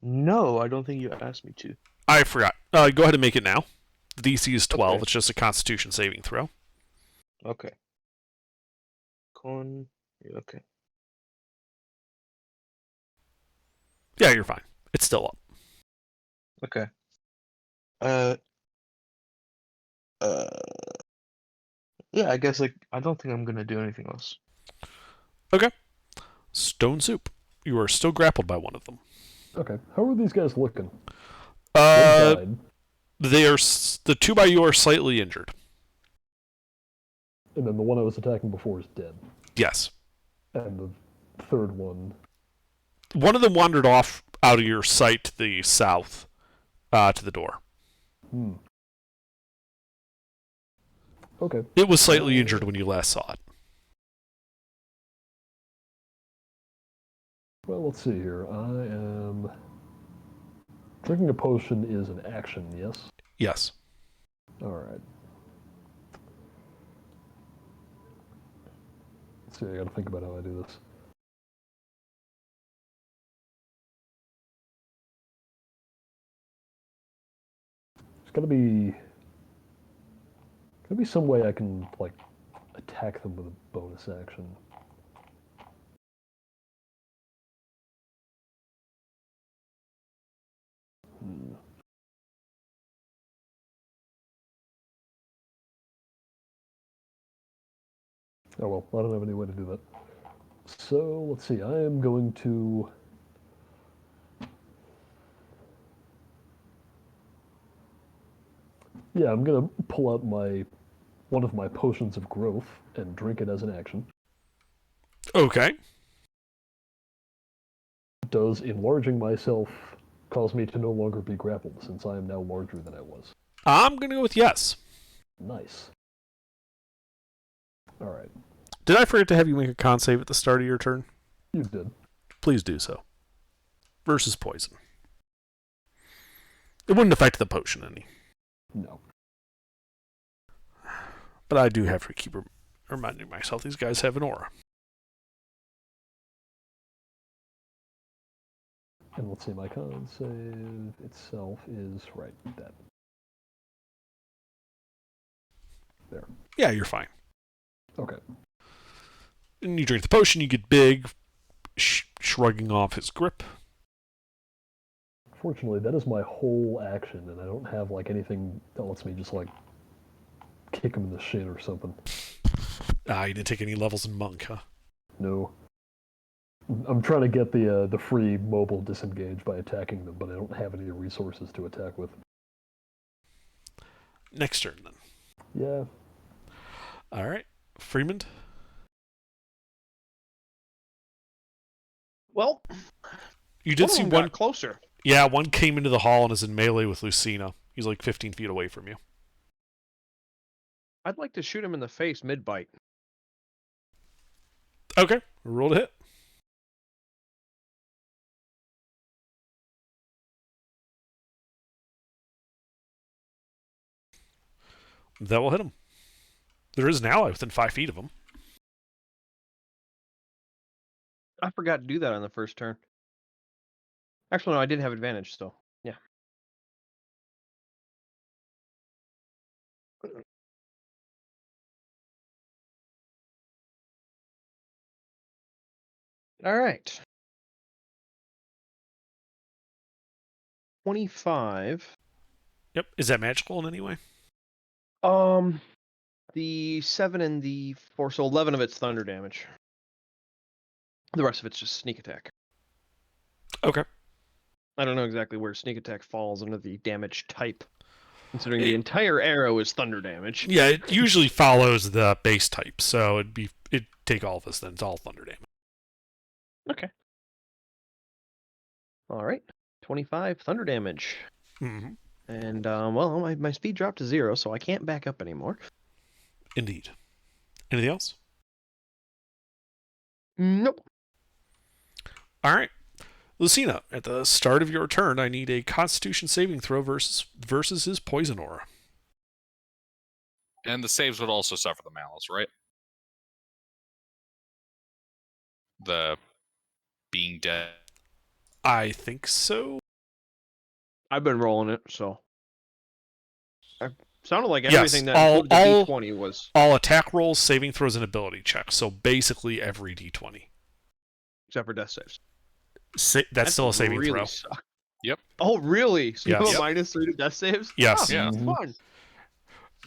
No, I don't think you asked me to. I forgot. Go ahead and make it now. The DC is 12. Okay. It's just a Constitution saving throw. Okay. Yeah, okay. Yeah, you're fine. It's still up. Okay. Yeah, I guess I don't think I'm gonna do anything else. Stone Soup. You are still grappled by one of them. Okay, how are these guys looking? Uh, One died. they are the two by you are slightly injured. And then the one I was attacking before is dead. Yes. And the third one. One of them wandered off out of your sight to the south, to the door. Okay. It was slightly injured when you last saw it. Well, let's see here. I am... Drinking a potion is an action, yes? Yes. Alright. Let's see, I gotta think about how I do this. There's gotta be some way I can, like, attack them with a bonus action. Oh well, I don't have any way to do that. So, let's see, I am going to... Yeah, I'm gonna pull out one of my potions of growth and drink it as an action. Okay. Does enlarging myself cause me to no longer be grappled, since I am now larger than I was? I'm going to go with yes. Nice. Alright, Did I forget to have you make a con save at the start of your turn? you did. Please do so. Versus poison. It wouldn't affect the potion any. No. But I do have to keep reminding myself these guys have an aura. And let's see, my con save itself is right, that. There. Yeah, you're fine. Okay. And you drink the potion, you get big, shrugging off his grip. Fortunately, that is my whole action, and I don't have, like, anything that lets me just, like, kick him in the shin or something. You didn't take any levels in Monk, huh? No. I'm trying to get the free mobile disengage by attacking them, but I don't have any resources to attack with. Next turn, then. Yeah. All right. Freeman? Well, You did see one one... got closer. Yeah, one came into the hall and is in melee with Lucina. He's like 15 feet away from you. I'd like to shoot him in the face mid-bite. Okay. Roll to hit. That will hit him. There is an ally within 5 feet of him. I forgot to do that on the first turn. Actually, no, I did have advantage still. Yeah. All right. 25. Yep. Is that magical in any way? The 7 and the 4, so 11 of it's thunder damage. The rest of it's just sneak attack. Okay. I don't know exactly where sneak attack falls under the damage type, considering the entire arrow is thunder damage. Yeah, it usually follows the base type, so it'd take all of us then. It's all thunder damage. Okay. All right. 25 thunder damage. Mm-hmm. And, well, my speed dropped to 0, so I can't back up anymore. Indeed. Anything else? Nope. All right. Lucina, at the start of your turn, I need a Constitution saving throw versus his poison aura. And the saves would also suffer the malice, right? The being dead. I think so. I've been rolling it, so. Sounded like Yes, everything that all- included the D20 was. All attack rolls, saving throws, and ability checks. So basically every D20. Except for death saves. That's still a saving really throw. suck. Yep. Oh, really? So you Yes. have a -3 to death saves? Yes. Oh, Yeah. Fun.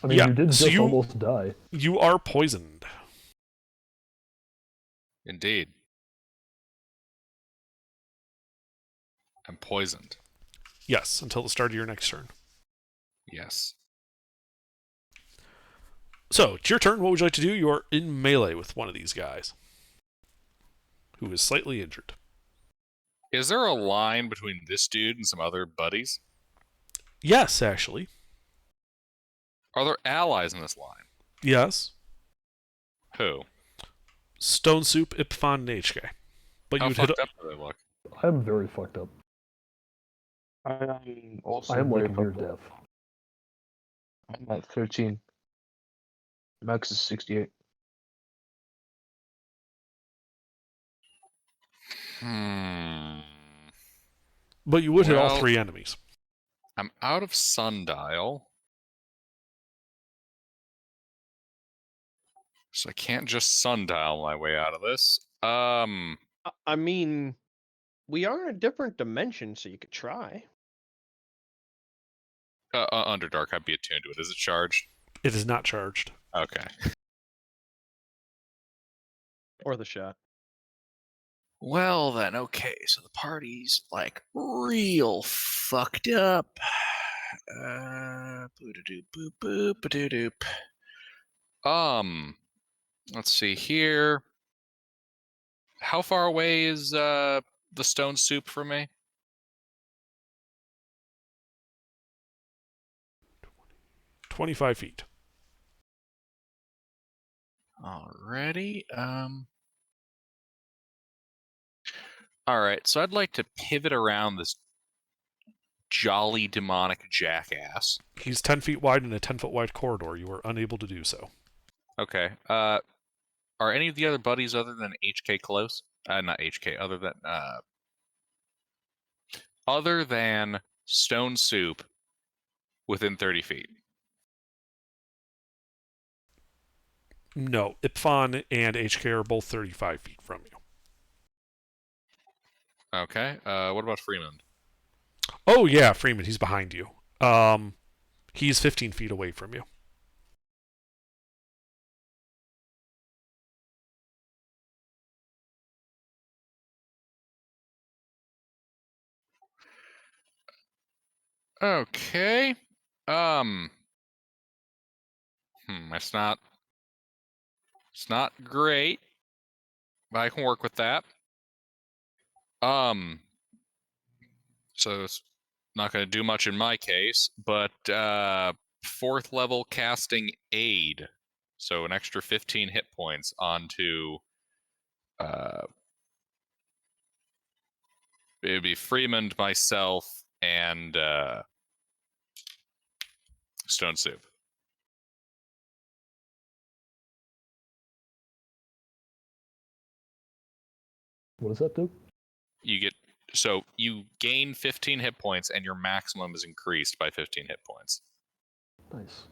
I mean, Yeah, you did so just you- almost die. You are poisoned. Indeed. I'm poisoned. Yes, until the start of your next turn. Yes. So, it's your turn. What would you like to do? You are in melee with one of these guys who is slightly injured. Is there a line between this dude and some other buddies? Yes, actually. Are there allies in this line? Yes. Who? Stone Soup, Ipfon, and HK. But How you would hit fucked up do they look? I'm very fucked up. I'm also I am very like near fucked up. death. I'm at 13. Max is 68. But you would hit all Well- 3 enemies. I'm out of sundial. So I can't just sundial my way out of this. I mean, we are in a different dimension, so you could try. Underdark, I'd be attuned to it. Is it charged? It is not charged. Okay. Or the shot. Well then, okay, so the party's like real fucked up. Boo-da-doop, boop, boop, ba-doo-doop. Let's see here. How far away is the Stone Soup from me? 25 feet. Alrighty. Alright, so I'd like to pivot around this jolly demonic jackass. He's 10 feet wide in a 10-foot wide corridor. You are unable to do so. Okay. Are any of the other buddies other than HK close? Not HK, other than Stone Soup within 30 feet. No, Ipfon and HK are both 35 feet from you. Okay. What about Freeman? Oh, yeah, Freeman, he's behind you. He's 15 feet away from you. Okay. It's not great, but I can work with that. So it's not going to do much in my case, but 4th level casting aid, so an extra 15 hit points onto it'd be Freeman, myself, and Stone Soup. What does that do? You gain 15 hit points, and your maximum is increased by 15 hit points. Nice.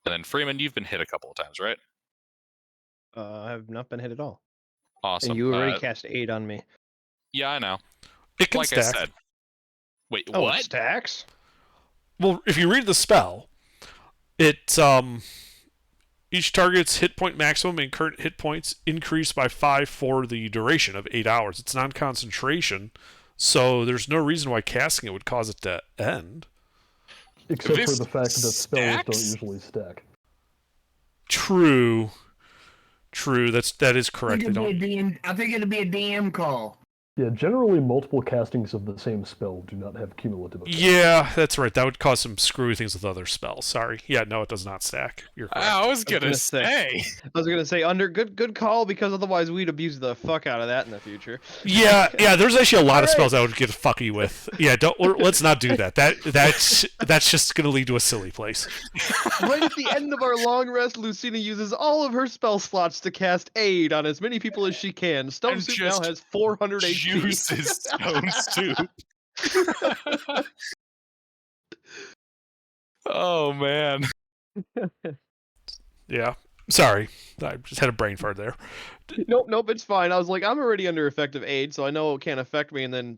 And then Freeman, you've been hit a couple of times, right? I have not been hit at all. Awesome. And you already cast 8 on me. Yeah, I know. It can Like stack. I said. Wait, Oh, what? it stacks? Well, if you read the spell, it each target's hit point maximum and current hit points increase by 5 for the duration of 8 hours. It's non-concentration, so there's no reason why casting it would cause it to end. Except This for the fact that spells don't stacks? usually stack. True. That is I correct. think, They it'd don't. be a DM, I think it'd be a DM call. Yeah, generally multiple castings of the same spell do not have cumulative effects. Yeah, that's right. That would cause some screwy things with other spells. Sorry. Yeah, no, it does not stack. You're correct. I was gonna gonna say. say. I was gonna say good call, because otherwise we'd abuse the fuck out of that in the future. Yeah, there's actually a lot of Alright. spells I would get fucky with. Yeah, let's not do that. That's just gonna lead to a silly place. Right at the end of our long rest, Lucina uses all of her spell slots to cast aid on as many people as she can. Stone And Soup now just has 400 HP. Juices Stone Soup. Oh man. Yeah. Sorry. I just had a brain fart there. Nope, it's fine. I was like, I'm already under effective aid, so I know it can't affect me. And then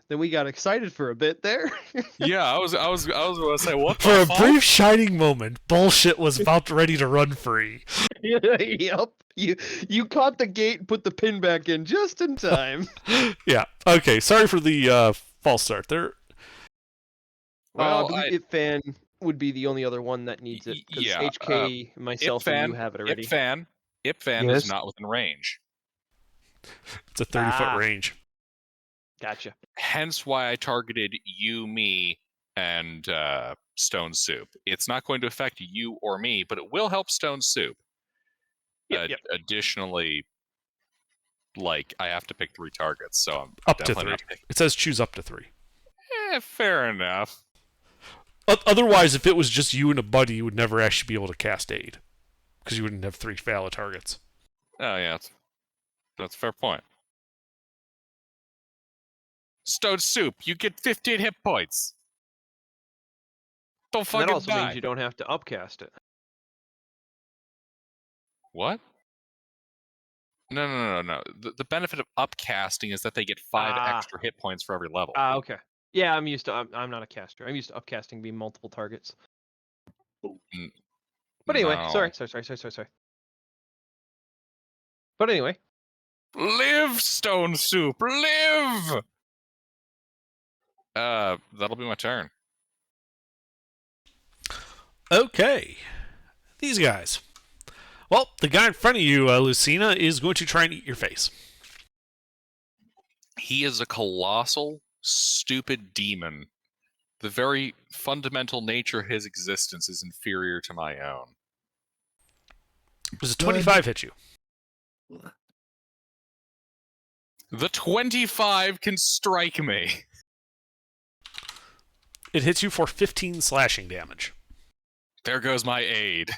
we got excited for a bit there. Yeah, I was gonna say what For the a fuck? brief shining moment, bullshit was about ready to run free. Yep. You caught the gate and put the pin back in just in time. Yeah. Okay. Sorry for the false start there. Well, I believe Fan would be the only other one that needs it. Because yeah, HK, myself, and you have it already. Ipfan Yes. is not within range. It's a 30-foot Ah. range. Gotcha. Hence why I targeted you, me, and Stone Soup. It's not going to affect you or me, but it will help Stone Soup. Yep. Additionally, like, I have to pick 3 targets, so I'm Up to definitely 3. not picking. It says choose up to 3. Fair enough. Otherwise, if it was just you and a buddy, you would never actually be able to cast aid. Because you wouldn't have 3 valid targets. Oh, yeah, that's a fair point. Stone Soup, you get 15 hit points. Don't And fucking that also die. means you don't have to upcast it. What? No. The benefit of upcasting is that they get 5 Ah. extra hit points for every level. Okay. Yeah, I'm used to. I'm not a caster. I'm used to upcasting being multiple targets. But anyway, No. sorry. But anyway, Live, Stone Soup, live! That'll be my turn. Okay. These guys. Well, the guy in front of you, Lucina, is going to try and eat your face. He is a colossal, stupid demon. The very fundamental nature of his existence is inferior to my own. Does a 25 hit you? The 25 can strike me. It hits you for 15 slashing damage. There goes my aid.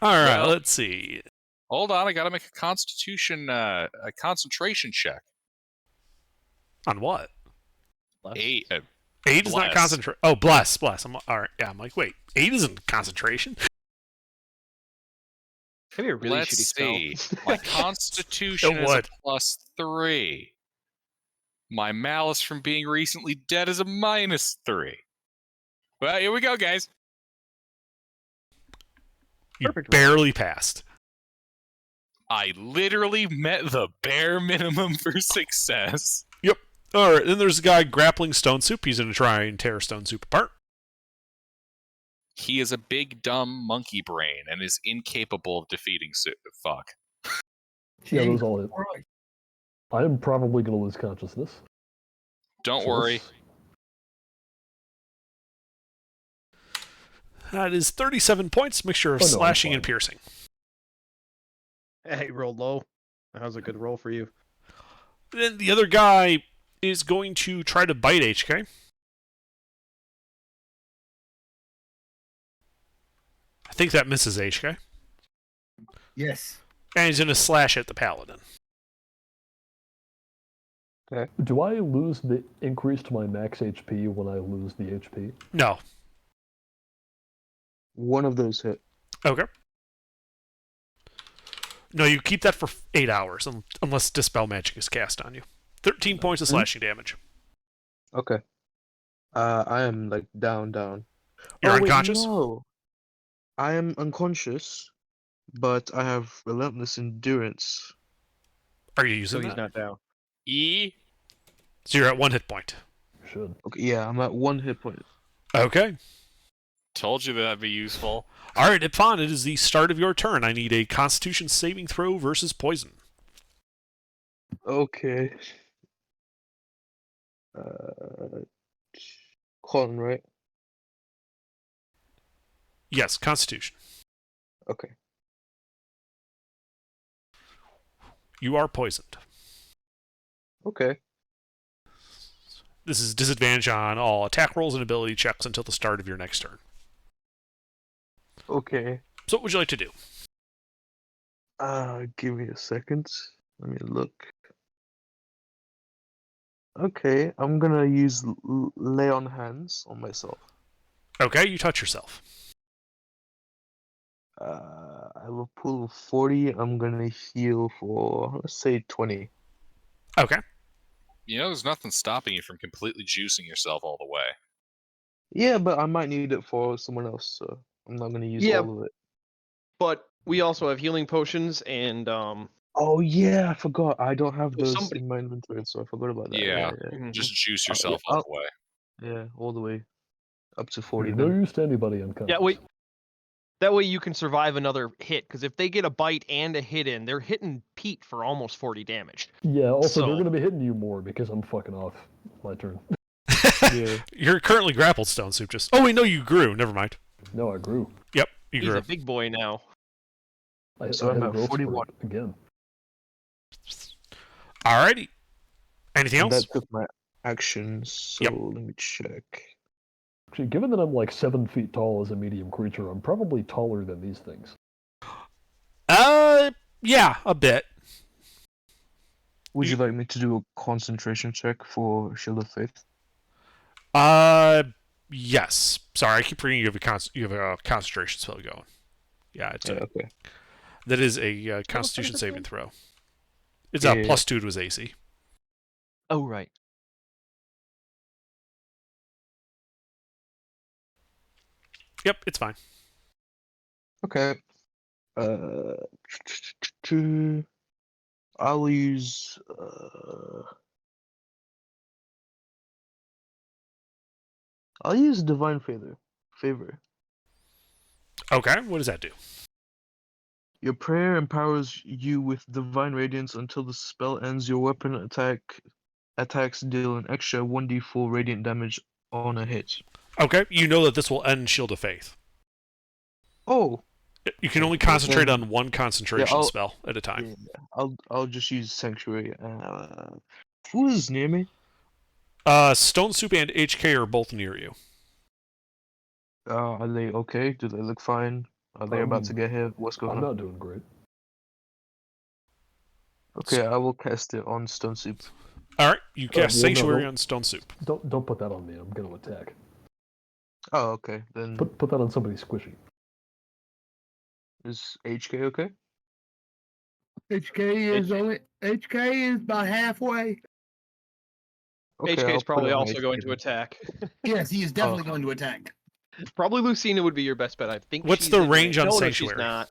All right, Well- let's see. Hold on, I gotta make a concentration check. On what? Aid. Aid is not Bless. concentration. Oh, bless. All right, yeah, I'm like, wait, aid isn't concentration? maybe a really Let's shitty see. spell. My constitution It is a would. +3. My malice from being recently dead is a -3. Well, here we go, guys. You Perfect. barely passed. I literally met the bare minimum for success. All right, then there's a guy grappling Stone Soup. He's going to try and tear Stone Soup apart. He is a big, dumb monkey brain and is incapable of defeating Fuck. Yeah, those all hit. Right. I am probably going to lose consciousness. Don't So worry. let's- That is 37 points, mixture of Oh, no, I'm slashing and fine. piercing. Hey, rolled low. That was a good roll for you. Then the other guy is going to try to bite HK. I think that misses HK. Yes. And he's going to slash at the paladin. Do I lose the increase to my max HP when I lose the HP? No. One of those hit. Okay. No, you keep that for 8 hours, unless Dispel Magic is cast on you. 13 points of slashing damage. Okay. I am like down. You're Oh, wait, unconscious? no. I am unconscious, but I have relentless endurance. Are you So using he's that? not down. So you're at 1 hit point. You should. Okay, yeah, I'm at 1 hit point. Okay. Told you that'd be useful. All right, Ipon, it is the start of your turn. I need a Constitution saving throw versus poison. Okay. Con, right? Yes, Constitution. Okay. You are poisoned. Okay. This is disadvantage on all attack rolls and ability checks until the start of your next turn. Okay. So what would you like to do? Give me a second. Let me look. Okay, I'm gonna use lay on hands on myself. Okay, you touch yourself. I have a pool of 40. I'm gonna heal for, let's say, 20. Okay. You know, there's nothing stopping you from completely juicing yourself all the way. Yeah, but I might need it for someone else, so I'm not gonna use Yeah. all of it. But we also have healing potions and Oh yeah, I forgot. I don't have So those somebody- in my inventory, so I forgot about that. Yeah. mhm. Just juice yourself all the way. Yeah, all the way up to 40. No Then. use to anybody unconscious. Yeah, wait. That way you can survive another hit, because if they get a bite and a hit in, they're hitting Pete for almost 40 damage. Yeah, also they're So- going to be hitting you more because I'm fucking off. My turn. Yeah. You're currently grappled, Stone Soup. Just oh wait, no, you grew. Never mind. No, I grew. Yep, you He's grew. a big boy now. So I'm had a at growth 41. spurt again. Alrighty. Anything And else? that took my actions. So Yep. let me check. Actually, given that I'm like 7 feet tall as a medium creature, I'm probably taller than these things. Yeah, a bit. Would you like me to do a concentration check for Shield of Faith? Yes. Sorry, I keep reading you have a concentration spell going. Yeah, it's Yeah, okay. that is a Constitution is it saving again? throw. It's a Yeah. +2 to his AC. Oh, right. Yep, it's fine. Okay. I'll use. I'll use Divine Favor. Okay, what does that do? Your prayer empowers you with divine radiance until the spell ends. Your weapon attacks deal an extra 1d4 radiant damage on a hit. Okay, you know that this will end Shield of Faith. Oh, You can only Okay, concentrate then- on one concentration I'll- spell at a time. yeah, I'll just use Sanctuary. Who is near me? Stone Soup and HK are both near you. Are they okay? Do they look fine? Are they about to get hit? What's going I'm on? not doing great. Okay, I will cast it on Stone Soup. All right, you cast well, no, Sanctuary don't- on Stone Soup. Don't put that on me. I'm going to attack. Oh, okay. Then Put that on somebody squishy. is HK okay? HK is about halfway. Okay, HK I'll is put probably it on also going HK to then. attack. Yes, he is definitely Oh. going to attack. Probably Lucina would be your best bet. I think. What's she's the in range on no, Sanctuary? No, she's not.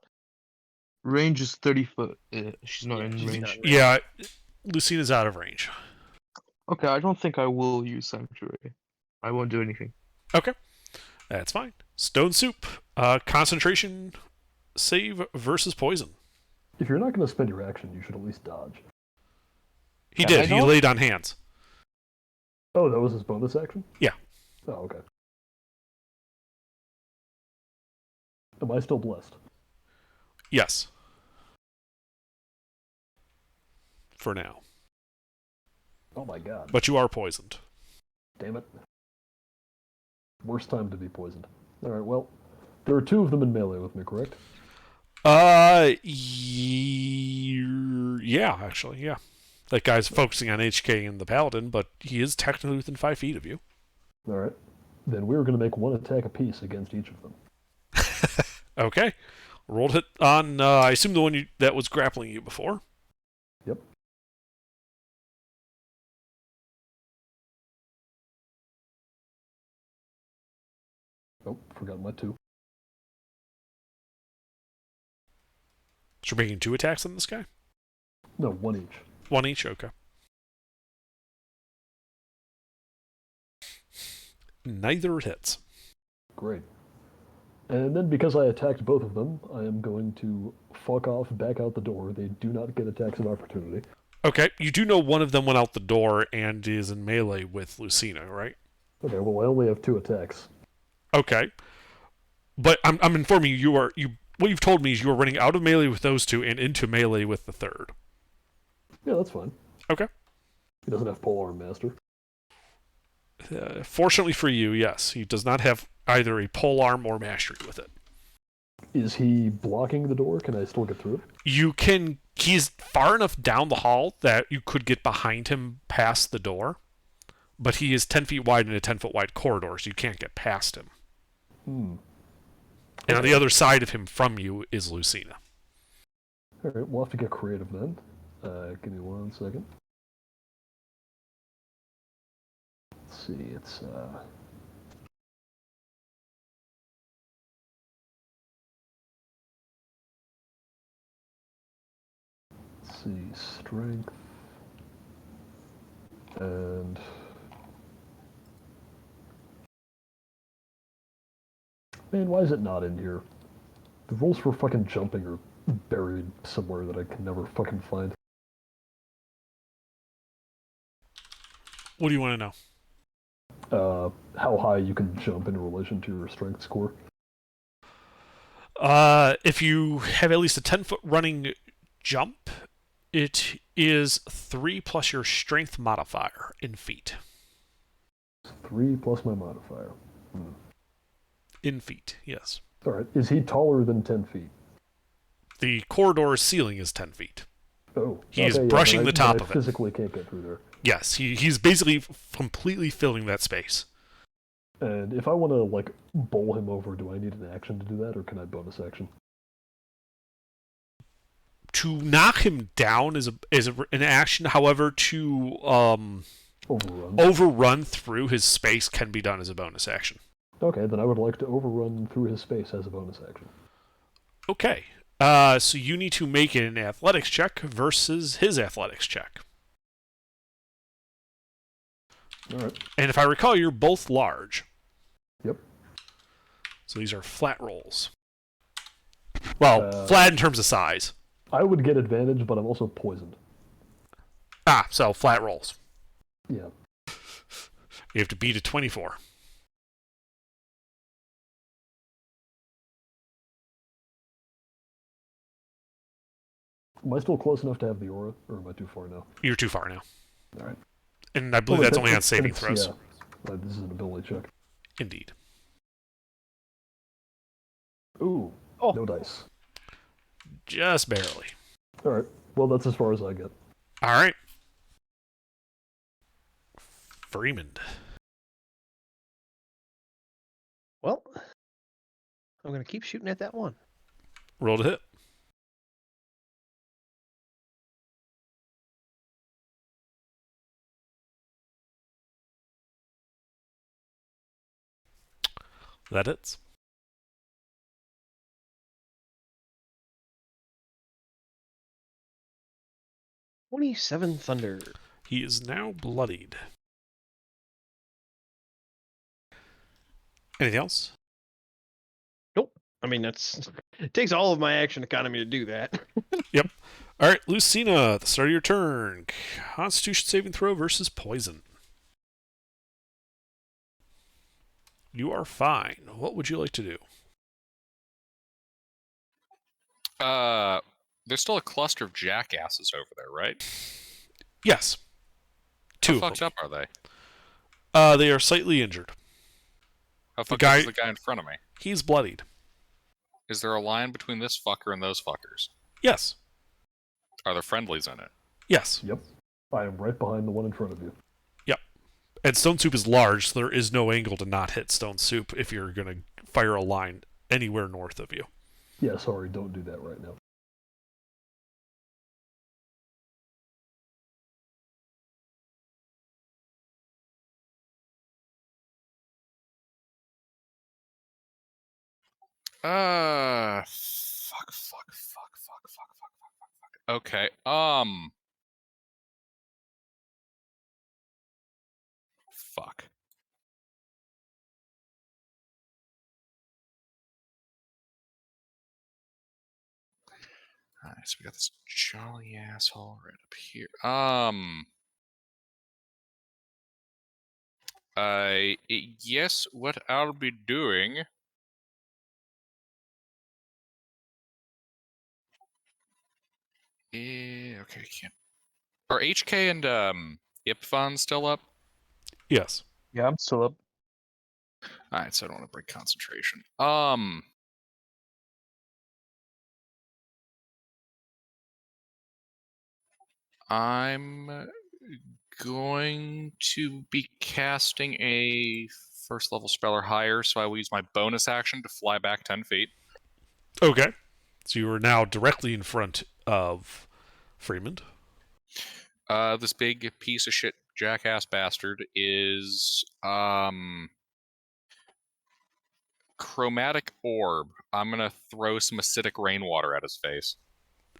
Range is 30 foot. She's not Yeah, in she's range. not. Yeah, Lucina's out of range. Okay, I don't think I will use Sanctuary. I won't do anything. Okay, that's fine. Stone Soup, concentration save versus poison. If you're not going to spend your action, you should at least dodge. He Yeah, did. I He don't- laid on hands. Oh, that was his bonus action? Yeah. Oh, okay. Am I still blessed? Yes. For now. Oh my god. But you are poisoned. Damn it. Worst time to be poisoned. Alright, well, there are 2 of them in melee with me, correct? Yeah, actually, yeah. That guy's focusing on HK and the Paladin, but he is technically within 5 feet of you. Alright. Then we're going to make 1 attack apiece against each of them. Okay. Rolled it on, I assume the one that was grappling you before. Yep. Oh, forgot my 2. So you're making 2 attacks on this guy? No, 1 each. 1 each? Okay. Neither hits. Great. And then because I attacked both of them, I am going to fuck off back out the door. They do not get attacks of opportunity. Okay, you do know one of them went out the door and is in melee with Lucina, right? Okay, well I only have 2 attacks. Okay. But I'm informing you, what you've told me is you are running out of melee with those 2 and into melee with the third. Yeah, that's fine. Okay. He doesn't have polearm master. Fortunately for you, yes, he does not have either a polearm or mastery with it. Is he blocking the door? Can I still get through it? He's far enough down the hall that you could get behind him past the door, but he is 10 feet wide in a 10-foot wide corridor, so you can't get past him. And on the other side of him from you is Lucina. Alright, we'll have to get creative then. Give me 1 second. Let's see, it's let's see, strength. And Man, why is it not in here? The rules for fucking jumping are buried somewhere that I can never fucking find. What do you want to know? How high you can jump in relation to your strength score. If you have at least a 10-foot running jump, it is 3 plus your strength modifier in feet. 3 plus my modifier. In feet, yes. Alright, is he taller than 10 feet? The corridor ceiling is 10 feet. Oh. He is okay, yeah, brushing then the top of I it. physically can't get through there. Yes, he's basically completely filling that space. And if I want to, like, bowl him over, do I need an action to do that, or can I bonus action? To knock him down is an action. However, to overrun through his space can be done as a bonus action. Okay, then I would like to overrun through his space as a bonus action. Okay. So you need to make an athletics check versus his athletics check. Alright. And if I recall, you're both large. Yep. So these are flat rolls. Well, flat in terms of size. I would get advantage, but I'm also poisoned. So flat rolls. Yeah. You have to beat a 24. Am I still close enough to have the aura, or am I too far now? You're too far now. Alright. And I believe that's only on saving throws. Yeah. This is an ability check. Indeed. Ooh. Oh. No dice. Just barely. Alright. Well, that's as far as I get. All right. Freeman. Well, I'm going to keep shooting at that one. Roll to hit. That hits. $27 thunder. He is now bloodied. Anything else? Nope. I mean, it takes all of my action economy to do that. Yep. All right, Lucina, at the start of your turn. Constitution saving throw versus poison. You are fine. What would you like to do? There's still a cluster of jackasses over there, right? Yes. Two How of fucked them. up are they? They are slightly injured. How fucked guy- up is the guy in front of me? He's bloodied. Is there a line between this fucker and those fuckers? Yes. Are there friendlies in it? Yes. Yep. I am right behind the one in front of you. Yep. And Stone Soup is large, so there is no angle to not hit Stone Soup if you're going to fire a line anywhere north of you. Yeah, sorry, don't do that right now. Fuck. Okay, fuck. Alright, so we got this jolly asshole right up here. Yes, what I'll be doing. Okay, can't. Are HK and Ipfon still up? Yes. Yeah, I'm still up. Alright, so I don't want to break concentration. I'm going to be casting a first level spell or higher, so I will use my bonus action to fly back 10 feet. Okay. So you are now directly in front of Freeman. This big piece of shit jackass bastard is Chromatic Orb. I'm gonna throw some acidic rainwater at his face.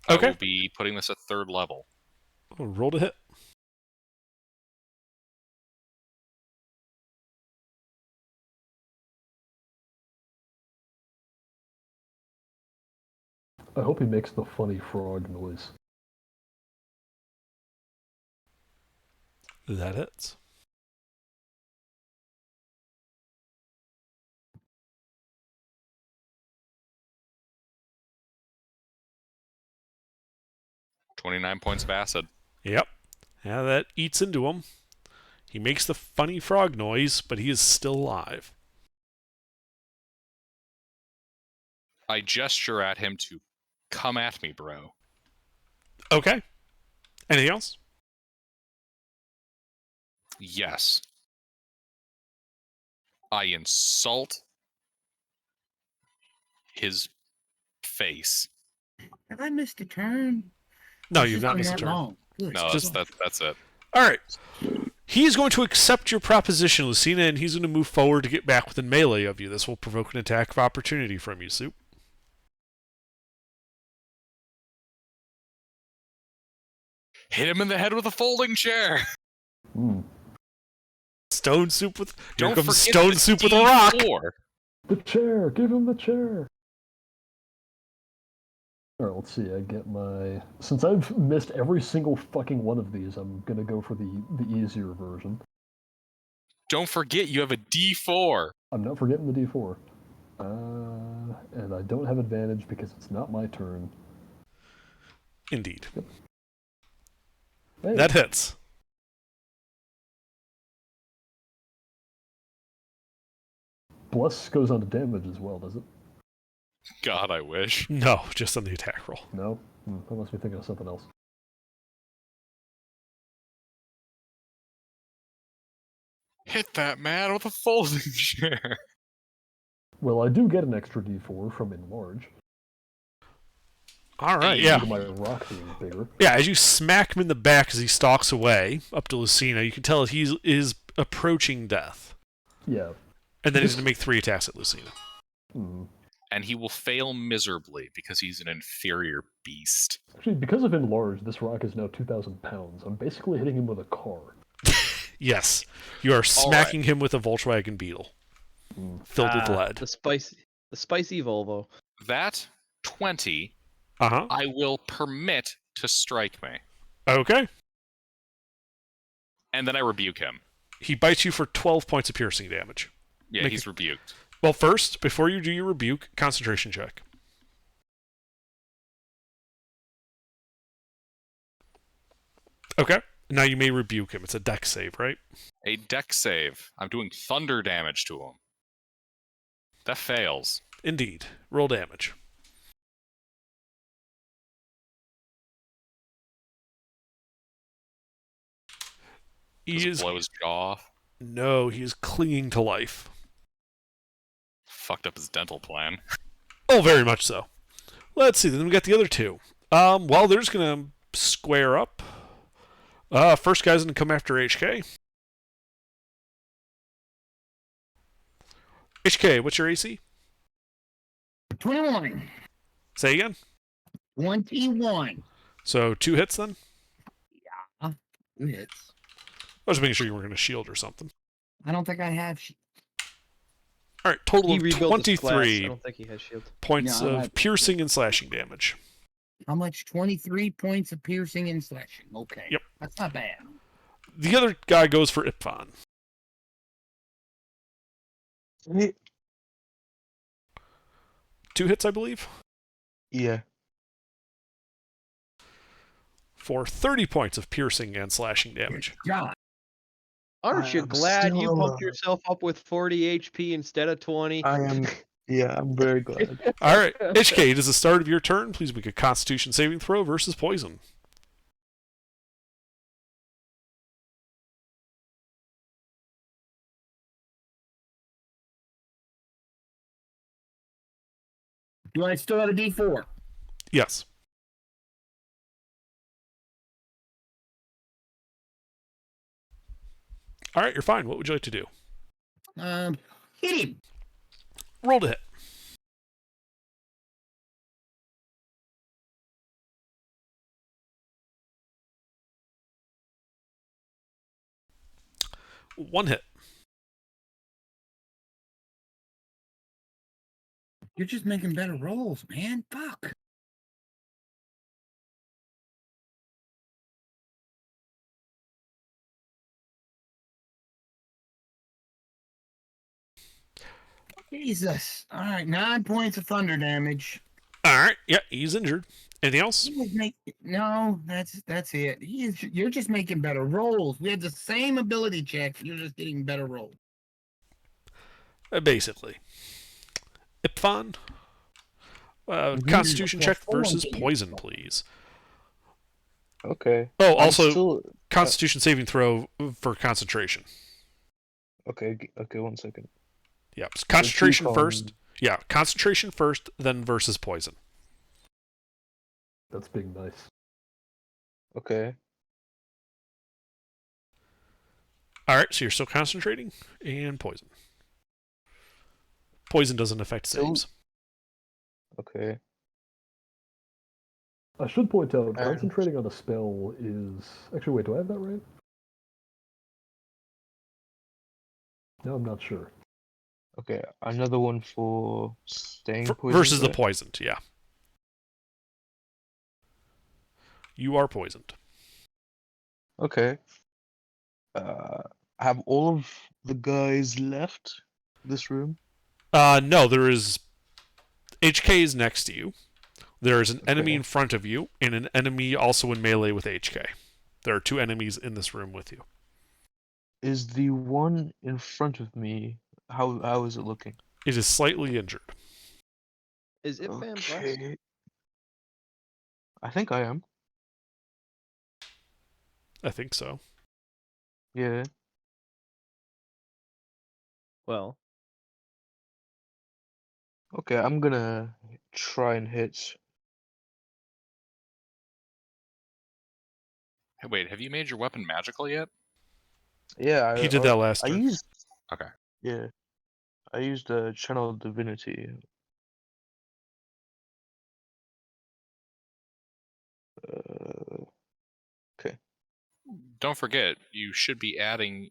Okay. I will be putting this at 3rd level. Roll to hit. I hope he makes the funny frog noise. That hits. $29 points of acid. Yep. Yeah, that eats into him. He makes the funny frog noise, but he is still alive. I gesture at him to come at me, bro. Okay. Anything else? Yes. I insult his face. Have I missed a turn? No, It's you've just not been missed a that turn. long. Good No, Just- that's it. All right. He is going to accept your proposition, Lucina, and he's going to move forward to get back within melee of you. This will provoke an attack of opportunity from you, Soup. Hit him in the head with a folding chair. Hmm. Stone Soup with... Here Don't comes forget Stone the Soup with a rock. D4. The chair! Give him the chair! Alright, let's see, I get my... Since I've missed every single fucking one of these, I'm gonna go for the easier version. Don't forget you have a D4. I'm not forgetting the D4. And I don't have advantage because it's not my turn. Indeed. Hey, That hits. Bless goes on to damage as well, does it? God, I wish. No, just on the attack roll. No? I must be thinking of something else. Hit that man with a folding chair. Well, I do get an extra D4 from Enlarge. All right, due yeah. to my rock being bigger. Yeah, as you smack him in the back as he stalks away up to Lucina, you can tell he is approaching death. Yeah. And then he's going to make 3 attacks at Lucina. Hmm. And he will fail miserably because he's an inferior beast. Actually, because of Enlarge, this rock is now 2,000 pounds. I'm basically hitting him with a car. Yes, you are smacking him with a Volkswagen Beetle filled with lead. The spicy Volvo. That 20 Uh-huh. I will permit to strike me. Okay. And then I rebuke him. He bites you for 12 points of piercing damage. Yeah, Make he's rebuked. Well, first, before you do your rebuke, concentration check. Okay. Now you may rebuke him. It's a dex save, right? A dex save. I'm doing thunder damage to him. That fails. Indeed. Roll damage. He Does it is... blow his jaw off? No, he is clinging to life. Fucked up his dental plan. Oh, very much so. Let's see. Then we got the other 2. Well, they're just going to square up. First guy's going to come after HK. HK, what's your AC? 21. Say again. 21. So 2 hits then? 2 hits. I was making sure you weren't going to shield or something. I don't think I have. All right, total He of rebuilt his class. I 23 don't think he has shield. points No, I of have- piercing and slashing damage. How much? 23 points of piercing and slashing. Okay. Yep. That's not bad. The other guy goes for Ipfon. Hey, 2 hits, I believe, yeah. for 30 points of piercing and slashing damage. God. Aren't you I'm glad you still pumped alive. yourself up with 40 HP instead of 20? I am. Yeah, I'm very glad. All right, HK, it is the start of your turn. Please make a Constitution saving throw versus poison. Do I still have a D4? Yes. All right, you're fine. What would you like to do? Hit him. Roll to hit. One hit. You're just making better rolls, man. Fuck. Jesus. All right, 9 points of thunder damage. All right. Yeah, he's injured. Anything else? No, that's it. You're just making better rolls. We had the same ability check. You're just getting better rolls. Basically. Ipfon. Constitution check versus poison, please. Okay. Oh, I'm also still- Constitution saving throw for concentration. Okay, 1 second. Yep. So concentration decon- first. Yeah, concentration first, then versus poison. That's being nice. Okay. All right, so you're still concentrating and poison. Poison doesn't affect Still- saves. Okay. I should point out, And- concentrating on a spell is... Actually, wait, do I have that right? No, I'm not sure. Okay. Another one for staying poisoned. Versus the right? poisoned, yeah. You are poisoned. Okay. Have all of the guys left this room? No, there is... HK is next to you. There is an enemy Okay. in front of you, and an enemy also in melee with HK. There are 2 enemies in this room with you. Is the one in front of me, how is it looking? It is slightly injured. Is it Van Blessed? Okay. I think I am. I think so. Yeah. Well, Okay, I'm gonna try and hit. Hey, wait, have you made your weapon magical yet? Yeah, He did that last I turn. used. Okay. Yeah. I used Channel Divinity. Okay. Don't forget, you should be adding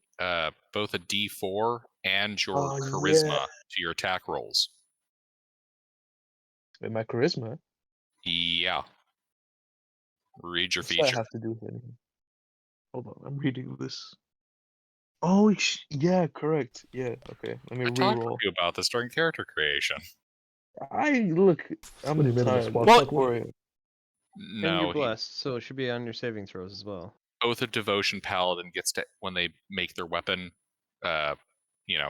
both a D4 and your Oh, charisma yeah. to your attack rolls. Wait, my charisma? Yeah. Read your What's that feature. have to do with anything? Hold on, I'm reading this. Oh, yeah, correct. Yeah, okay. Let me I talked reroll. to you about this during character creation. I'm What do you mean, tired. a swap Well- cycle? Warrior. and No, you're blessed, so it should be on your saving throws as well. Oath of Devotion Paladin gets to, when they make their weapon,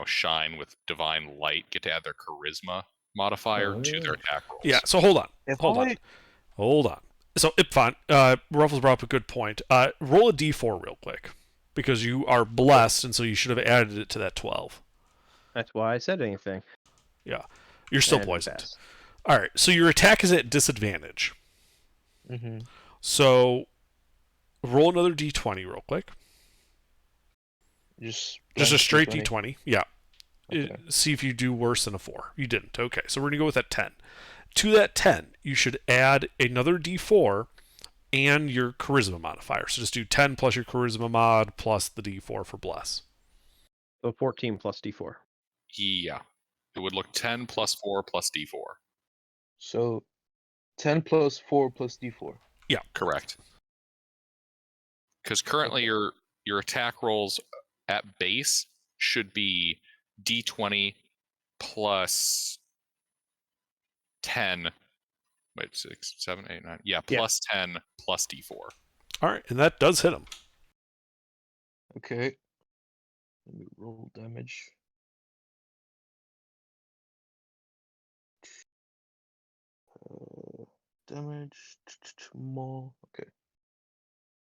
shine with divine light, get to add their charisma modifier to their attack rolls. Yeah, so hold on. If Hold on. I- Hold on. So, Ipfon, Ruffles brought up a good point. Roll a d4 real quick, because you are blessed, and so you should have added it to that 12. That's why I said anything. You're still And poisoned. pass. All right, so your attack is at disadvantage. Mhm. So, roll another d20 real quick. Just Just a blank straight D20. d20. Yeah. Okay. See if you do worse than a 4. You didn't. Okay, so we're going to go with that 10. To that 10, you should add another d4 and your charisma modifier. So just do 10 plus your charisma mod plus the d4 for bless. So 14 plus d4. Yeah. It would look 10 plus 4 plus D4. So 10 plus 4 plus D4. Correct. Because currently Okay. your attack rolls at base should be D20 plus 10. Wait, 6, 7, 8, 9. Yeah, Yeah. plus 10 plus D4. All right, and that does hit him. Okay. Let me roll damage. Damage more. Okay.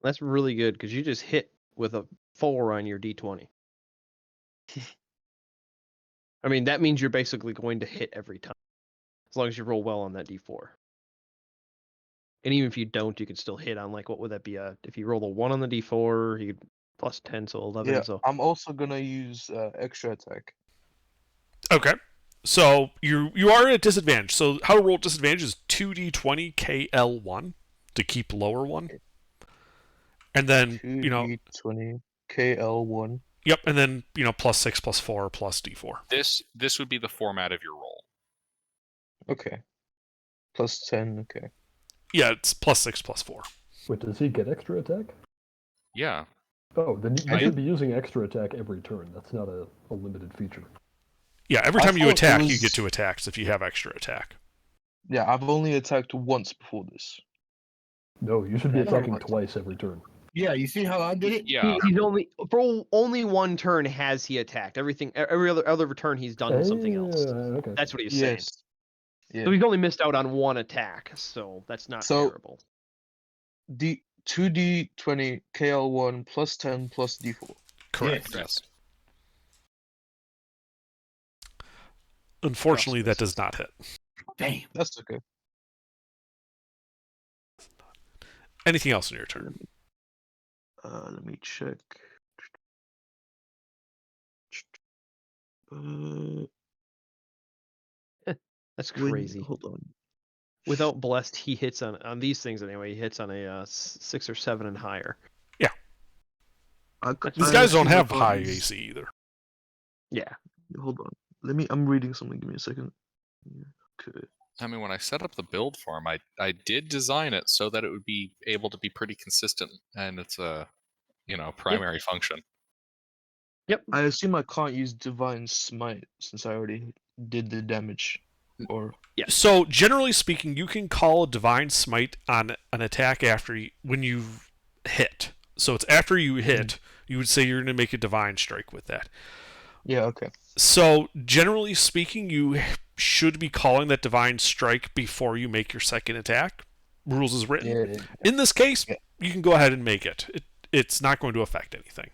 That's really good because you just hit with a 4 on your d20. I mean, that means you're basically going to hit every time, as long as you roll well on that d4. And even if you don't, you could still hit on, like, what would that be? If you roll a 1 on the d4, you plus 10, so 11. Yeah, So I'm also gonna use extra attack. Okay. So you are at a disadvantage. So how to roll at disadvantage is 2d20 KL1 to keep lower one. And then, 2d20 KL1. yep, and then, plus 6 plus 4 plus d4. This would be the format of your roll. Okay. Plus 10. Okay. Yeah, it's plus 6 plus 4. Wait, does he get extra attack? Yeah. Oh, then you I- should be using extra attack every turn. That's not a limited feature. Yeah, every I time you thought it attack, you was- get 2 attacks if you have extra attack. Yeah, I've only attacked once before this. No, you should be Yeah. attacking twice every turn. Yeah, you see how I did it? Yeah. He's only one turn has he attacked. Every other turn he's done something else. Okay. That's what he's saying. Yes. Yeah. So he's only missed out on 1 attack, so that's not So- terrible. D 2d20 KL1 plus 10 plus d4. Correct. Yes. Unfortunately, that does not hit. Damn. That's okay. Anything else in your turn? Let me check. Uh, That's when- crazy. Hold on. Without blessed, he hits on these things anyway. He hits on a 6 or 7 and higher. These guys don't assume I have can't high use- AC either. Yeah. Hold on. I'm reading something. Give me a second. Okay. I mean, when I set up the build farm, I did design it so that it would be able to be pretty consistent, and it's a, primary function. I assume I can't use Divine Smite since I already did the damage. Or So, generally speaking, you can call a Divine Smite on an attack when you hit. So it's after you hit, you would say you're going to make a Divine Strike with that. yeah, okay. So, generally speaking, you should be calling that Divine Strike before you make your second attack. Rules is written. Yeah. In this case, Yeah. you can go ahead and make it. It's not going to affect anything.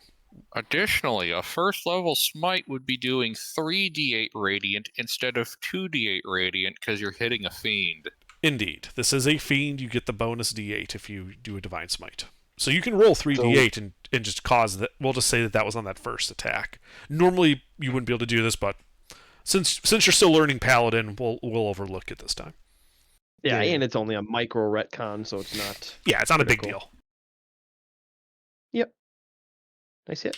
Additionally, a first level smite would be doing 3d8 radiant instead of 2d8 radiant because you're hitting a fiend. Indeed. This is a fiend. You get the bonus d8 if you do a Divine Smite. So you can roll 3d8 and just cause that. We'll just say that was on that first attack. Normally, you wouldn't be able to do this, but since you're still learning Paladin, we'll overlook it this time. Yeah, Yeah. and it's only a micro retcon, so it's not. Yeah, it's not a big Critical. deal. Nice hit.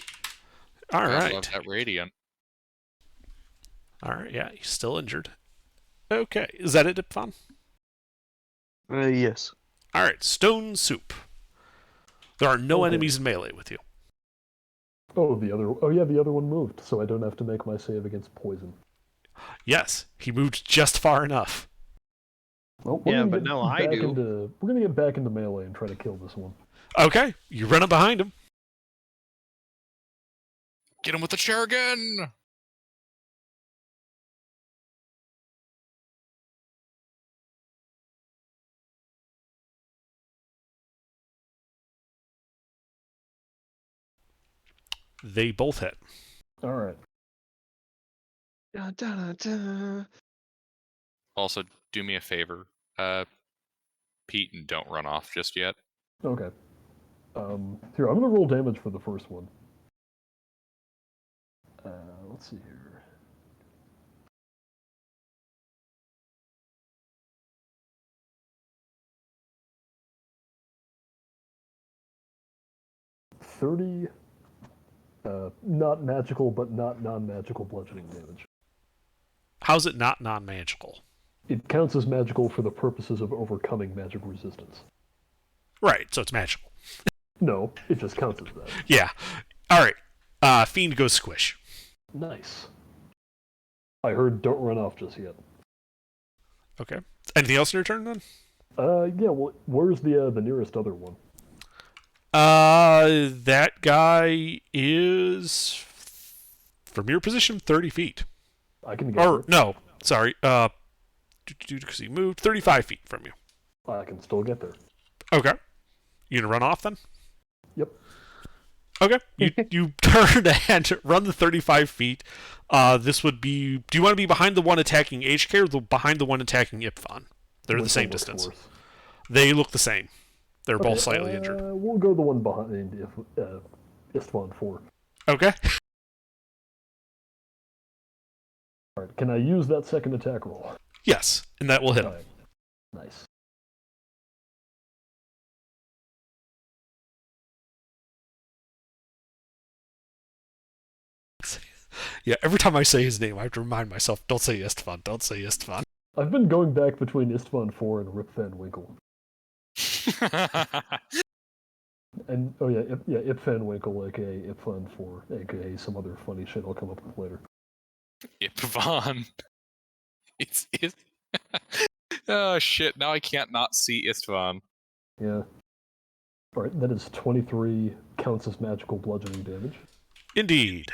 All I right. love that radiant. All right, yeah, he's still injured. Okay, is that it, Ipfon? Yes. All right, Stone Soup. There are no Okay. enemies in melee with you. The other one moved, so I don't have to make my save against poison. Yes, he moved just far enough. Well, we're Yeah, gonna but get now I back do. We're gonna get back into melee and try to kill this one. Okay, you run up behind him. Get him with the chair again! They both hit. All right. Da, da, da, da. Also, do me a favor, Pete, and don't run off just yet. Okay. Here, I'm gonna roll damage for the first one. Let's see here. $30, not magical, but not non-magical bludgeoning damage. How's it not non-magical? It counts as magical for the purposes of overcoming magic resistance. Right, so it's magical. No, it just counts as that. Yeah. All right. Fiend goes squish. Nice. I heard don't run off just yet. Okay. Anything else in your turn then? Yeah, well, where's the nearest other one? That guy is from your position 30 feet. I can get Or there. no, sorry. Because he moved 35 feet from you. I can still get there. Okay. You gonna run off then? Yep. Okay. You turn and run the 35 feet. This would be. Do you want to be behind the one attacking HK or behind the one attacking Ipfon? They're the Which same one looks distance. worse? They look the same. They're both Okay, slightly injured. We'll go the one behind Istvan 4. Okay. Alright, can I use that second attack roll? Yes, and that will hit him. Alright. Nice. Yeah, every time I say his name, I have to remind myself, don't say Istvan, don't say Istvan. I've been going back between Istvan 4 and Rip Van Winkle. And, Ip Van Winkle, aka Ipfan 4, aka some other funny shit I'll come up with later. Istvan. It's oh shit! Now I can't not see Istvan. Yeah. Alright, that is 23 counts as magical bludgeoning damage. Indeed.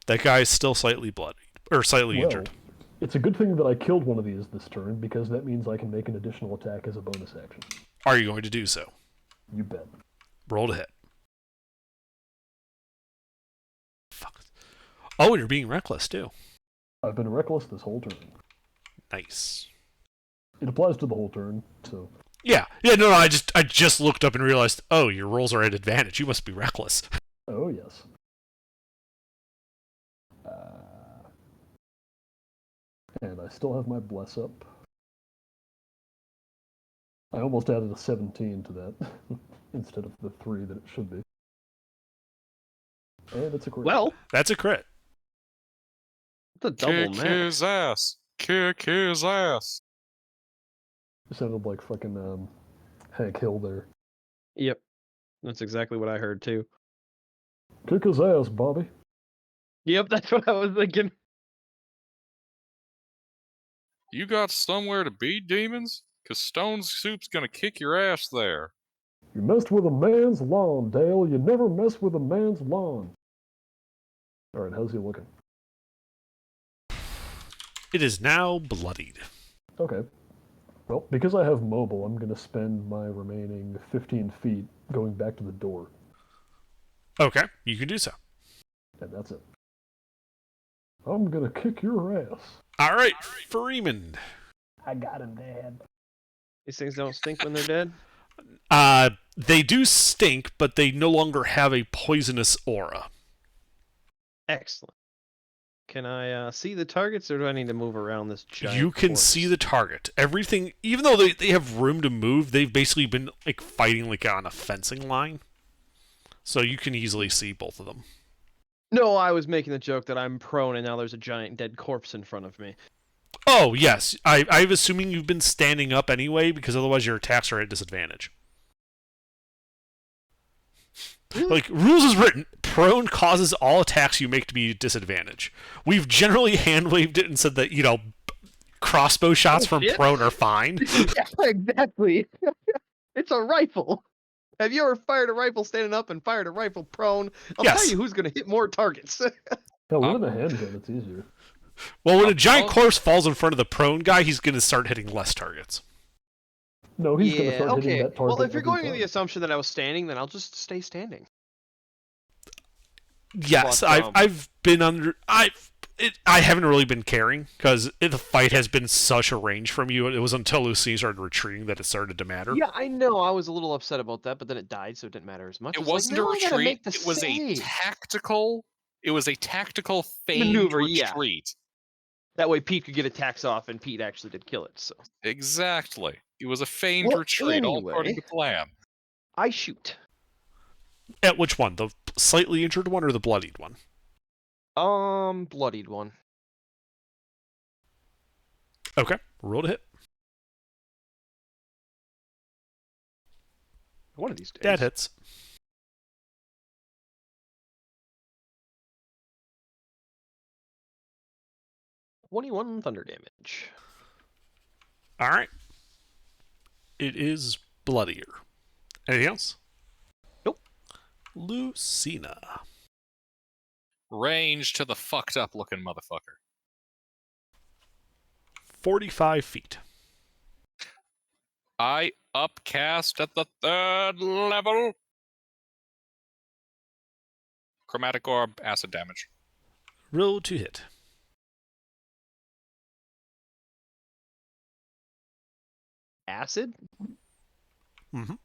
That guy's still slightly bloodied. Or slightly Well, injured. it's a good thing that I killed one of these this turn, because that means I can make an additional attack as a bonus action. Are you going to do so? You bet. Roll to hit. Fuck. Oh, and you're being reckless, too. I've been reckless this whole turn. Nice. It applies to the whole turn, so... Yeah, no, I just looked up and realized, oh, your rolls are at advantage. You must be reckless. Oh, yes. And I still have my bless up. I almost added a 17 to that, instead of the 3 that it should be. And it's a crit. Well, That's a crit. it's a double Kick match. his ass. Kick his ass. It sounded like fucking Hank Hill there. Yep. That's exactly what I heard too. Kick his ass, Bobby. Yep, that's what I was thinking. You got somewhere to be, demons? Cause Stone Soup's gonna kick your ass there. You messed with a man's lawn, Dale. You never mess with a man's lawn. Alright, how's he looking? It is now bloodied. Okay. Well, because I have mobile, I'm going to spend my remaining 15 feet going back to the door. Okay, you can do so. And that's it. I'm going to kick your ass. All right, Freeman. I got him, Dad. These things don't stink when they're dead. They do stink, but they no longer have a poisonous aura. Excellent. Can I see the targets, or do I need to move around this giant You can corpse? see the target. Everything, even though they have room to move, they've basically been like fighting like on a fencing line. So you can easily see both of them. No, I was making the joke that I'm prone and now there's a giant dead corpse in front of me. Oh, yes. I'm assuming you've been standing up anyway, because otherwise your attacks are at disadvantage. Like, rules is written, prone causes all attacks you make to be disadvantage. We've generally hand-waved it and said that, you know, crossbow shots from shit. prone are fine. Yeah, exactly. It's a rifle. Have you ever fired a rifle standing up and fired a rifle prone? I'll Yes. tell you who's going to hit more targets. Hell, with a handgun, it's easier. Well, when a giant corpse falls in front of the prone guy, he's going to start hitting less targets. No, he's going to start hitting okay. that target. Well, if you're every going with the time. assumption that I was standing, then I'll just stay standing. Yes, But, I've been under... I haven't really been caring, because the fight has been such a range from you. It was until Lucine started retreating that it started to matter. Yeah, I know. I was a little upset about that, but then it died, so it didn't matter as much. It It's like, wasn't now a I gotta retreat. make the It was a save. tactical. It was a tactical feigned Maneuver, yeah. retreat. That way Pete could get attacks off, and Pete actually did kill it, so. Exactly. It was a feigned Well, retreat, all according anyway. to plan. I shoot. At which one? The slightly injured one or the bloodied one? Bloodied one. Okay, roll to hit. One of these days. That hits. $21 thunder damage. All right. It is bloodier. Anything else? Nope. Lucina. Range to the fucked up looking motherfucker. 45 feet. I upcast at the 3rd level. Chromatic orb, acid damage. Roll to hit. Acid? Mm-hmm.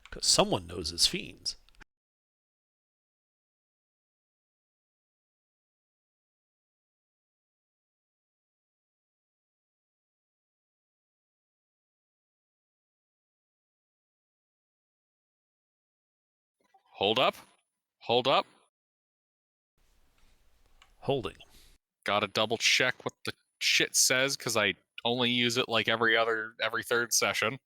Because someone knows his fiends. Hold up. Hold up. Holding. Gotta double check what the shit says, because I only use it like every 3rd session.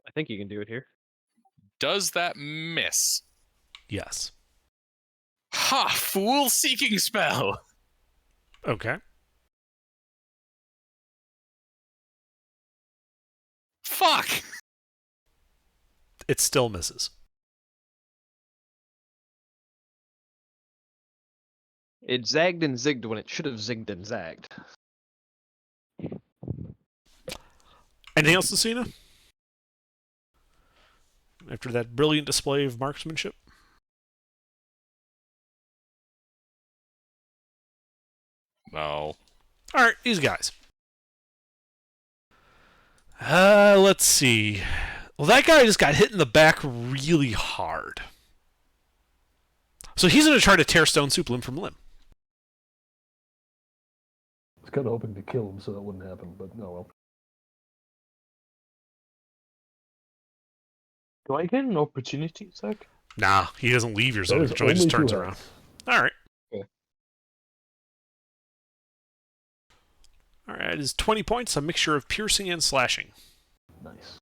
I think you can do it here. Does that miss? Yes. Ha! Fool seeking spell. Okay. Fuck! It still misses. It zagged and zigged when it should have zigged and zagged. Anything else, Lucina? After that brilliant display of marksmanship? No. Alright, these guys. Let's see. Well, that guy just got hit in the back really hard. So he's going to try to tear Stone Soup limb from limb. I was kind of hoping to kill him so that wouldn't happen, but no well. Do I get an opportunity attack? Nah, he doesn't leave your That zone is control. He just only turns 2 around. hits. Alright. Okay. Alright, it is 20 points, a mixture of piercing and slashing. Nice.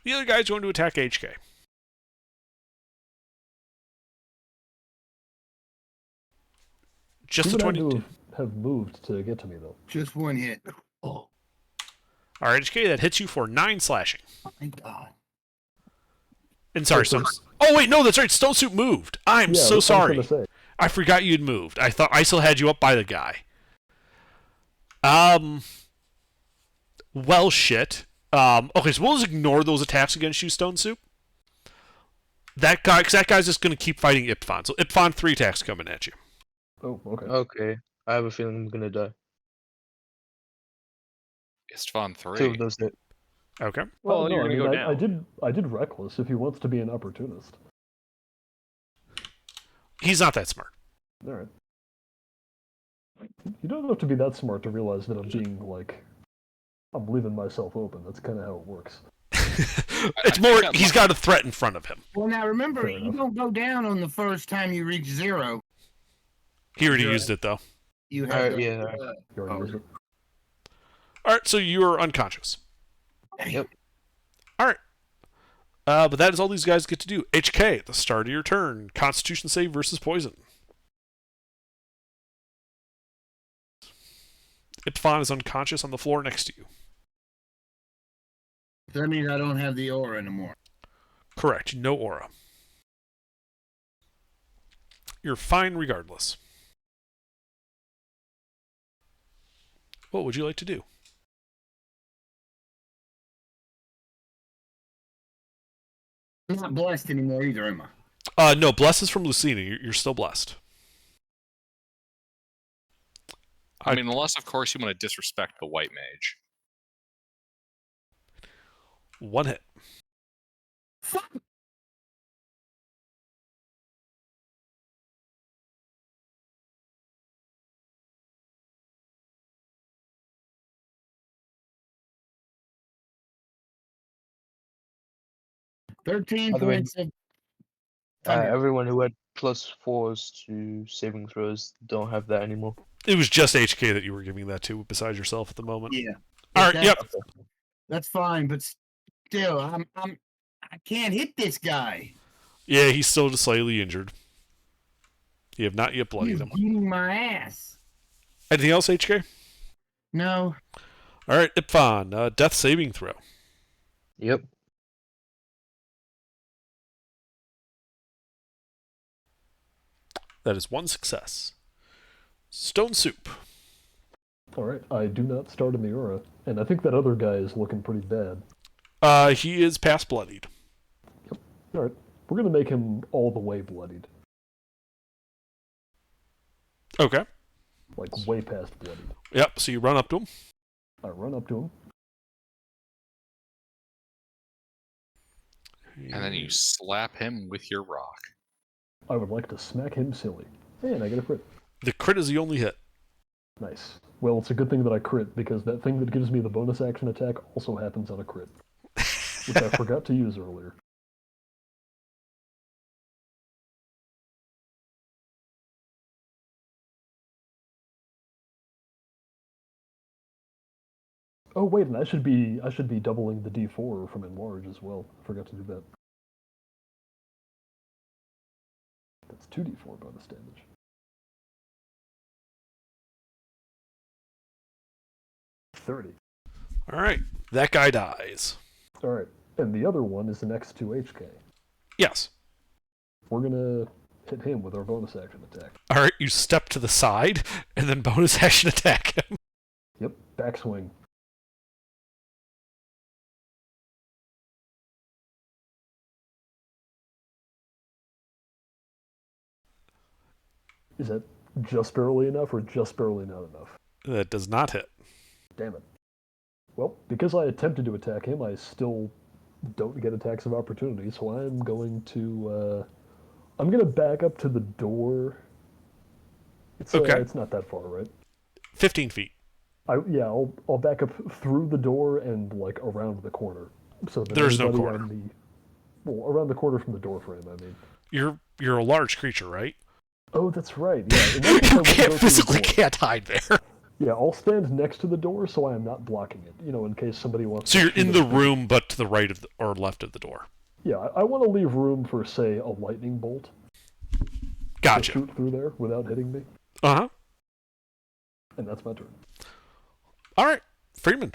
The other guy's going to attack HK. Just He a would have 22. to have moved to get to me, though. Just one hit. Oh, Alright, HK, that hits you for 9 slashing. thank God. And sorry, So- Stone... Oh, wait, no, that's right. Stone Soup moved. I'm Yeah, so that's what I sorry. was gonna say. I forgot you'd moved. I thought I still had you up by the guy. Well, shit. Okay, so we'll just ignore those attacks against you, Stone Soup. That guy, because that guy's just going to keep fighting Ipfon. So Ipfon, 3 attacks coming at you. Oh, okay. Okay. I have a feeling I'm gonna die. Istvan 2 3. of those hit. Okay. Well, no, you're I gonna mean, go down. I did reckless if he wants to be an opportunist. He's not that smart. All right. You don't have to be that smart to realize that I'm being like, I'm leaving myself open. That's kind of how it works. It's more, he's got a threat in front of him. Well, now remember, Fair you enough. don't go down on the first time you reach 0. He already Sure. used it, though. You have Alright, to, yeah. You already used it. Alright, so you're unconscious. Yep. Alright. But that is all these guys get to do. HK, at the start of your turn. Constitution save versus poison. Ipfon is unconscious on the floor next to you. That means I don't have the aura anymore. Correct. No aura. You're fine regardless. What would you like to do? I'm not blessed anymore either, am I? No, bless is from Lucina. You're still blessed. I mean, unless, of course, you want to disrespect the white mage. 1 hit. Thirteen By the way, points of thunder. Everyone who had +4s to saving throws don't have that anymore. It was just HK that you were giving that to, besides yourself at the moment. Yeah. All right. That- Yep. That's fine, but still, I can't hit this guy. Yeah, he's still just slightly injured. You have not yet bloodied He's him. beating my ass. Anything else, HK? No. All right, Ipfon. Death saving throw. Yep. That is 1 success. Stone Soup. All right. I do not start in the aura, and I think that other guy is looking pretty bad. He is past bloodied. All right. We're gonna make him all the way bloodied, Okay. like way past bloodied. Yep. So you run up to him. I run up to him. And then you slap him with your rock. I would like to smack him silly, and I get a crit. The crit is the only hit. Nice. Well, it's a good thing that I crit, because that thing that gives me the bonus action attack also happens on a crit, which I forgot to use earlier. Oh wait, and I should be doubling the D4 from enlarge as well. Forgot to do that. That's 2d4 bonus damage. $30. All right, that guy dies. All right, and the other one is next to HK. Yes. We're gonna hit him with our bonus action attack. All right, you step to the side and then bonus action attack him. Yep, backswing. Is that just barely enough or just barely not enough? That does not hit. Damn it. Well, because I attempted to attack him, I still don't get attacks of opportunity, so I'm going to back up to the door. It's, Okay. It's not that far, right? 15 feet. I'll back up through the door and like around the corner, so that There's no everybody corner. Around the corner from the door frame. I mean. You're a large creature, right? Oh, that's right. Yeah. In that case, I You won't go can't through the physically door. can't hide there. Yeah, I'll stand next to the door so I am not blocking it. In case somebody wants. So to you're shoot in the at me. room, but to the right of or left of the door. Yeah, I want to leave room for, say, a lightning bolt to Gotcha. shoot through there without hitting me, Uh-huh. and that's my turn. All right, Freeman.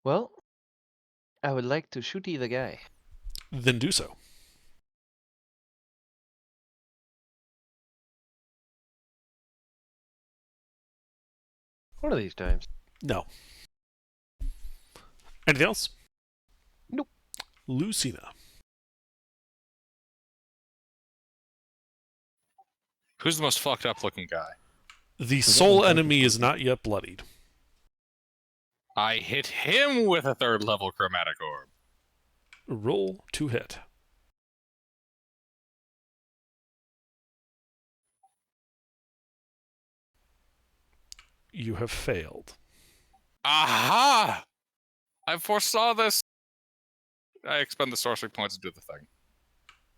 Well, I would like to shooty the guy. Then do so. One of these times. No. Anything else? Nope. Lucina. Who's the most fucked up looking guy? The that sole one enemy is not yet bloodied. I hit him with a 3rd level chromatic orb. Roll to hit. You have failed. Aha! I foresaw this. I expend the sorcery points to do the thing.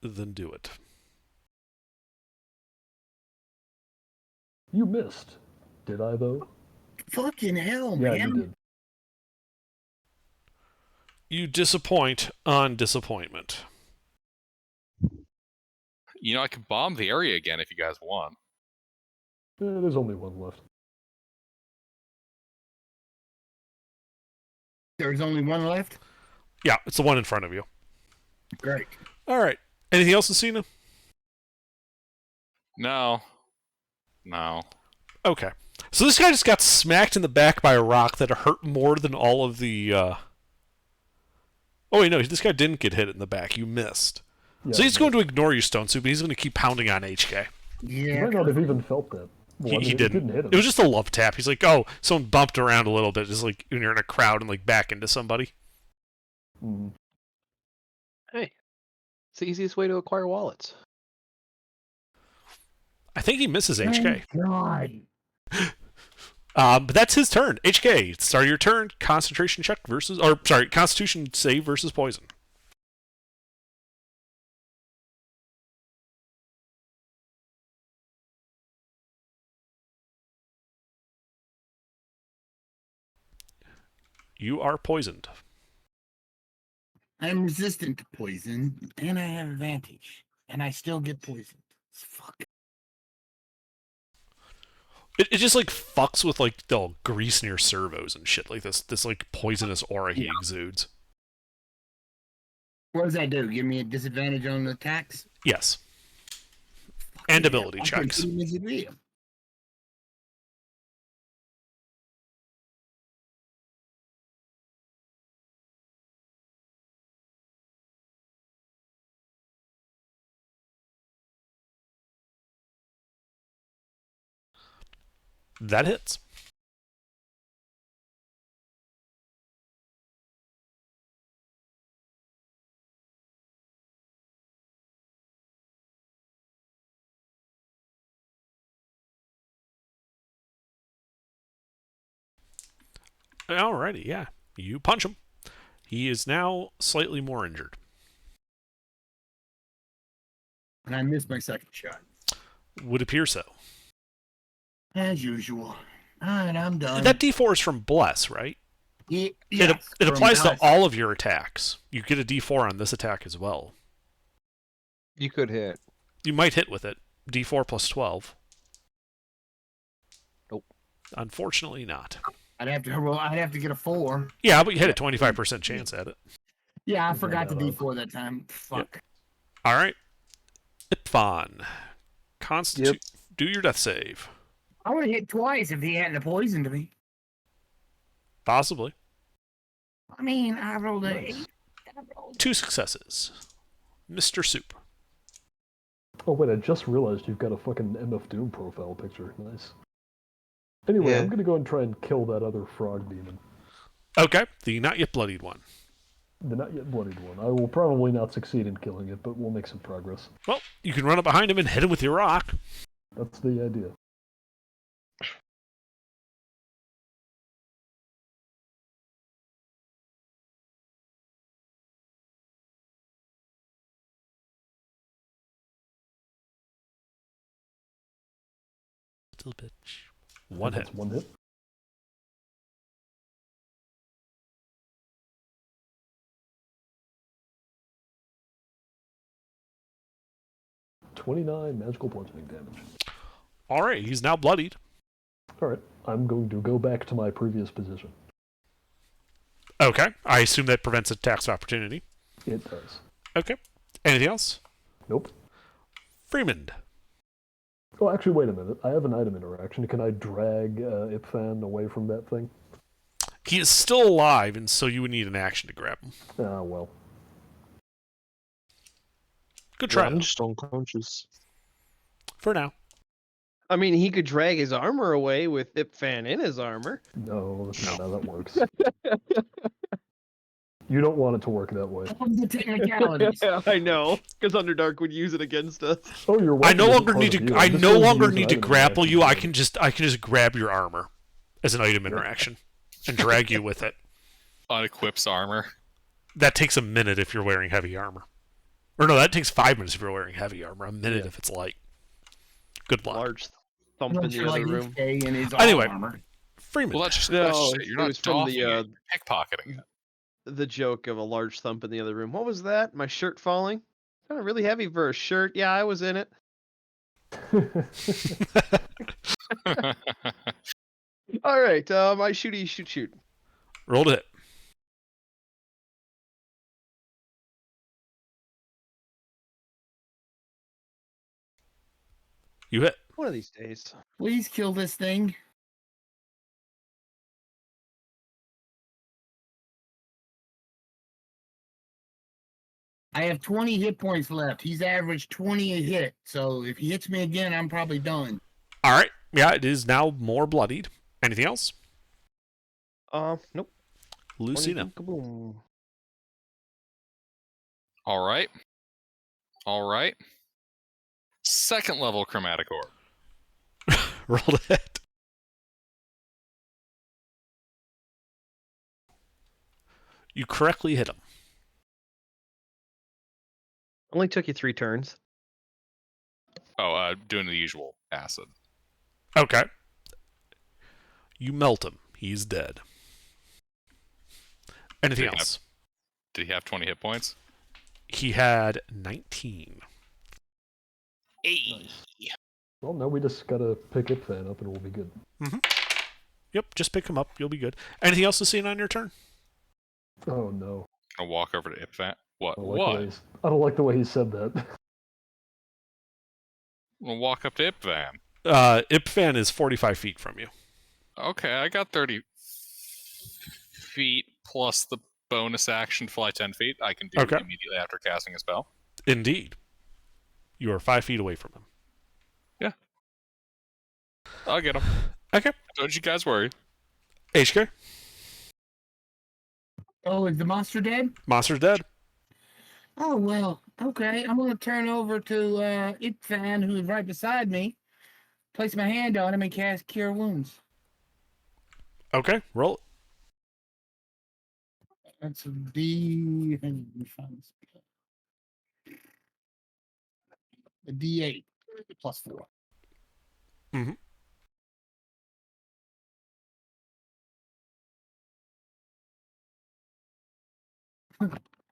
Then do it. You missed. Did I, though? Fucking hell, Yeah, man. you did. You disappoint on disappointment. You know, I could bomb the area again if you guys want. There's only one left. There's only one left? Yeah, it's the one in front of you. Great. All right. Anything else, Lucina? No. No. Okay. So this guy just got smacked in the back by a rock that hurt more than all of the... Oh, wait, no. This guy didn't get hit in the back. You missed. Yeah, So he's you going to ignore you, Stone Soup, but he's going to keep pounding on HK. Yeah. might not have even felt that. Well, I mean, He it didn't. hit him. It was just a love tap. He's like, oh, someone bumped around a little bit, just like when you're in a crowd and like back into somebody. Mm. Hey, it's the easiest way to acquire wallets. I think he misses HK. God. But that's his turn. HK, start your turn. Concentration check versus, or sorry, Constitution save versus poison. You are poisoned. I'm resistant to poison, and I have advantage, and I still get poisoned. Fuck. It just like fucks with like the grease in your servos and shit like this like poisonous aura he exudes. What does that do? Give me a disadvantage on the attacks? Yes. And ability I can checks. do this at will. That hits. Alrighty, yeah. You punch him. He is now slightly more injured. And I missed my second shot. Would appear so. As usual. Alright, I'm done. That D4 is from Bless, right? Yes, It from applies to Alice. all of your attacks. You get a D4 on this attack as well. You could hit. You might hit with it. D4 plus 12. Nope. Unfortunately not. I'd have to roll. I'd have to get a 4. Yeah, but you had a 25% chance at it. Yeah, I Is forgot the that D4 that time. Fuck. All right. Ipfon. Constitute. Do your death save. I would have hit twice if he hadn't poisoned me. Possibly. I mean, I rolled a Nice. 8. I rolled 2 successes. Mr. Soup. Oh wait, I just realized you've got a fucking MF Doom profile picture. Nice. Anyway, Yeah. I'm gonna go and try and kill that other frog demon. Okay. The not yet bloodied one. The not yet bloodied one. I will probably not succeed in killing it, but we'll make some progress. Well, you can run up behind him and hit him with your rock. That's the idea. Little bitch. One hit. That's one hit. .29 magical bludgeoning damage. All right. He's now bloodied. All right, I'm going to go back to my previous position. Okay. I assume that prevents attacks of opportunity. It does. Okay. Anything else? Nope. Freeman. Oh, actually, wait a minute. I have an item interaction. Can I drag Ipfan away from that thing? He is still alive, and so you would need an action to grab him. Ah, well. Good Yeah, try. I'm just unconscious. For now. I mean, he could drag his armor away with Ipfan in his armor. No, that's not how that works. You don't want it to work that way. the technicalities. Yeah, I know, because Underdark would use it against us. Oh, you're I welcome no as a longer part need of to. you. I I'm just no going longer use an need to item grapple you. I interaction. can just grab your armor as an item interaction and drag you with it. Unequips armor. That takes a minute if you're wearing heavy armor. Or no, that takes 5 minutes if you're wearing heavy armor. A minute if it's light. Good luck. Large thump I'm in not the sure other like room. HK and his Anyway. armor. Freeman. Well, that's just, No, that's just it. You're it not was from the, doffing it, you're pickpocketing it. The joke of a large thump in the other room. What was that? My shirt falling? Kind of really heavy for a shirt. Yeah, I was in it. All right, my shooty shoot. Roll to hit. You hit. One of these days. Please kill this thing. I have 20 hit points left. He's averaged 20 a hit. So if he hits me again, I'm probably done. All right. Yeah, it is now more bloodied. Anything else? Nope. Lucina. Kaboom. All right. All right. Second level chromatic orb. Roll to hit. You correctly hit him. Only took you 3 turns. Oh, doing the usual acid. Okay. You melt him. He's dead. Anything Did he else? Did he have 20 hit points? He had 19. Hey. Well, now we just gotta pick Ipfan up and we'll be good. Yep, just pick him up. You'll be good. Anything else to see on your turn? Oh no. Gonna walk over to Ipfan. What? I don't like the What? way I don't like the way he said that. We'll walk up to Ipfan. Ipfan is 45 feet from you. Okay, I got 30 feet plus the bonus action fly 10 feet. I can do Okay. immediately after casting a spell. Indeed. You are 5 feet away from him. I'll get him. Okay. Don't you guys worry. HK, Oh, is the monster dead? monster's dead. Oh, well, okay. I'm going to turn over to Ipfan, who's right beside me, place my hand on him, and cast Cure Wounds. Okay, roll it. That's a D. Let me find this. A D8 plus 4. Mhm.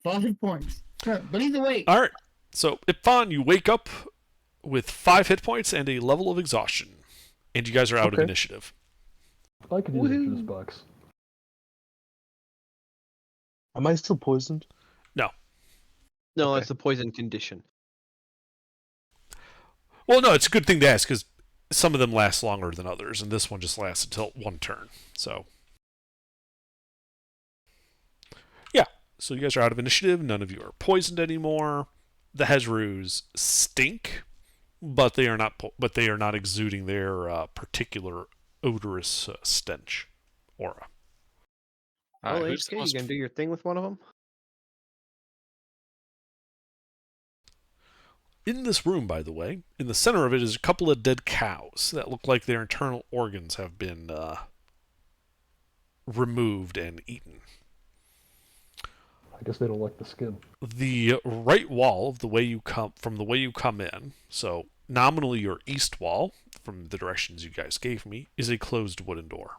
$5 points. But either way, All right. So, Ipfon, you wake up with 5 hit points and a level of exhaustion. And you guys are out of Okay. initiative. I could use a Woohoo. juice box. Am I still poisoned? No. No, Okay. that's the poison condition. Well, no, it's a good thing to ask because some of them last longer than others, and this one just lasts until 1 turn. So, yeah. So you guys are out of initiative. None of you are poisoned anymore. The Hezrus stink, but they are not. But they are not exuding their particular odorous stench aura. Well, Who's the HK, you most gonna do your thing with one of them? In this room, by the way, in the center of it is a couple of dead cows that look like their internal organs have been removed and eaten. I guess they don't like the skin. The right wall of the way you come from the way you come in, so nominally your east wall from the directions you guys gave me, is a closed wooden door.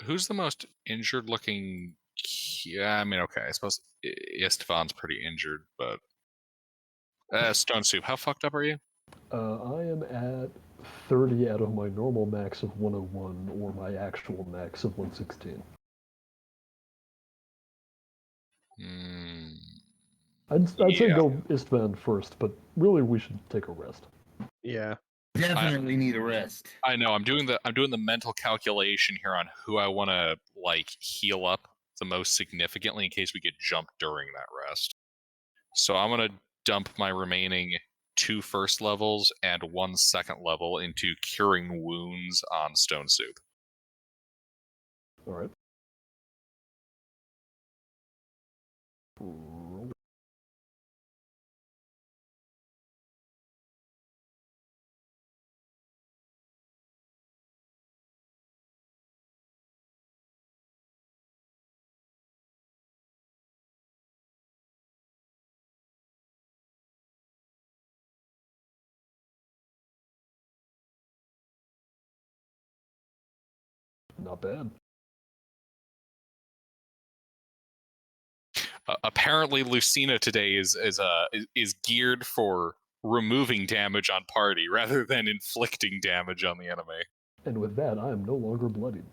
Who's the most injured looking? Yeah, I mean, okay, I suppose Istvan's pretty injured, but Stone Soup, how fucked up are you? I am at 30 out of my normal max of 101, or my actual max of 116. Hmm. I'd say Yeah. go Istvan first, but really we should take a rest. Yeah. Definitely need a rest. I know. I'm doing the mental calculation here on who I want to like heal up the most significantly in case we get jumped during that rest. So I'm gonna dump my remaining 2 first levels and 1 second level into curing wounds on Stone Soup. All right. Not bad. Apparently, Lucina today is geared for removing damage on party rather than inflicting damage on the enemy. And with that, I am no longer bloodied.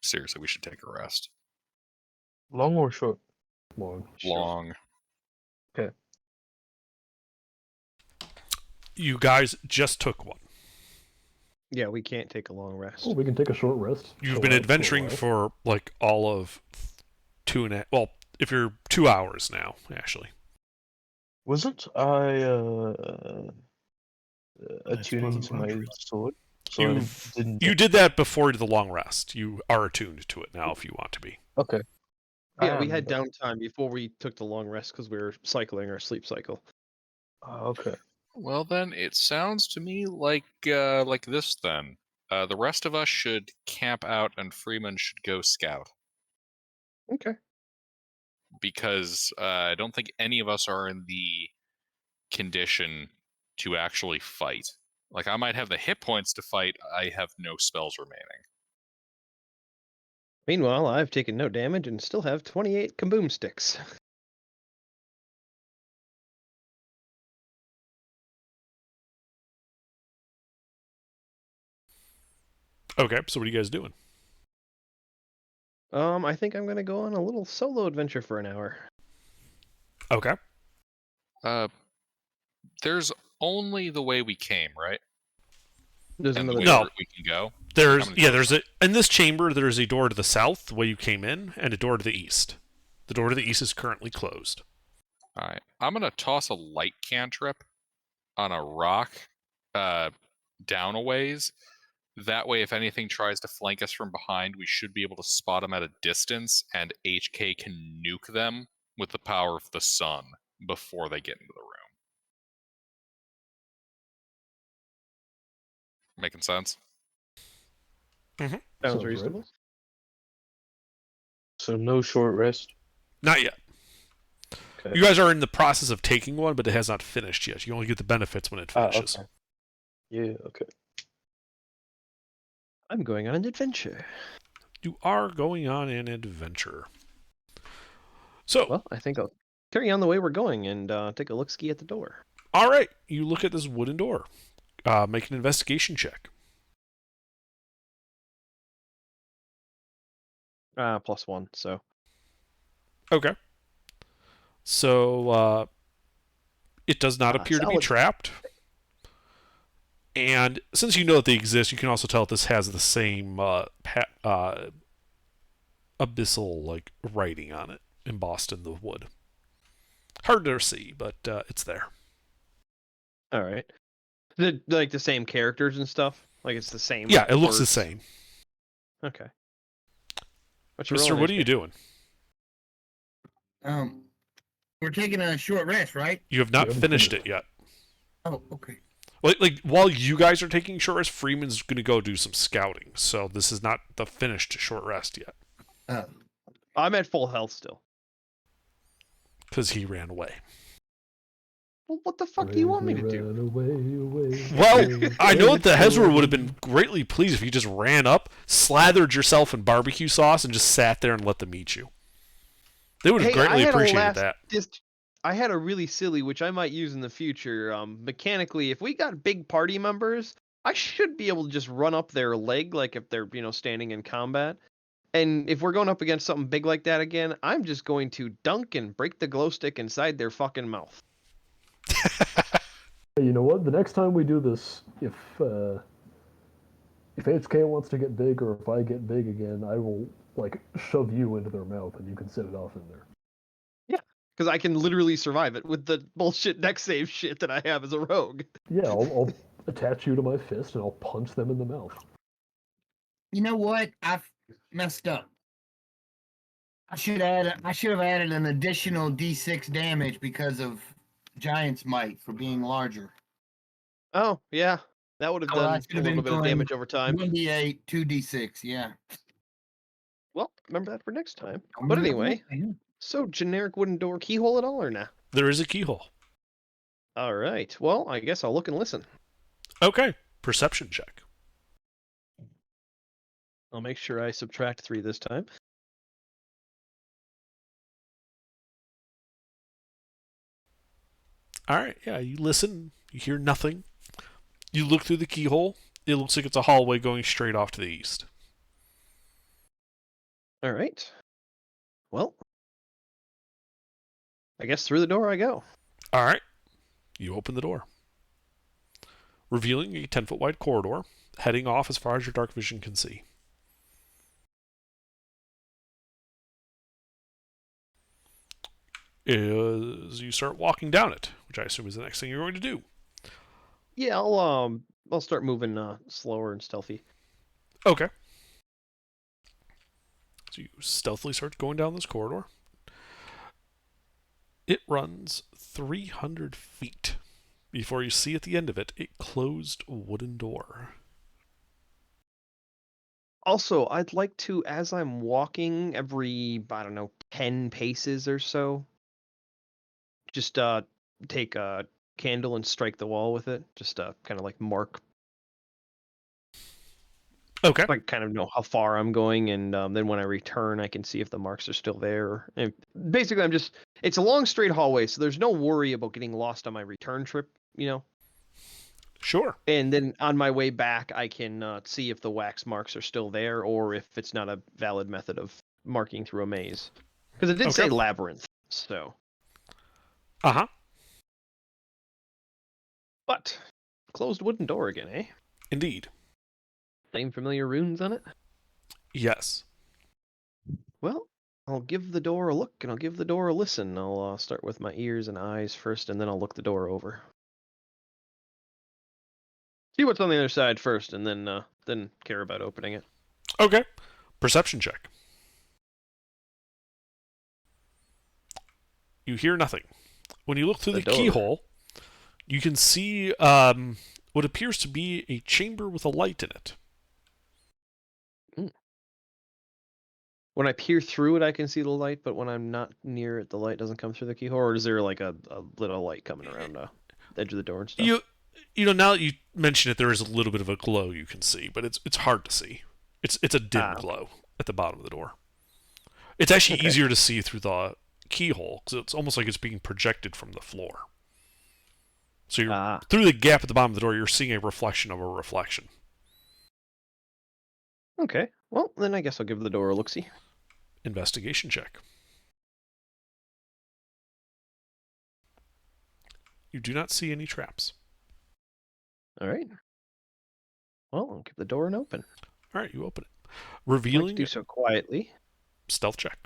Seriously, we should take a rest. Long or short? Long. Long. You guys just took one. Yeah, we can't take a long rest. Oh, we can take a short rest. You've chill been out adventuring a while. for like all of 2.5. Well, if you're 2 hours now, actually. Wasn't I attuning suppose to I'm my true. sword? So I You've- didn't. You did that before the long rest. You are attuned to it now if you want to be. Okay. Yeah, we Um, had downtime before we took the long rest because we were cycling our sleep cycle. Okay. Well, then it sounds to me like this. Then the rest of us should camp out, and Freeman should go scout Okay. because I don't think any of us are in the condition to actually fight. Like I might have the hit points to fight. I have no spells remaining. Meanwhile, I've taken no damage and still have 28 kaboom sticks. Okay, so what are you guys doing? I think I'm gonna go on a little solo adventure for an hour. Okay. There's only the way we came, right? There's And the another way No. we can go. There's How many yeah, doors there's a in this chamber there's a door to the south, the way you came in, and a door to the east. The door to the east is currently closed. All right, I'm gonna toss a light cantrip on a rock, down a ways. That way, if anything tries to flank us from behind, we should be able to spot them at a distance, and HK can nuke them with the power of the sun before they get into the room. Making sense? Sounds Sounds right. reasonable. So no short rest. Not yet. Okay. You guys are in the process of taking one, but it has not finished yet. You only get the benefits when it finishes. Okay. Yeah, okay. I'm going on an adventure. You are going on an adventure. So, Well, I think I'll carry on the way we're going and take a look-ski at the door. all right, you look at this wooden door. Make an investigation check. +1, so. Okay. So, it does not appear to be solid. trapped. And since you know that they exist, you can also tell that this has the same abyssal like writing on it embossed in the wood. Hard to see, but it's there. All right. Like the same characters and stuff? Like it's the same? Yeah, it looks the words? same. Okay. Mister, what are you doing? We're taking a short rest, right? You have not haven't finished finished. it yet. Oh, okay. Like while you guys are taking short rest, Freeman's going to go do some scouting. So this is not the finished short rest yet I'm at full health still. because he ran away. Well, what the fuck do you want me to do? Ran away. Well, I know that the Hezra would have been greatly pleased if you just ran up, slathered yourself in barbecue sauce, and just sat there and let them eat you. They would have Hey, I greatly had a appreciated last that. I had a really silly, which I might use in the future. Mechanically, if we got big party members, I should be able to just run up their leg, like if they're, standing in combat. And if we're going up against something big like that again, I'm just going to dunk and break the glow stick inside their fucking mouth. Hey, you know what? The next time we do this, if HK wants to get big, or if I get big again, I will shove you into their mouth, and you can set it off in there. Because I can literally survive it with the bullshit deck save shit that I have as a rogue. Yeah, I'll attach you to my fist, and I'll punch them in the mouth. You know what? I've messed up. I should have added an additional D6 damage because of Giant's Might for being larger. Oh, yeah. That would have Oh, I done should a have little been bit of doing damage over time. 1d8, 2d6, yeah. Well, remember that for next time. But anyway, so generic wooden door keyhole at all or nah? There is a keyhole. All right. Well, I guess I'll look and listen. Okay, perception check. I'll make sure I subtract 3 this time. All right, yeah, you listen, you hear nothing. You look through the keyhole. It looks like it's a hallway going straight off to the east. All right. Well, I guess through the door I go. All right, you open the door, revealing a 10-foot wide corridor heading off as far as your dark vision can see. As you start walking down it, which I assume is the next thing you're going to do. Yeah, I'll start moving slower and stealthy. Okay. So you stealthily start going down this corridor. It runs 300 feet before you see at the end of it a closed wooden door. Also, I'd like to, as I'm walking every, 10 paces or so, just take a candle and strike the wall with it. Just kind of like mark. Okay. I kind of know how far I'm going, and then when I return, I can see if the marks are still there. And basically, it's a long straight hallway, so there's no worry about getting lost on my return trip, Sure. And then on my way back, I can see if the wax marks are still there, or if it's not a valid method of marking through a maze. Because it did say labyrinth, so. Uh-huh. But, closed wooden door again, eh? Indeed. Same familiar runes on it? Yes. Well, I'll give the door a look, and I'll give the door a listen. I'll start with my ears and eyes first, and then I'll look the door over. See what's on the other side first, and then care about opening it. Okay. Perception check. You hear nothing. When you look through the keyhole, you can see what appears to be a chamber with a light in it. When I peer through it, I can see the light, but when I'm not near it, the light doesn't come through the keyhole. Or is there like a little light coming around the edge of the door and stuff? You know, now that you mention it, there is a little bit of a glow you can see, but it's hard to see. It's a dim glow at the bottom of the door. It's actually easier to see through the keyhole because it's almost like it's being projected from the floor. So you're through the gap at the bottom of the door, you're seeing a reflection of a reflection. Okay. Well, then I guess I'll give the door a look-see. Investigation check. You do not see any traps. All right. Well, I'll give the door an open. All right, you open it, I'd revealing like to do so quietly. stealth check.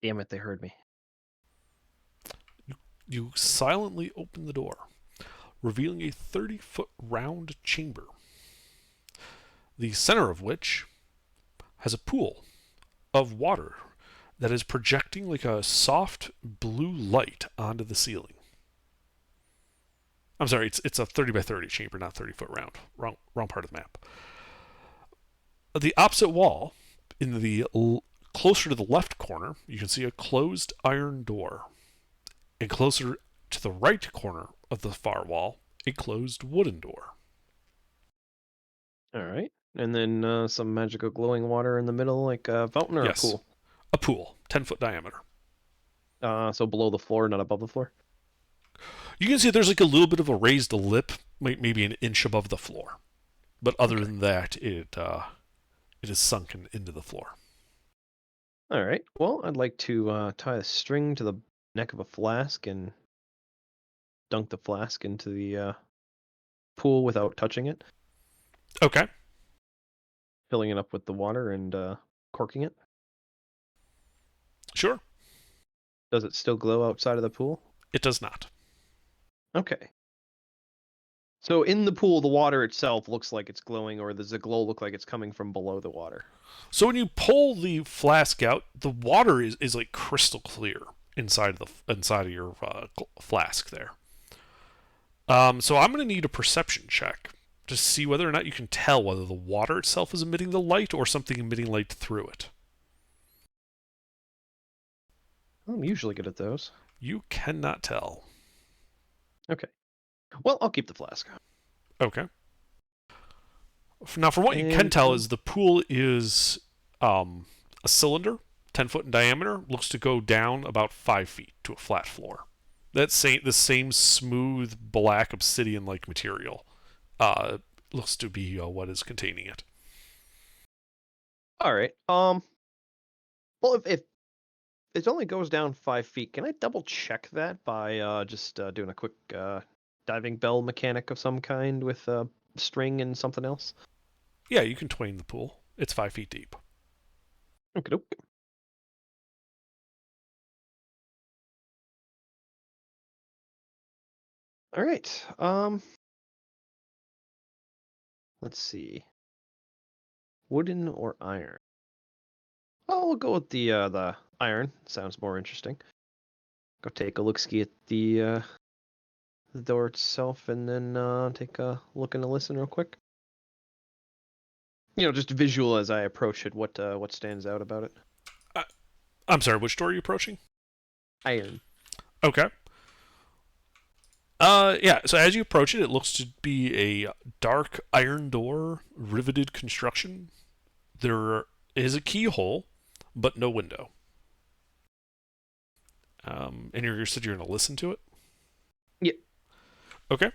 Damn it, they heard me. You silently open the door, revealing a 30-foot round chamber, the center of which has a pool of water that is projecting like a soft blue light onto the ceiling. I'm sorry, it's a 30 by 30 chamber, not 30-foot round. Wrong part of the map. The opposite wall, in the closer to the left corner, you can see a closed iron door. And closer to the right corner of the far wall, a closed wooden door. All right. And then some magical glowing water in the middle, like a fountain or Yes. a pool? A pool, 10-foot diameter. So below the floor, not above the floor? You can see there's like a little bit of a raised lip, maybe an inch above the floor. But other than that, it is sunken into the floor. All right. Well, I'd like to tie a string to the neck of a flask and dunk the flask into the pool without touching it, Okay. filling it up with the water and corking it. Sure. Does it still glow outside of the pool? It does not. Okay. So in the pool, the water itself looks like it's glowing, or does the glow look like it's coming from below the water? So when you pull the flask out, the water is like crystal clear inside of your flask there. So I'm going to need a perception check to see whether or not you can tell whether the water itself is emitting the light or something emitting light through it. I'm usually good at those. You cannot tell. Okay. Well, I'll keep the flask. Okay. Now, from what you can tell, is the pool is a cylinder, 10 foot in diameter, looks to go down about 5 feet to a flat floor. That's the same smooth black obsidian-like material looks to be what is containing it. All right. Well, if it only goes down 5 feet, can I double check that by just doing a quick diving bell mechanic of some kind with a string and something else? Yeah, you can twain the pool. It's 5 feet deep. Okay. All right. Let's see. Wooden or iron? Oh, we'll go with the iron. Sounds more interesting. Go take a look-ski at the door itself, and then take a look and a listen real quick. You know, just visual as I approach it. What stands out about it? I'm sorry, which door are you approaching? Iron. Okay. Yeah, so as you approach it, it looks to be a dark iron door, riveted construction. There is a keyhole, but no window. And you said you're going to listen to it? Yep. Okay.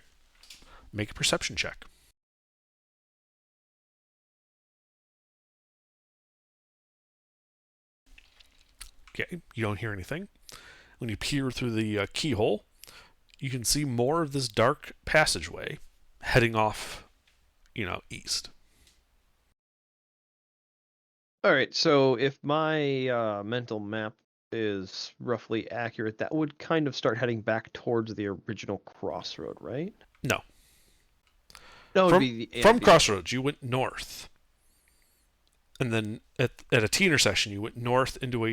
Make a perception check. Okay, you don't hear anything. When you peer through the keyhole, you can see more of this dark passageway heading off, east. All right, so if my mental map is roughly accurate, that would kind of start heading back towards the original crossroad, right? No. No, From Crossroads, you went north. And then at a T intersection, you went north into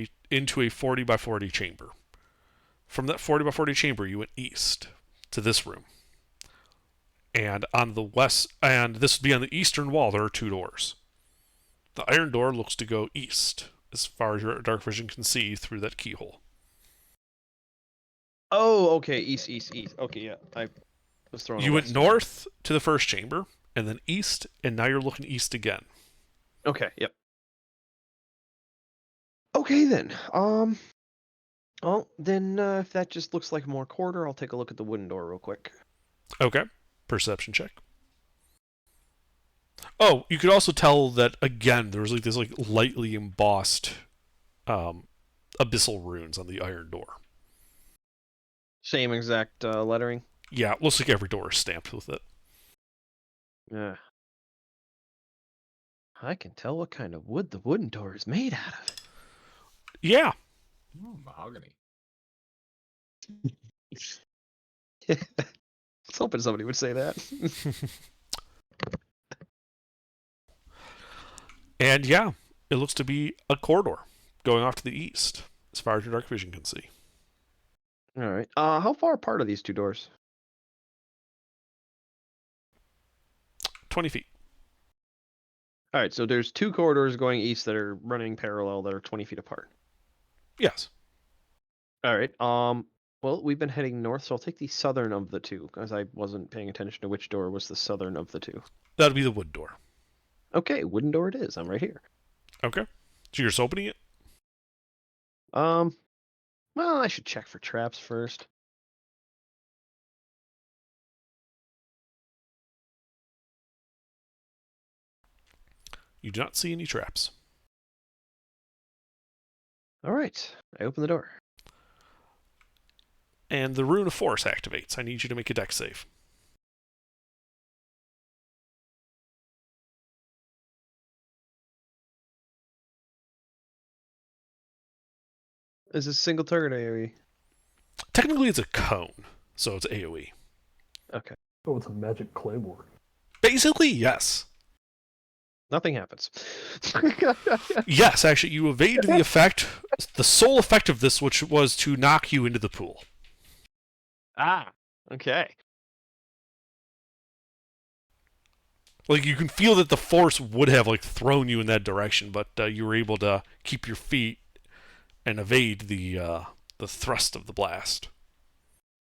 a 40 by 40 chamber. From that 40 by 40 chamber, you went east to this room. And on the west, and this would be on the eastern wall, there are 2 doors. The iron door looks to go east, as far as your dark vision can see through that keyhole. Oh, okay. East, east, east. Okay, yeah. I was throwing. You a went west. north to the first chamber, and then east, and now you're looking east again. Okay. Yep. Okay then. Well, then if that just looks like more corridor, I'll take a look at the wooden door real quick. Okay. Perception check. Oh, you could also tell that again. There was like this like lightly embossed abyssal runes on the iron door. Same exact lettering. Yeah, it looks like every door is stamped with it. Yeah. I can tell what kind of wood the wooden door is made out of. Yeah. Ooh, mahogany. I was hoping somebody would say that. And yeah, it looks to be a corridor going off to the east, as far as your dark vision can see. All right. How far apart are these 2 doors? 20 feet. All right, so there's 2 corridors going east that are running parallel that are 20 feet apart. Yes. All right. Well, we've been heading north, so I'll take the southern of the 2, because I wasn't paying attention to which door was the southern of the 2. That'll be the wood door. Okay, wooden door it is. I'm right here. Okay. So you're just opening it? Well, I should check for traps first. You do not see any traps. All right, I open the door. And the Rune of Force activates. I need you to make a dex save. Is this single target AoE? Technically, it's a cone, so it's AoE. Okay. Oh, it's a magic claymore. Basically, yes. Nothing happens. Yes, actually, you evade the effect, the sole effect of this, which was to knock you into the pool. Okay. Like, you can feel that the force would have, like, thrown you in that direction, but you were able to keep your feet and evade the thrust of the blast.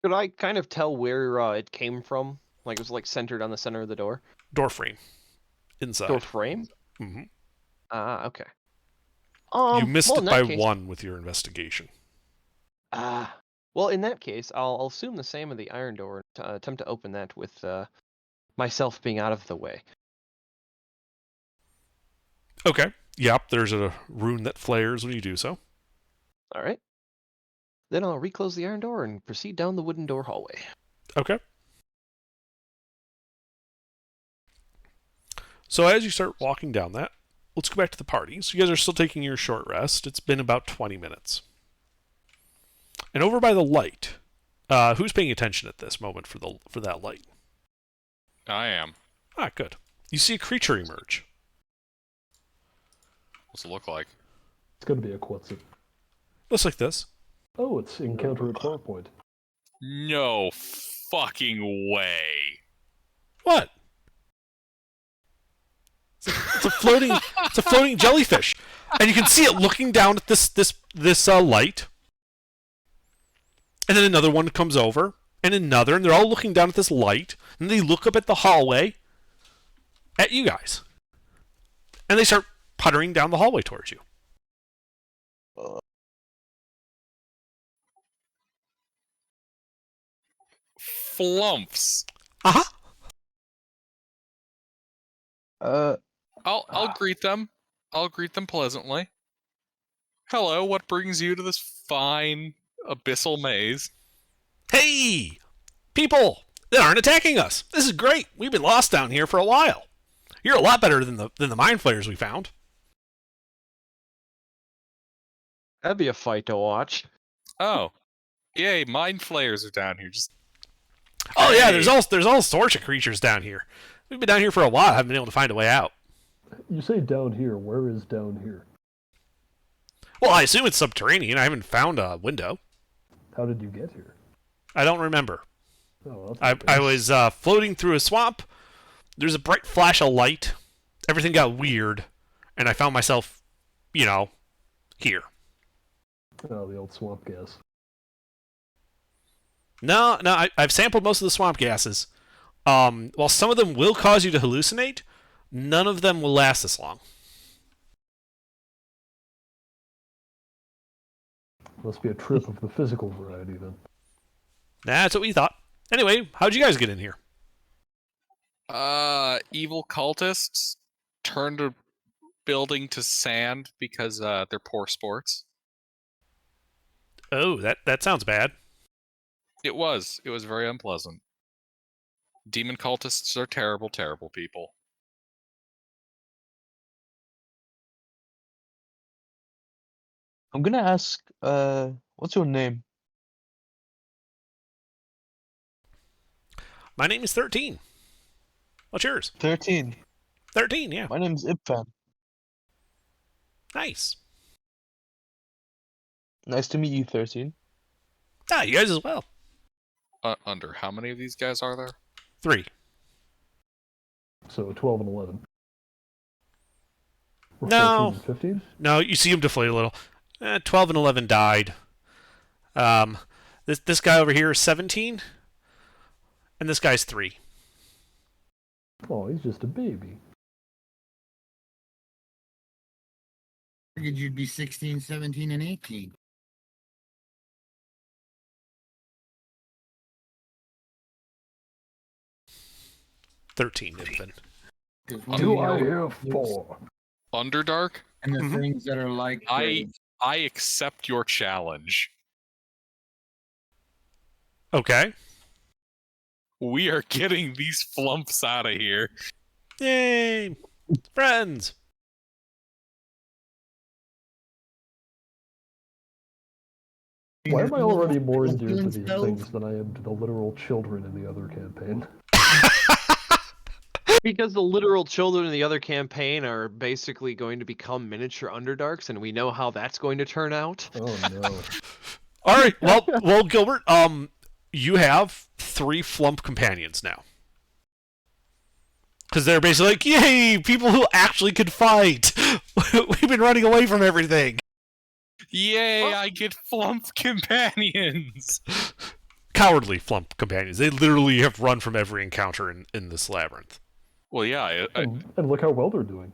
Could I kind of tell where it came from? Like it was like centered on the center of the door? Door frame. Inside. Door frame? Mm-hmm. Okay. You missed well, it in by that case, 1 with your investigation. Well, in that case, I'll assume the same of the iron door and attempt to open that with myself being out of the way. Okay. Yep, there's a rune that flares when you do so. All right. Then I'll reclose the iron door and proceed down the wooden door hallway. Okay. So as you start walking down that, let's go back to the party. So you guys are still taking your short rest. It's been about 20 minutes. And over by the light, who's paying attention at this moment for that light? I am. Ah, good. You see a creature emerge. What's it look like? It's going to be a Quetzal. Looks like this. Oh, it's Encounter at Farpoint. No fucking way. What? It's a floating jellyfish, and you can see it looking down at this light. And then another one comes over, and another, and they're all looking down at this light, and they look up at the hallway at you guys, and they start puttering down the hallway towards you. Flumps. Uh-huh. I'll greet them. I'll greet them pleasantly. Hello, what brings you to this fine abyssal maze? Hey! People that aren't attacking us! This is great! We've been lost down here for a while. You're a lot better than the mind flayers we found. That'd be a fight to watch. Oh. Yay, mind flayers are down here. Just Oh yeah, Hey. there's all sorts of creatures down here. We've been down here for a while, haven't been able to find a way out. You say down here. Where is down here? Well, I assume it's subterranean. I haven't found a window. How did you get here? I don't remember. Oh, that's I okay. was floating through a swamp. There's a bright flash of light. Everything got weird, and I found myself, here. Oh, the old swamp gas. No, I've sampled most of the swamp gases. While some of them will cause you to hallucinate, none of them will last this long. Must be a trip of the physical variety then. That's what we thought. Anyway, how'd you guys get in here? Evil cultists turned a building to sand because they're poor sports. Oh, that sounds bad. It was very unpleasant. Demon cultists are terrible, terrible people. I'm gonna ask, what's your name? My name is 13. What's yours? 13. 13, yeah. My name's Ipfan. Nice. Nice to meet you, 13. Ah, you guys as well. Under how many of these guys are there? 3. So 12 and 11. Or No. 14 and 15? No, you see him deflate a little. 12 and 11 died. This guy over here is 17, and this guy's 3. Oh, he's just a baby. Figured you'd be 16, 17, and 18. Infant. There's What do I one here for? Underdark, and the Mhm. things that are like I accept your challenge. Okay. We are getting these flumps out of here. Yay! Friends! Why am I already more the endeared to feeling these spells. things than I am to the literal children in the other campaign? Because the literal children in the other campaign are basically going to become miniature Underdarks, and we know how that's going to turn out. Oh no. All right. Well, Gilbert. You have 3 flump companions now. Because they're basically like, yay, people who actually could fight. We've been running away from everything. Yay, I get flump companions. Cowardly flump companions. They literally have run from every encounter in this labyrinth. Well, yeah, And look how well they're doing.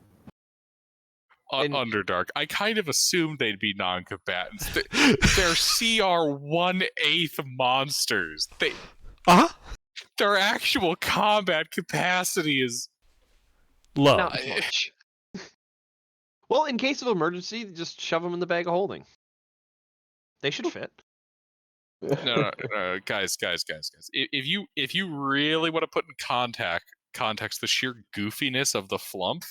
And- Underdark. I kind of assumed they'd be non-combatants. They're CR 1/8 monsters. Uh-huh. Their actual combat capacity is Low. Not much. Well, in case of emergency, just shove them in the bag of holding. They should fit. no, guys. If you really want to put in context the sheer goofiness of the flump,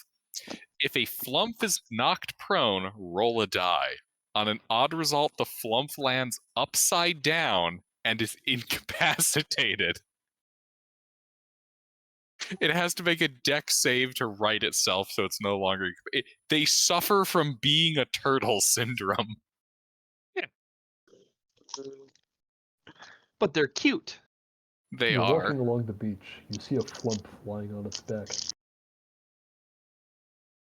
if a flump is knocked prone, roll a die. On an odd result, the flump lands upside down and is incapacitated. It has to make a dex save to right itself, so it's no longer. They suffer from being a turtle syndrome. But they're cute. They You're are. walking along the beach. You see a flump flying on its back.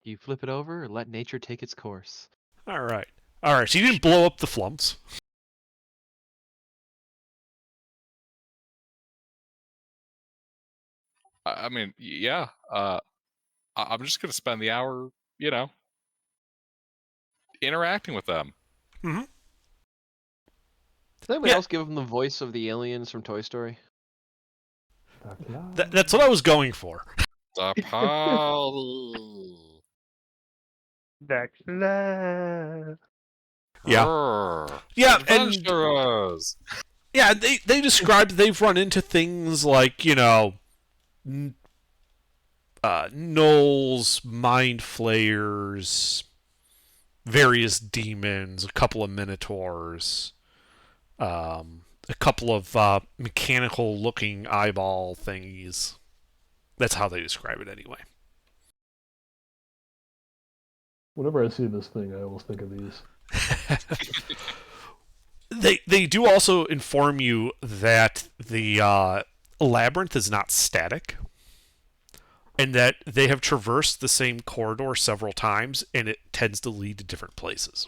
You flip it over or let nature take its course. All right. So you didn't blow up the flumps. I mean, yeah. I'm just gonna spend the hour, interacting with them. Does anybody Yeah. else give them the voice of the aliens from Toy Story? That's what I was going for. The Paul. Yeah. Yeah, and Adventurers. yeah, they described they've run into things like, gnolls, mind flayers, various demons, a couple of minotaurs, a couple of mechanical looking eyeball thingies. That's how they describe it anyway. Whenever I see this thing, I always think of these. They do also inform you that the labyrinth is not static, and that they have traversed the same corridor several times, and it tends to lead to different places.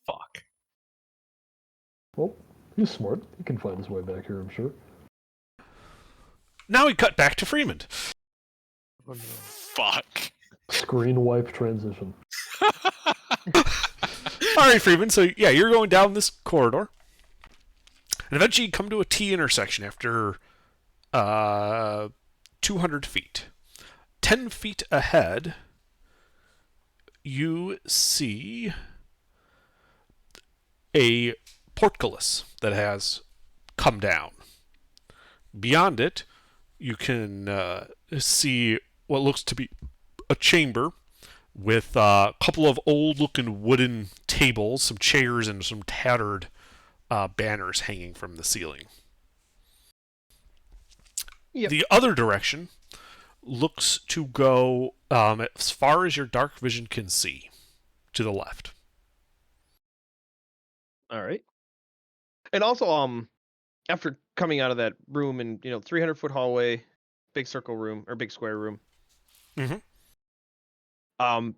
Fuck. Well, he's smart. He can find his way back here, I'm sure. Now we cut back to Freeman. Fuck. Screen wipe transition. All right, Freeman. So yeah, you're going down this corridor, and eventually you come to a T intersection after 200 feet. 10 feet ahead, you see a portcullis that has come down. Beyond it, you can see what looks to be a chamber with a couple of old-looking wooden tables, some chairs, and some tattered banners hanging from the ceiling. Yep. The other direction looks to go as far as your dark vision can see, to the left. All right. And also, after coming out of that room and 300-foot hallway, big circle room or big square room. Mhm.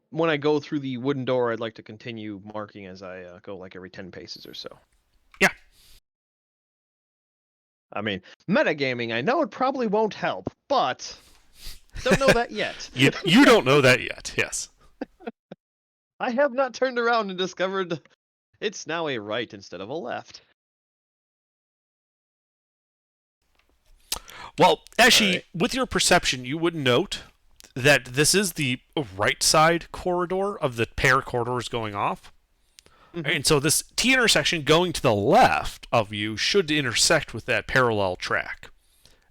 When I go through the wooden door, I'd like to continue marking as I go, like every 10 paces or so. Yeah. I mean, metagaming, I know it probably won't help, but don't know that yet. You don't know that yet, yes. I have not turned around and discovered it's now a right instead of a left. Well, actually, Alright. with your perception, you would note that this is the right side corridor of the pair corridors going off. Mhm. And so this T intersection going to the left of you should intersect with that parallel track.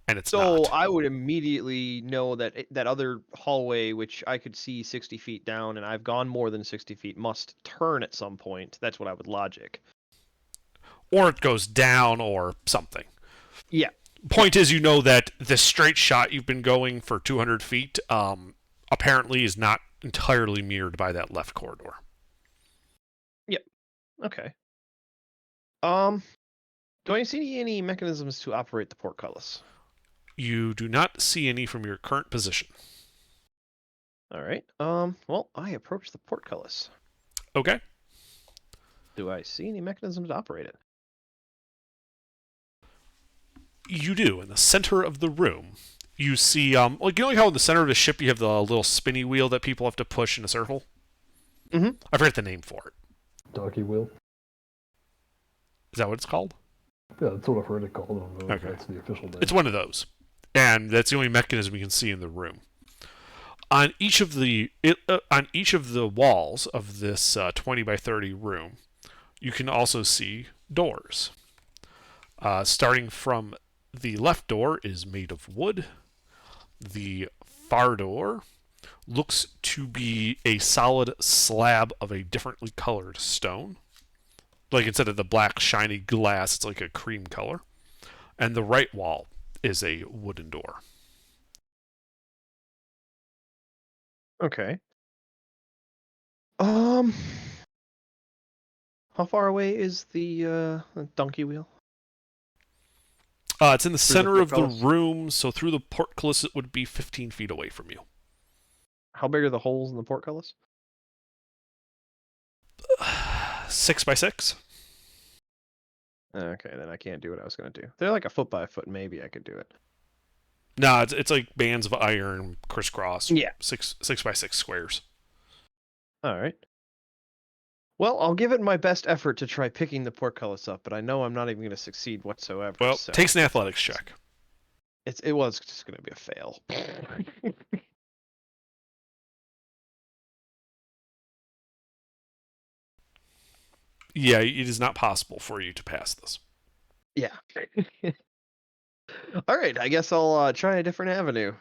And it's So not. I would immediately know that that other hallway, which I could see 60 feet down, and I've gone more than 60 feet, must turn at some point. That's what I would logic. Or it goes down or something. Yeah. Point is, you know that the straight shot you've been going for 200 feet apparently is not entirely mirrored by that left corridor. Okay. Do I see any mechanisms to operate the portcullis? You do not see any from your current position. All right. Well, I approach the portcullis. Okay. Do I see any mechanisms to operate it? You do. In the center of the room, you see, like, you know how in the center of a ship you have the little spinny wheel that people have to push in a circle? Mhm. I forget the name for it. Donkey wheel. Is that what it's called? Yeah, that's what I've heard it called. I don't know if Okay. that's the official name. It's one of those. And that's the only mechanism you can see in the room. On each of the walls of this 20 by 30 room, you can also see doors. Starting from the left door is made of wood. The far door looks to be a solid slab of a differently colored stone. Like, instead of the black shiny glass, it's like a cream color. And the right wall is a wooden door. Okay. How far away is the donkey wheel? It's in the Through the center of the portcullis? room, so through the portcullis it would be 15 feet away from you. How big are the holes in the portcullis? 6 by 6. Okay, then I can't do what I was gonna do. They're like a foot by a foot. Maybe I could do it. No, it's like bands of iron crisscross. Yeah. 6 by 6 squares. All right. Well, I'll give it my best effort to try picking the portcullis up, but I know I'm not even going to succeed whatsoever. Well, so takes an athletics check. it was just going to be a fail. Yeah, it is not possible for you to pass this. Yeah. All right, I guess I'll try a different avenue.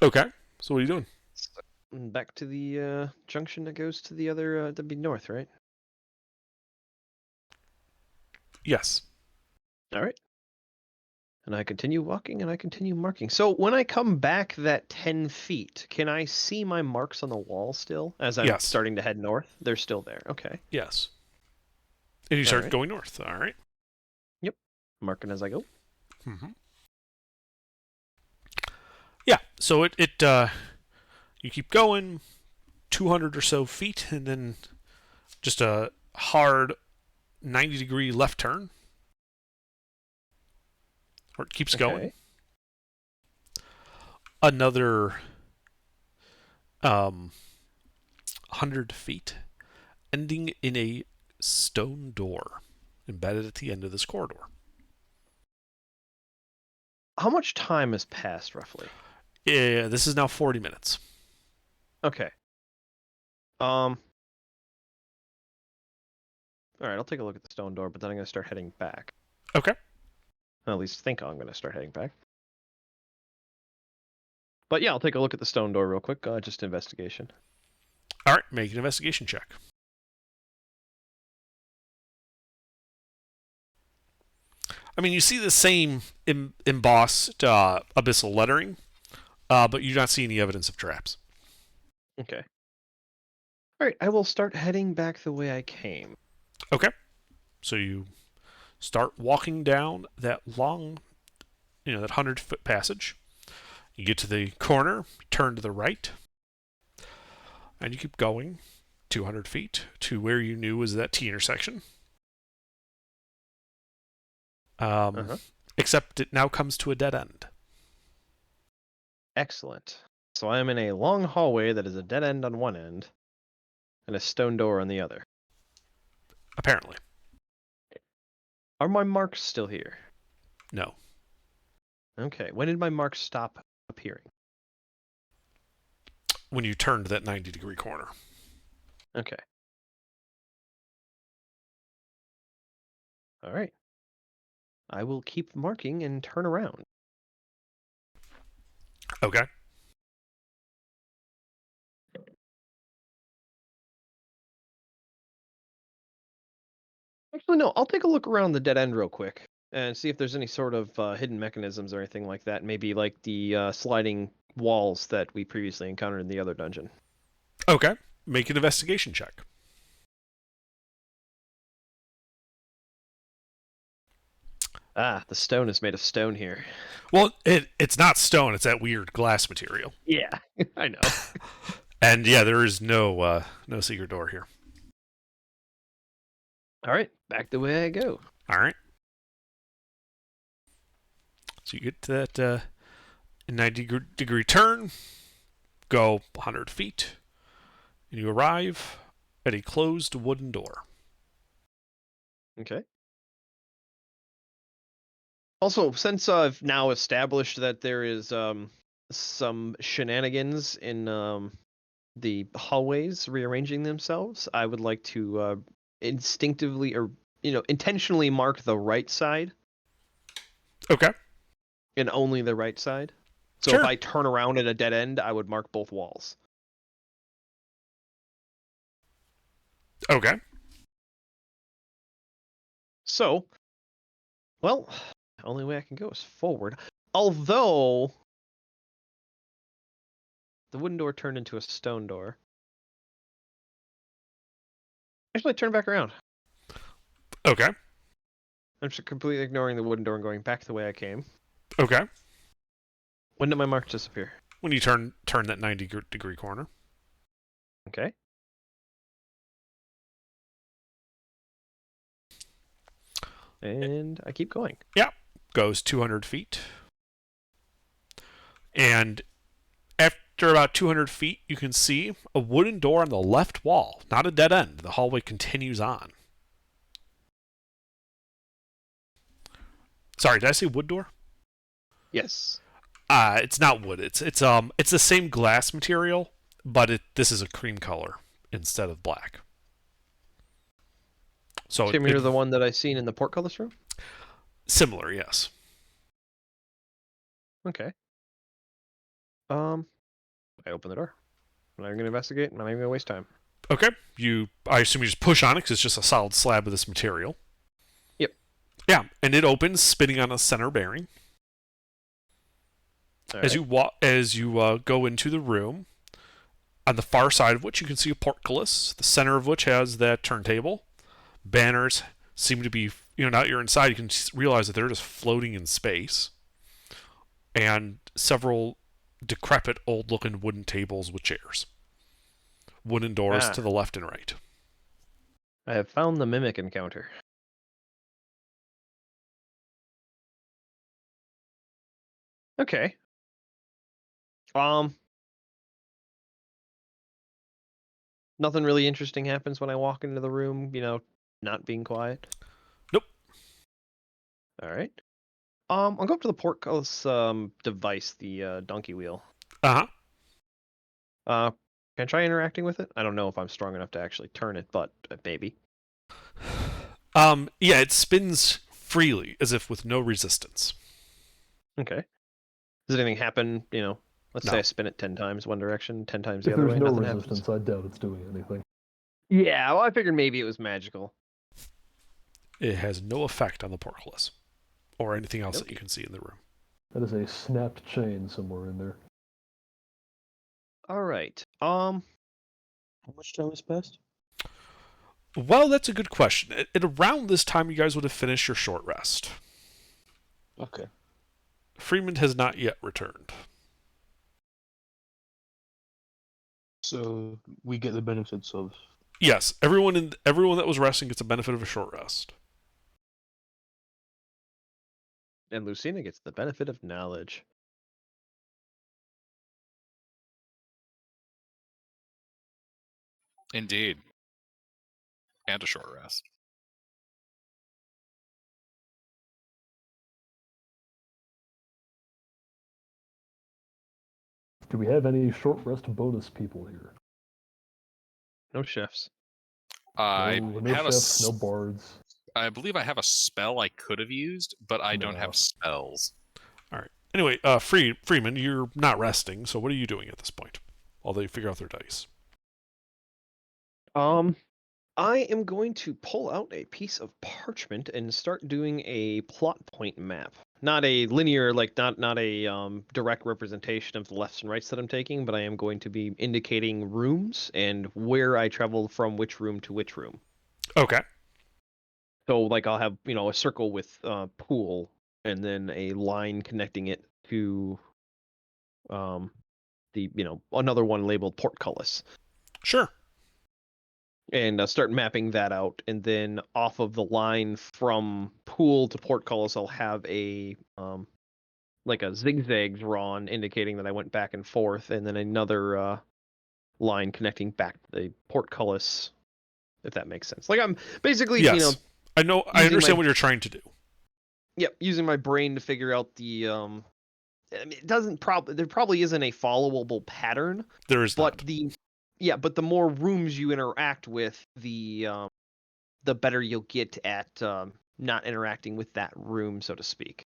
Okay, so what are you doing? Back to the junction that goes to the other, that'd be north, right? Yes. All right. And I continue walking and I continue marking. So when I come back that 10 feet, can I see my marks on the wall still as I'm Yes. starting to head north? They're still there. Okay. Yes. And you start Alright. going north. All right. Marking as I go. Mm-hmm. Yeah, so it you keep going 200 or so feet, and then just a hard 90-degree left turn. Or it keeps going. Okay. Another 100 feet, ending in a stone door embedded at the end of this corridor. How much time has passed, roughly? Yeah, this is now 40 minutes. Okay. All right, I'll take a look at the stone door, but then I'm going to start heading back. Okay. At least think I'm going to start heading back. But yeah, I'll take a look at the stone door real quick. Just investigation. All right, make an investigation check. I mean, you see the same embossed abyssal lettering, but you do not see any evidence of traps. Okay. All right, I will start heading back the way I came. Okay. So you start walking down that long, that 100-foot passage. You get to the corner, turn to the right, and you keep going 200 feet to where you knew was that T intersection. Except it now comes to a dead end. Excellent. So I am in a long hallway that is a dead end on one end and a stone door on the other. Apparently. Are my marks still here? No. Okay. When did my marks stop appearing? When you turn to that 90-degree corner. Okay. All right. I will keep marking and turn around. Okay. Actually, no, I'll take a look around the dead end real quick and see if there's any sort of hidden mechanisms or anything like that. Maybe like the sliding walls that we previously encountered in the other dungeon. Okay. Make an investigation check. Ah, the stone is made of stone here. Well, it's not stone. It's that weird glass material. Yeah, I know. And yeah, there is no secret door here. All right, back the way I go. All right. So you get to that 90-degree turn, go 100 feet, and you arrive at a closed wooden door. Okay. Also, since I've now established that there is some shenanigans in the hallways rearranging themselves, I would like to instinctively or intentionally mark the right side. Okay. And only the right side. So Sure. if I turn around at a dead end, I would mark both walls. Okay. So, well, the only way I can go is forward. Although the wooden door turned into a stone door. Actually, turn back around. Okay. I'm just completely ignoring the wooden door and going back the way I came. Okay. When did my marks disappear? When you turn that 90-degree corner. Okay. And I keep going. Yeah. Goes 200 feet. And after about 200 feet, you can see a wooden door on the left wall. Not a dead end. The hallway continues on. Sorry, did I say wood door? Yes. It's not wood. It's the same glass material, but this is a cream color instead of black. So Similar to the one that I seen in the portcullis room? Similar, yes. Okay. I open the door. I'm not even gonna investigate. I'm not even gonna waste time. Okay. I assume you just push on it because it's just a solid slab of this material. Yep. Yeah, and it opens, spinning on a center bearing. All As right. you go into the room, on the far side of which you can see a portcullis, the center of which has that turntable. Banners seem to be now that you're inside, you can realize that they're just floating in space, and several decrepit, old-looking wooden tables with chairs, wooden doors to the left and right. I have found the mimic encounter. Okay. Nothing really interesting happens when I walk into the room, not being quiet. Nope. All right. I'll go up to the portcullis device, the donkey wheel. Uh-huh. Can I try interacting with it? I don't know if I'm strong enough to actually turn it, but maybe. Yeah, it spins freely, as if with no resistance. Okay. Does anything happen, let's No. say I spin it 10 times one direction, 10 times the If other there's way, no nothing resistance, happens? I doubt it's doing anything. Yeah, well, I figured maybe it was magical. It has no effect on the portcullis or anything else that Nope. you can see in the room. That is a snapped chain somewhere in there. All right. How much time has passed? Well, that's a good question. At around this time, you guys would have finished your short rest. Okay. Freeman has not yet returned. So we get the benefits of. Yes, everyone that was resting gets a benefit of a short rest. And Lucina gets the benefit of knowledge. Indeed. And a short rest. Do we have any short rest bonus people here? No chefs. I no have chefs, no bards. I believe I have a spell I could have used, but I don't No. have spells. All right. Anyway, Freeman, you're not resting, so what are you doing at this point? While they figure out their dice. I am going to pull out a piece of parchment and start doing a plot point map. Not a linear, not a direct representation of the lefts and rights that I'm taking, but I am going to be indicating rooms and where I travel from which room to which room. Okay. So, I'll have, a circle with pool, and then a line connecting it to the, another one labeled portcullis. Sure. And start mapping that out, and then off of the line from pool to portcullis, I'll have a zigzag drawn indicating that I went back and forth, and then another line connecting back to the portcullis, if that makes sense. I'm basically, Yes. I know. I using understand my- what you're trying to do. Yep, using my brain to figure out the it doesn't there probably isn't a followable pattern, There is but not. but the more rooms you interact with, the better you'll get at not interacting with that room, so to speak.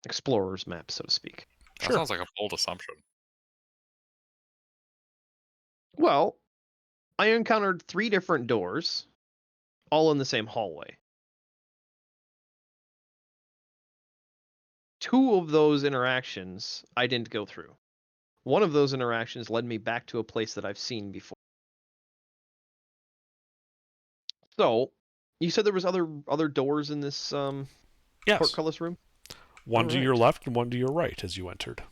Explorer's map, so to speak. That Sure. sounds like a bold assumption. Well, I encountered 3 different doors, all in the same hallway. 2 of those interactions I didn't go through. One of those interactions led me back to a place that I've seen before. So, you said there was other doors in this Yes. portcullis room? One to Alright. your left and one to your right as you entered.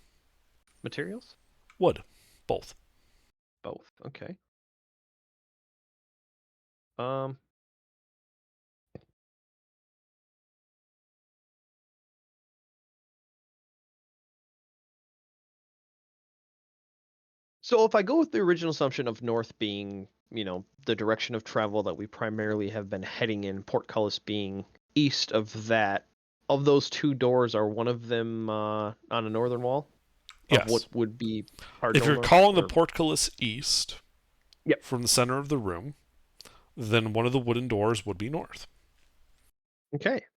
Materials? Wood. Both. Both. Okay. So if I go with the original assumption of north being, the direction of travel that we primarily have been heading in, portcullis being east of that, of those 2 doors, are one of them on a northern wall? Yes. Of what would be If cardinal you're north, calling the or- portcullis east Yep. from the center of the room, then one of the wooden doors would be north. Okay.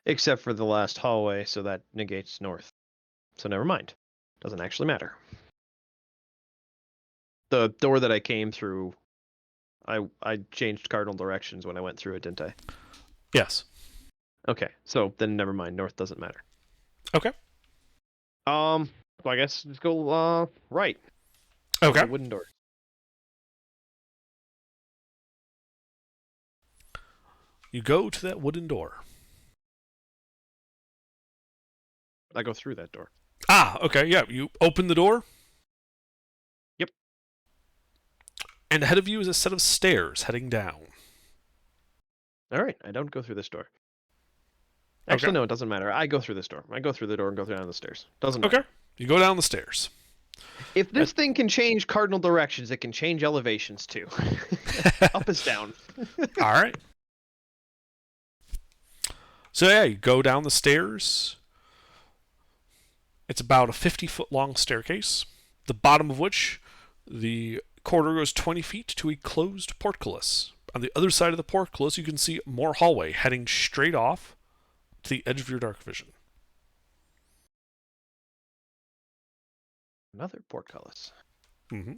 Except for the last hallway, so that negates north. So never mind. Doesn't actually matter. The door that I came through, I changed cardinal directions when I went through it, didn't I? Yes. Okay, so then never mind. North doesn't matter. Okay. So I guess just go right. Okay. The wooden door. You go to that wooden door. I go through that door. Ah, okay, yeah. You open the door. Yep. And ahead of you is a set of stairs heading down. All right, I don't go through this door. Actually, Okay. no, it doesn't matter. I go through this door. I go through the door and go down the stairs. Doesn't matter. Okay. You go down the stairs. If this thing can change cardinal directions, it can change elevations too. Up is down. All right. So yeah, you go down the stairs. It's about a 50-foot long staircase, the bottom of which the corridor goes 20 feet to a closed portcullis. On the other side of the portcullis, you can see more hallway heading straight off to the edge of your dark vision. Another portcullis. Mm-hmm.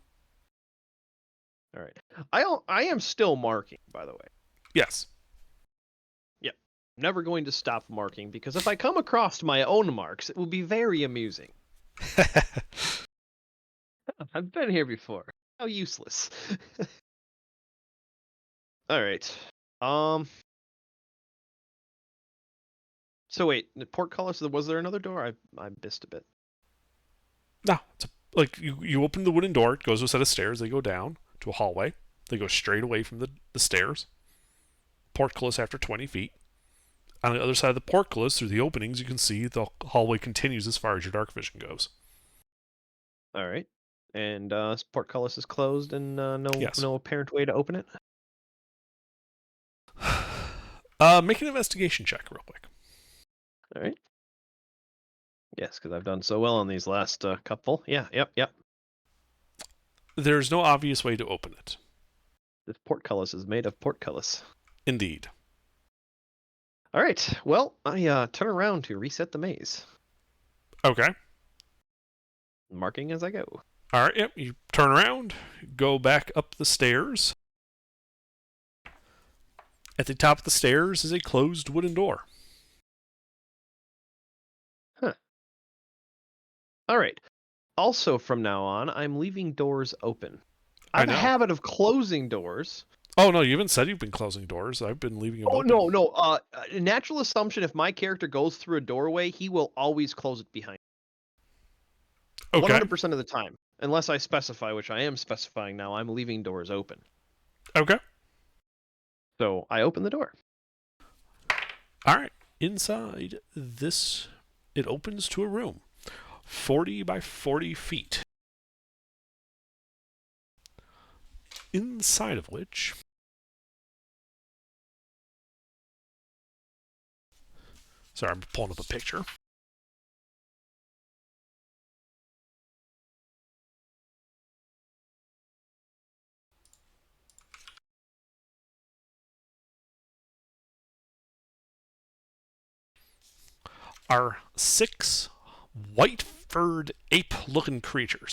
All right. I am still marking, by the way. Yes. Never going to stop marking because if I come across my own marks, it will be very amusing. I've been here before. How useless. All right. So wait, the portcullis. Was there another door? I missed a bit. No, it's like you open the wooden door. It goes to a set of stairs. They go down to a hallway. They go straight away from the stairs. Portcullis after 20 feet. On the other side of the portcullis, through the openings, you can see the hallway continues as far as your dark vision goes. All right. And portcullis is closed, and Yes. no apparent way to open it. Make an investigation check real quick. All right. Yes, because I've done so well on these last couple. Yeah. Yep. There's no obvious way to open it. This portcullis is made of portcullis. Indeed. All right. Well, I turn around to reset the maze, Okay. marking as I go. All right. Yep. You turn around, go back up the stairs. At the top of the stairs is a closed wooden door. All right. Also, from now on, I'm leaving doors open. I I have a know. habit of closing doors. Oh no, you haven't said you've been closing doors. I've been leaving them open. No. A natural assumption: if my character goes through a doorway, he will always close it behind. Okay. 100% of the time, unless I specify, which I am specifying now. I'm leaving doors open. Okay. So I open the door. All right. Inside this, it opens to a room, 40 by 40 feet. Inside of which sorry, I'm pulling up a picture. Are 6 white-furred ape-looking creatures.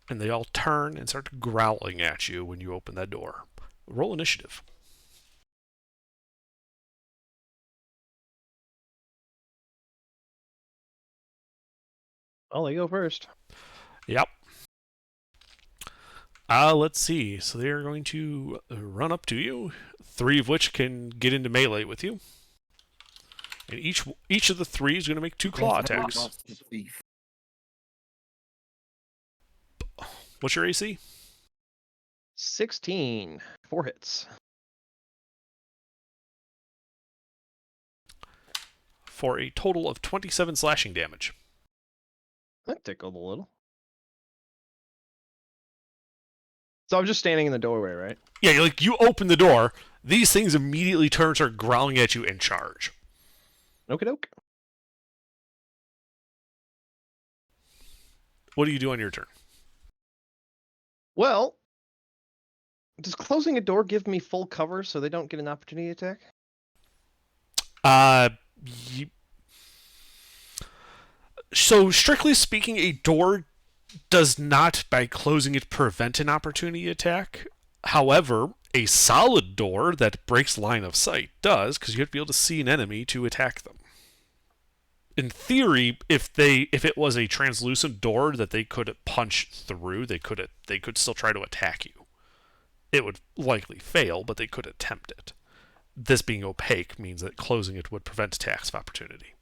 And they all turn and start growling at you when you open that door. Roll initiative. Oh, they go first. Yep. Let's see. So they're going to run up to you, 3 of which can get into melee with you. And each of the 3 is going to make 2 claw attacks. What's your AC? 16. 4 hits. For a total of 27 slashing damage. That tickled a little. So I'm just standing in the doorway, right? Yeah, you open the door, these things immediately turn, start growling at you, and charge. Okie doke. What do you do on your turn? Well, does closing a door give me full cover so they don't get an opportunity attack? So strictly speaking, a door does not, by closing it, prevent an opportunity attack. However, a solid door that breaks line of sight does, because you have to be able to see an enemy to attack them. in theory, if it was a translucent door that they could punch through, they could still try to attack you. It would likely fail, but they could attempt it. This being opaque means that closing it would prevent attacks of opportunity.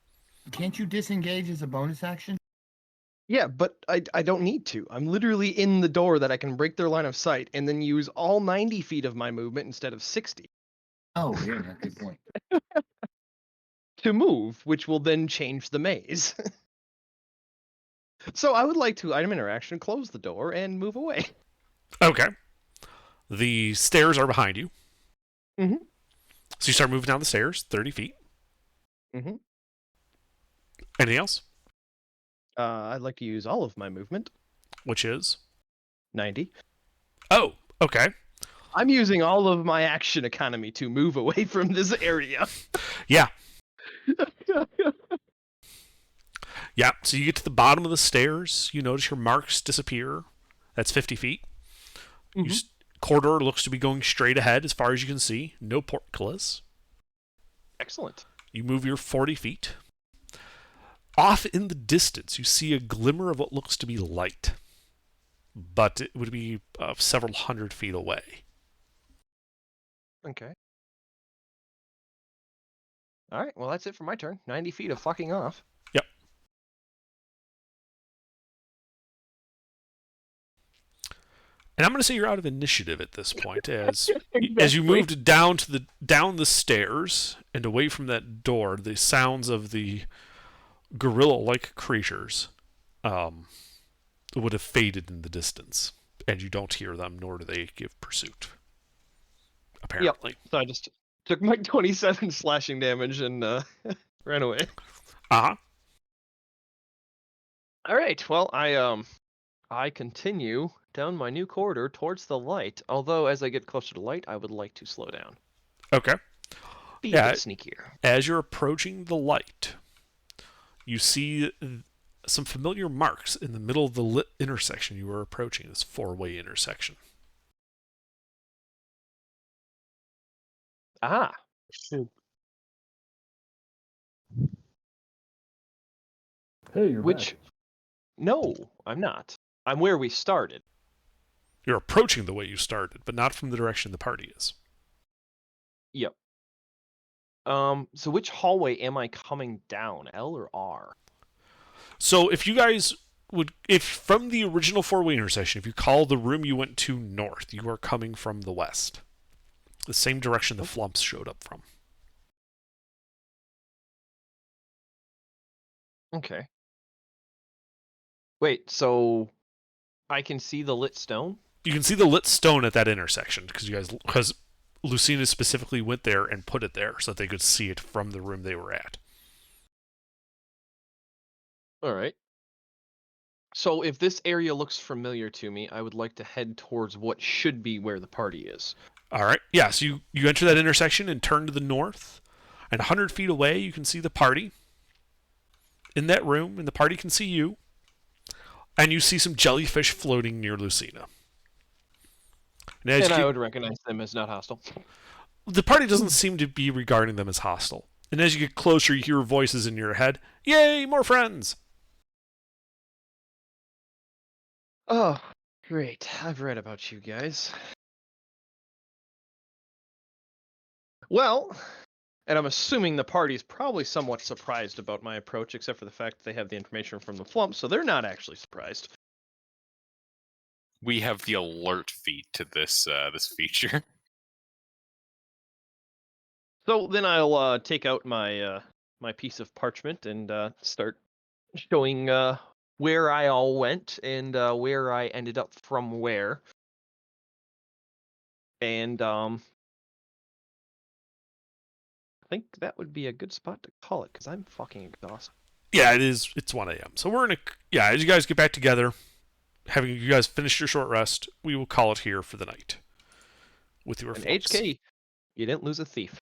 Can't you disengage as a bonus action? Yeah, but I don't need to. I'm literally in the door that I can break their line of sight and then use all 90 feet of my movement instead of 60 Oh, yeah, good point. to move, which will then change the maze. So I would like to item interaction, close the door, and move away. Okay. The stairs are behind you. Mhm. So you start moving down the stairs, 30 feet. Mhm. Anything else? I'd like to use all of my movement, Which is? 90. Oh, okay. I'm using all of my action economy to move away from this area. Yeah. Yeah, so you get to the bottom of the stairs. You notice your marks disappear. That's 50 feet. Mhm. Corridor looks to be going straight ahead as far as you can see. No portcullis. Excellent. You move your 40 feet. Off in the distance, you see a glimmer of what looks to be light. But it would be several hundred feet away. Okay. All right, well, that's it for my turn. 90 feet of fucking off. Yep. And I'm going to say you're out of initiative at this point, as you moved down the stairs and away from that door, the sounds of the gorilla-like creatures would have faded in the distance, and you don't hear them, nor do they give pursuit. Apparently. So I just took my 27 slashing damage and ran away. Uh-huh. All right. Well, I continue down my new corridor towards the light. Although as I get closer to light, I would like to slow down. Okay. Be Yeah. a bit sneakier. As you're approaching the light, you see some familiar marks in the middle of the lit intersection you are approaching, this four-way intersection. Ah. Hey, you're Which? back. No, I'm not. I'm where we started. You're approaching the way you started, but not from the direction the party is. Yep. So which hallway am I coming down? L or R? So if you guys if from the original four-way intersection, if you call the room you went to north, you are coming from the west. The same direction the flumps showed up from. Okay. Wait, so I can see the lit stone? You can see the lit stone at that intersection because Lucina specifically went there and put it there so that they could see it from the room they were at. All right. So if this area looks familiar to me, I would like to head towards what should be where the party is. All right. Yeah, so you enter that intersection and turn to the north. And 100 feet away, you can see the party in that room, and the party can see you. And you see some jellyfish floating near Lucina. And I would recognize them as not hostile. The party doesn't seem to be regarding them as hostile. And as you get closer, you hear voices in your head. Yay, more friends! Oh, great. I've read about you guys. Well, and I'm assuming the party's probably somewhat surprised about my approach, except for the fact that they have the information from the flump, so they're not actually surprised. We have the alert feed to this this feature. So then I'll take out my my piece of parchment and start showing where I all went and where I ended up from where. And I think that would be a good spot to call it because I'm fucking exhausted. Yeah, it is. It's 1 a.m. So we're in a... Yeah, as you guys get back together, having you guys finished your short rest, we will call it here for the night. With your And flumps. HK, you didn't lose a thief.